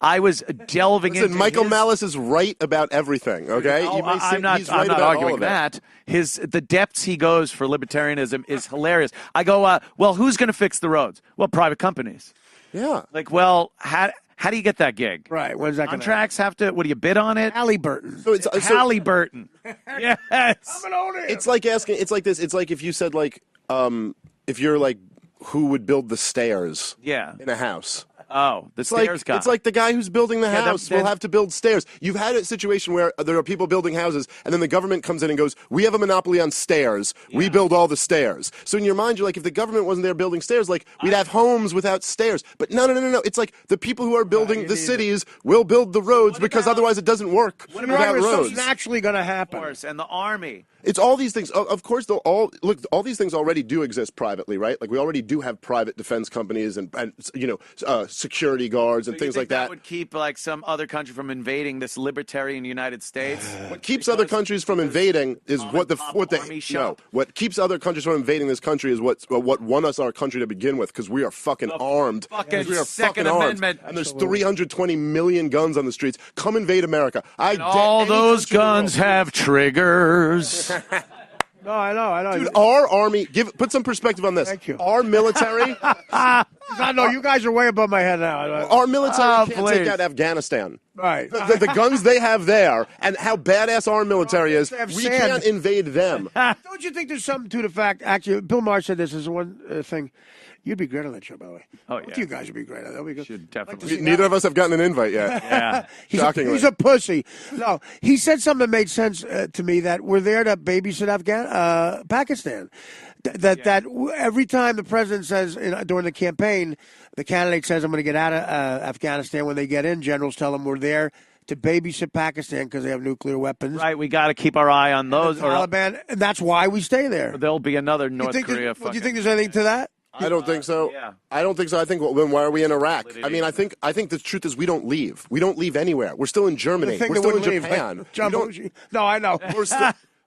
I was delving into. Michael Malice is right about everything. Okay, I'm not arguing that. The depths he goes for libertarianism is hilarious. I go, well, who's going to fix the roads? Well, private companies. Yeah. Like, well, how do you get that gig? Right. When's that going to Contracts have to, what do you bid on it? Halliburton. Halliburton. Yes. I'm an owner. It's like asking, it's like this. It's like if you said like, if you're like, who would build the stairs in a house? Oh, the stairs guy. It's like the guy who's building the house will have to build stairs. You've had a situation where there are people building houses, and then the government comes in and goes, we have a monopoly on stairs. Yeah. We build all the stairs. So in your mind, you're like, if the government wasn't there building stairs, like, we'd have homes without stairs. But no. It's like the people who are building the cities will build the roads because otherwise it doesn't work without roads. It's naturally going to happen. Of course, and the army. It's all these things. Of course, all these things already do exist privately, right? Like we already do have private defense companies and security guards and things like that. That would keep like some other country from invading this libertarian United States. What keeps other countries from invading is what keeps other countries from invading this country is what won us our country to begin with, because we are fucking armed. We are Second Amendment. And there's 320 million guns on the streets. Come invade America. All those guns have triggers. No, I know. Dude, our army, put some perspective on this. Thank you. Our military. No, you guys are way above my head now. Our military can't take out Afghanistan. Right. The guns they have there and how badass our military is, we can't invade them. Don't you think there's something to the fact, actually, Bill Maher said this is one thing. You'd be great on that show, by the way. Oh, yeah. Both you guys would be great on that. That'd be good. Should definitely. Neither of us have gotten an invite yet. Yeah. Shockingly. He's a pussy. No, he said something that made sense to me, that we're there to babysit Pakistan. That every time the president says during the campaign, the candidate says, I'm going to get out of Afghanistan. When they get in, generals tell them we're there to babysit Pakistan because they have nuclear weapons. Right, we got to keep our eye on those. And the Taliban, and that's why we stay there. There'll be another North Korea. Do you think there's anything to that? I don't think so. Yeah. I don't think so. I think, then why are we in Iraq? I mean, I think the truth is we don't leave. We don't leave anywhere. We're still in Germany. We're still in Japan. No, I know.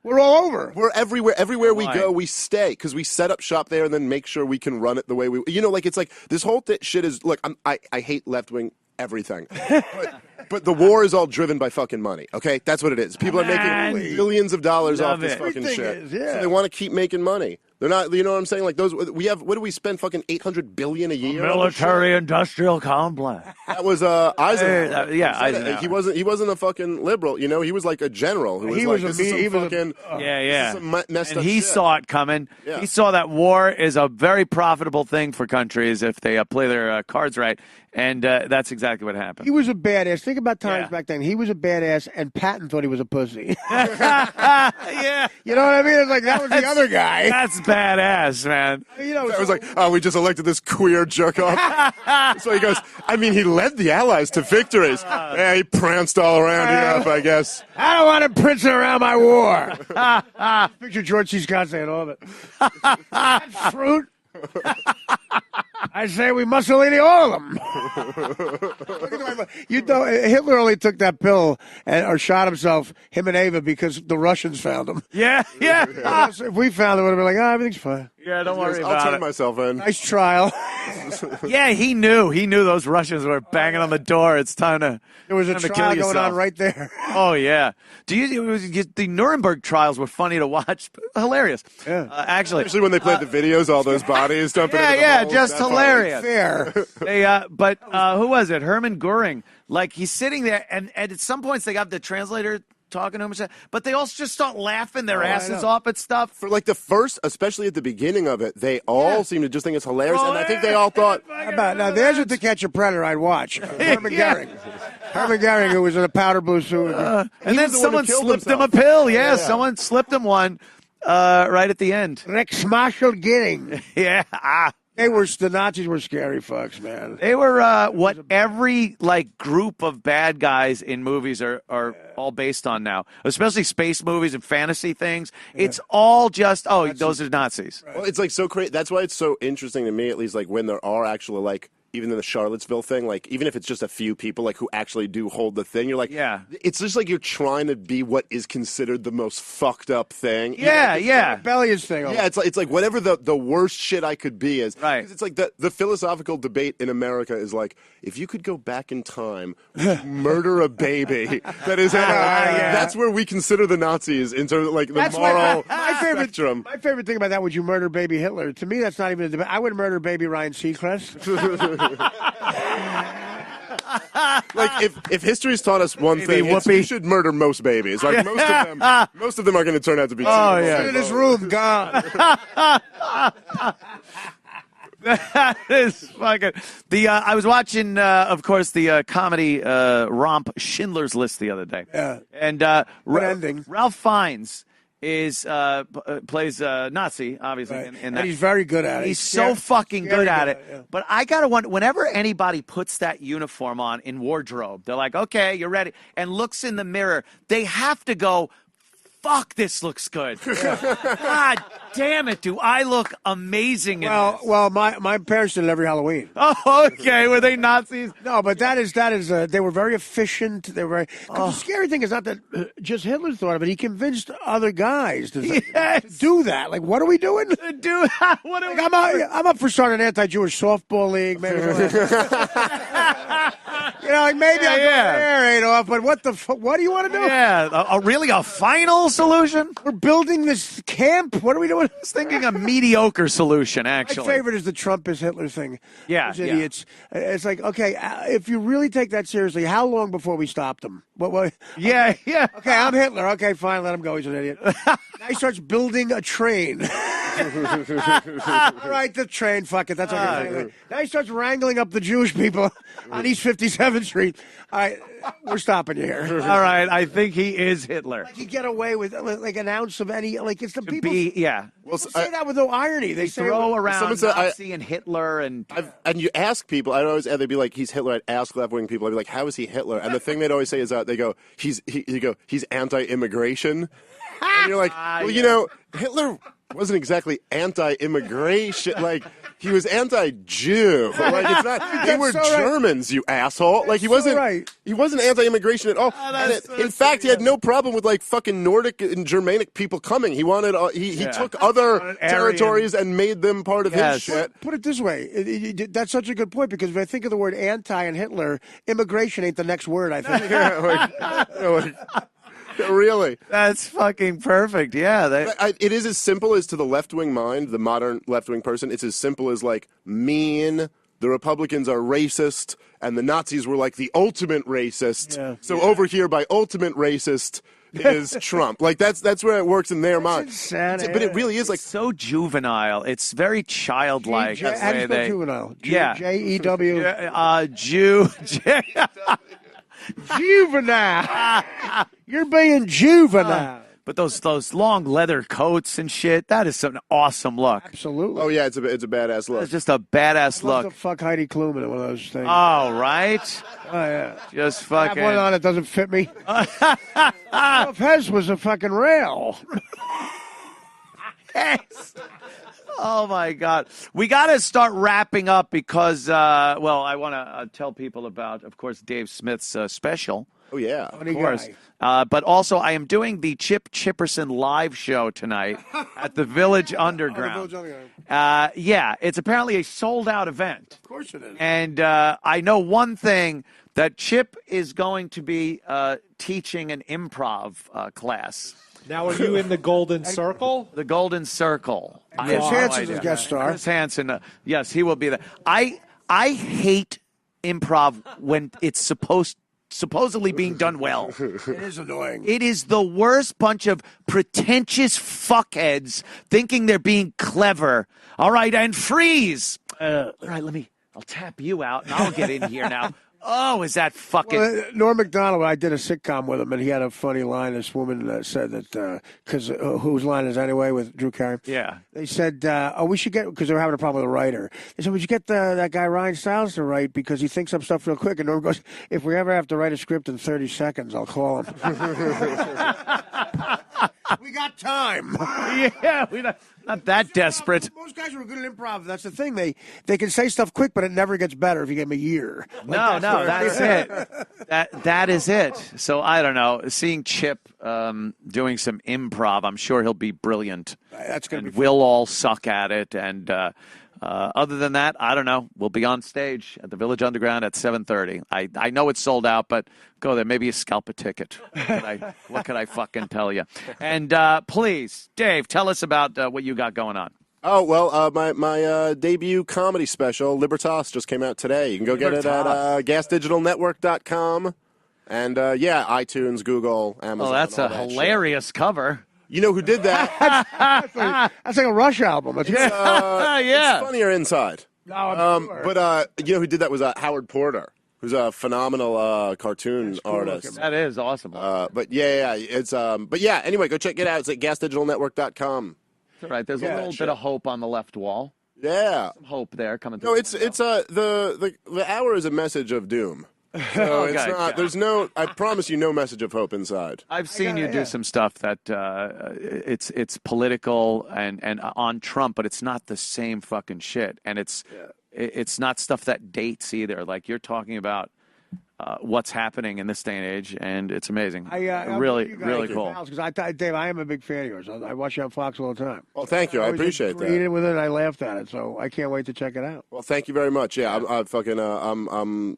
We're all over. We're everywhere. Everywhere we go, we stay because we set up shop there and then make sure we can run it the way we. It's like this whole shit is. Look, I hate left wing everything, but the war is all driven by fucking money. Okay, that's what it is. People are making billions of dollars off this fucking shit. So they want to keep making money. They're not. You know what I'm saying? Like those. We have. What do we spend? Fucking $800 billion a year. Military-industrial complex. That was Eisenhower. Eisenhower. He wasn't a fucking liberal. You know, he was like a general who was this is some messed and up he shit. saw it coming. Yeah. He saw that war is a very profitable thing for countries if they play their cards right, and that's exactly what happened. He was a badass. Think about times back then. He was a badass, and Patton thought he was a pussy. Yeah, you know what I mean? It's like that was the other guy. That's badass, man. You know, I was like, oh, we just elected this queer jerk off. So he goes, I mean, he led the Allies to victories. Yeah, he pranced all around Europe, I guess. I don't want him prancing around my war. Picture George C. Scott saying all of it. That's fruit. I say we Mussolini all of them. You know, Hitler only took that pill or shot himself, him and Ava, because the Russians found him. Yeah. If we found him, we would have been like, everything's fine. Yeah, don't worry I'll about turn it. myself in. Nice trial. Yeah, he knew. He knew those Russians were banging on the door. It's time to. There was a trial going on right there. Oh yeah. The Nuremberg trials were funny to watch, hilarious. Yeah. Actually, Especially when they played the videos, all those bodies dumping into the holes. just That's hilarious. Fair. But who was it? Hermann Goering. Like he's sitting there, and at some points they got the translator talking to him, but they also just start laughing their asses off at stuff. For like the first, especially at the beginning of it, they all seem to just think it's hilarious, and I think they all thought. How about now? There's a To Catch a Predator I'd watch. Herman Goering. Herman Goering, who was in a powder blue suit. And then someone slipped him a pill. Yeah, someone slipped him one right at the end. Rex Marshall Goering. Yeah. The Nazis were scary fucks, man. They were what every group of bad guys in movies are all based on now, especially space movies and fantasy things. Yeah. It's all just those are Nazis. Well, it's like so crazy. That's why it's so interesting to me, at least, like when there are actual even in the Charlottesville thing, even if it's just a few people who actually do hold the thing, you're like, it's just like you're trying to be what is considered the most fucked up thing. Rebellious thing. Yeah, it's like whatever the worst shit I could be is. Right. Because it's like the philosophical debate in America is like, if you could go back in time, murder a baby. That is, that's where we consider the Nazis in terms of the moral spectrum. My favorite thing about that, would you murder baby Hitler? To me, that's not even a debate. I would murder baby Ryan Seacrest. If history's taught us one thing, you should murder most babies. Most of them are going to turn out to be. Oh yeah, sit in his room, gone. That is fucking. I was watching, of course, the comedy romp Schindler's List the other day. Yeah, and Ralph Fiennes plays Nazi, obviously, in that. And he's very good at it. He's so fucking good at it. Yeah. But I gotta wonder, whenever anybody puts that uniform on in wardrobe, they're like, "Okay, you're ready," and looks in the mirror, they have to go, fuck, this looks good. God damn it, do I look amazing in this? Well, my parents did it every Halloween. Oh, okay. Were they Nazis? No, but that is they were very efficient. They were very. The scary thing is not that just Hitler thought of it. He convinced other guys to do that. Like, what are we doing? I'm up for starting an anti-Jewish softball league. Maybe. Maybe I'll go there, Adolf, but what do you want to do? Yeah, really a final solution? We're building this camp? What are we doing? I was thinking a mediocre solution, actually. My favorite is the Trump is Hitler thing. Yeah. Those idiots. It's like, okay, if you really take that seriously, how long before we stop them? What? Yeah. Okay, I'm Hitler. Okay, fine, let him go. He's an idiot. Now he starts building a train. All right, the train, fuck it. That's okay. Now he starts wrangling up the Jewish people on East 57th Street. All right, we're stopping you here. All right, I think he is Hitler. Like, you get away with an ounce of any, it's the people. People say that with no irony. They throw around Nazi and Hitler and you ask people. They'd be like, he's Hitler. I'd ask left-wing people. I'd be like, how is he Hitler? And the thing they'd always say is they go, he's anti-immigration. And you're like, Hitler wasn't exactly anti-immigration. He was anti-Jew. It's not. They were Germans, you asshole. He wasn't. He wasn't anti-immigration at all. In fact, he had no problem with fucking Nordic and Germanic people coming. He wanted. He took other territories and made them part of his shit. Put it this way. That's such a good point, because if I think of the word anti and Hitler, immigration ain't the next word. I think. Really. That's fucking perfect. Yeah. It is as simple as to the left-wing mind, the modern left-wing person. It's as simple as like mean. The Republicans are racist, and the Nazis were like the ultimate racist. Yeah. So over here, by ultimate racist is Trump. Like that's where it works in their mind. Sad, but it really is like so juvenile. It's very childlike. How do you spell juvenile? J-E-W. Juvenile. You're being juvenile. But those long leather coats and shit, that is an awesome look. Absolutely. Oh, yeah, it's a badass look. It's just a badass look. To fuck Heidi Klum in one of those things. Oh, right? Oh, yeah. Just fucking. I have one on that doesn't fit me. If his was a fucking rail. Yes. Oh, my God. We got to start wrapping up because, I want to tell people about, of course, Dave Smith's special. Oh, yeah. Of course. But also, I am doing the Chip Chipperson live show tonight at the Village Underground. Yeah, it's apparently a sold-out event. Of course it is. And I know one thing, that Chip is going to be teaching an improv class. Now, are you in the Golden Circle? The Golden Circle. Chris Hansen's a guest star. Chris Hansen, yes, he will be there. I hate improv when it's supposedly being done well. It is annoying. It is the worst bunch of pretentious fuckheads thinking they're being clever. All right, and freeze. All right, I'll tap you out and I'll get in here now. Oh, is that fucking... Well, Norm Macdonald, I did a sitcom with him, and he had a funny line. This woman said that, because whose line is anyway with Drew Carey? Yeah. They said, we should get, because they were having a problem with a writer. They said, we should get that guy Ryan Stiles to write because he thinks up stuff real quick. And Norm goes, if we ever have to write a script in 30 seconds, I'll call him. We got time. Yeah, we're not that desperate. Most guys who are good at improv, that's the thing. They can say stuff quick, but it never gets better if you give them a year. No, that's it. That is it. So I don't know. Seeing Chip doing some improv, I'm sure he'll be brilliant. That's going to be. We'll all suck at it. And other than that, I don't know. We'll be on stage at the Village Underground at 7:30. I know it's sold out, but go there. Maybe you scalp a ticket. What could I fucking tell you? And please, Dave, tell us about what you got going on. Oh, well, my debut comedy special, Libertas, just came out today. You can go get it at gasdigitalnetwork.com. And, iTunes, Google, Amazon. Oh, that's a hilarious cover. You know who did that? That's like a Rush album. It's, yeah. It's funnier inside. No, I'm sure. But you know who did that was Howard Porter, who's a phenomenal cartoon artist. That is awesome. But anyway, go check it out. It's at gasdigitalnetwork.com. All right, there's a little bit of hope on the left wall. Yeah. Some hope there coming through. No, it's the hour is a message of doom. So it's not. There's no. I promise you, no message of hope inside. I've seen you do some stuff that it's political and on Trump, but it's not the same fucking shit, and it's not stuff that dates either. Like you're talking about what's happening in this day and age, and it's amazing. Really cool. Because Dave, I am a big fan of yours. I watch you on Fox all the time. Well, thank you. I appreciate that. Agreed with it. I laughed at it, so I can't wait to check it out. Well, thank you very much. Yeah, I'm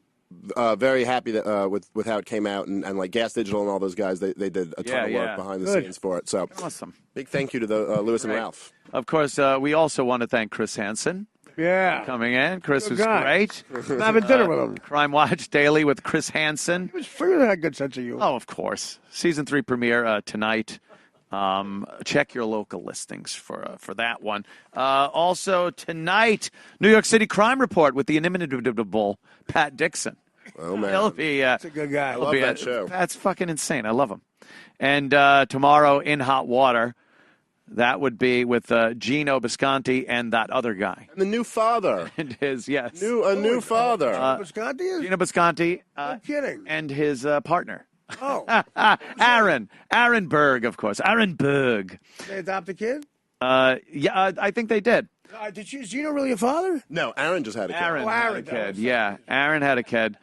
very happy that with how it came out, and like Gas Digital and all those guys, they did a ton of work behind the scenes for it. So awesome. Big thank you to the Lewis and Ralph. Of course, we also want to thank Chris Hansen. Yeah. Coming in. Chris was great. I'm having dinner with him. Crime Watch Daily with Chris Hansen. He was figuring had a good sense of humor. Oh, of course. Season 3 premiere tonight. Check your local listings for that one. Also tonight, New York City Crime Report with the inimitable Pat Dixon. Oh, man. He'll be, That's a good guy. I love that show. That's fucking insane. I love him. And tomorrow in Hot Water, that would be with Gino Bisconti and that other guy. And the new father. And his, yes. A new father. Bisconti is? Gino Bisconti. No kidding. And his partner. Oh. Aaron Berg, of course. Aaron Berg. They adopt a kid? I think they did. Is Gino really a father? No, Aaron just had a kid. Aaron had a kid. Yeah, Aaron had a kid.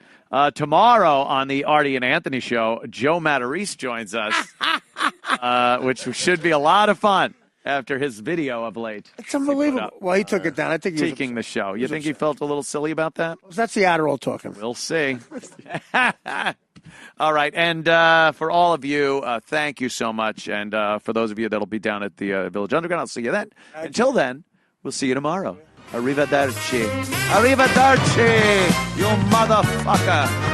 Tomorrow on the Artie and Anthony Show, Joe Matarese joins us, which should be a lot of fun after his video of late. It's unbelievable. Well, he took it down. I think he was taking the show. You think he felt a little silly about that? That's the Adderall talking. We'll see. All right. And for all of you, thank you so much. And for those of you that'll be down at the Village Underground, I'll see you then. Until then, we'll see you tomorrow. Arrivederci. Arrivederci, you motherfucker.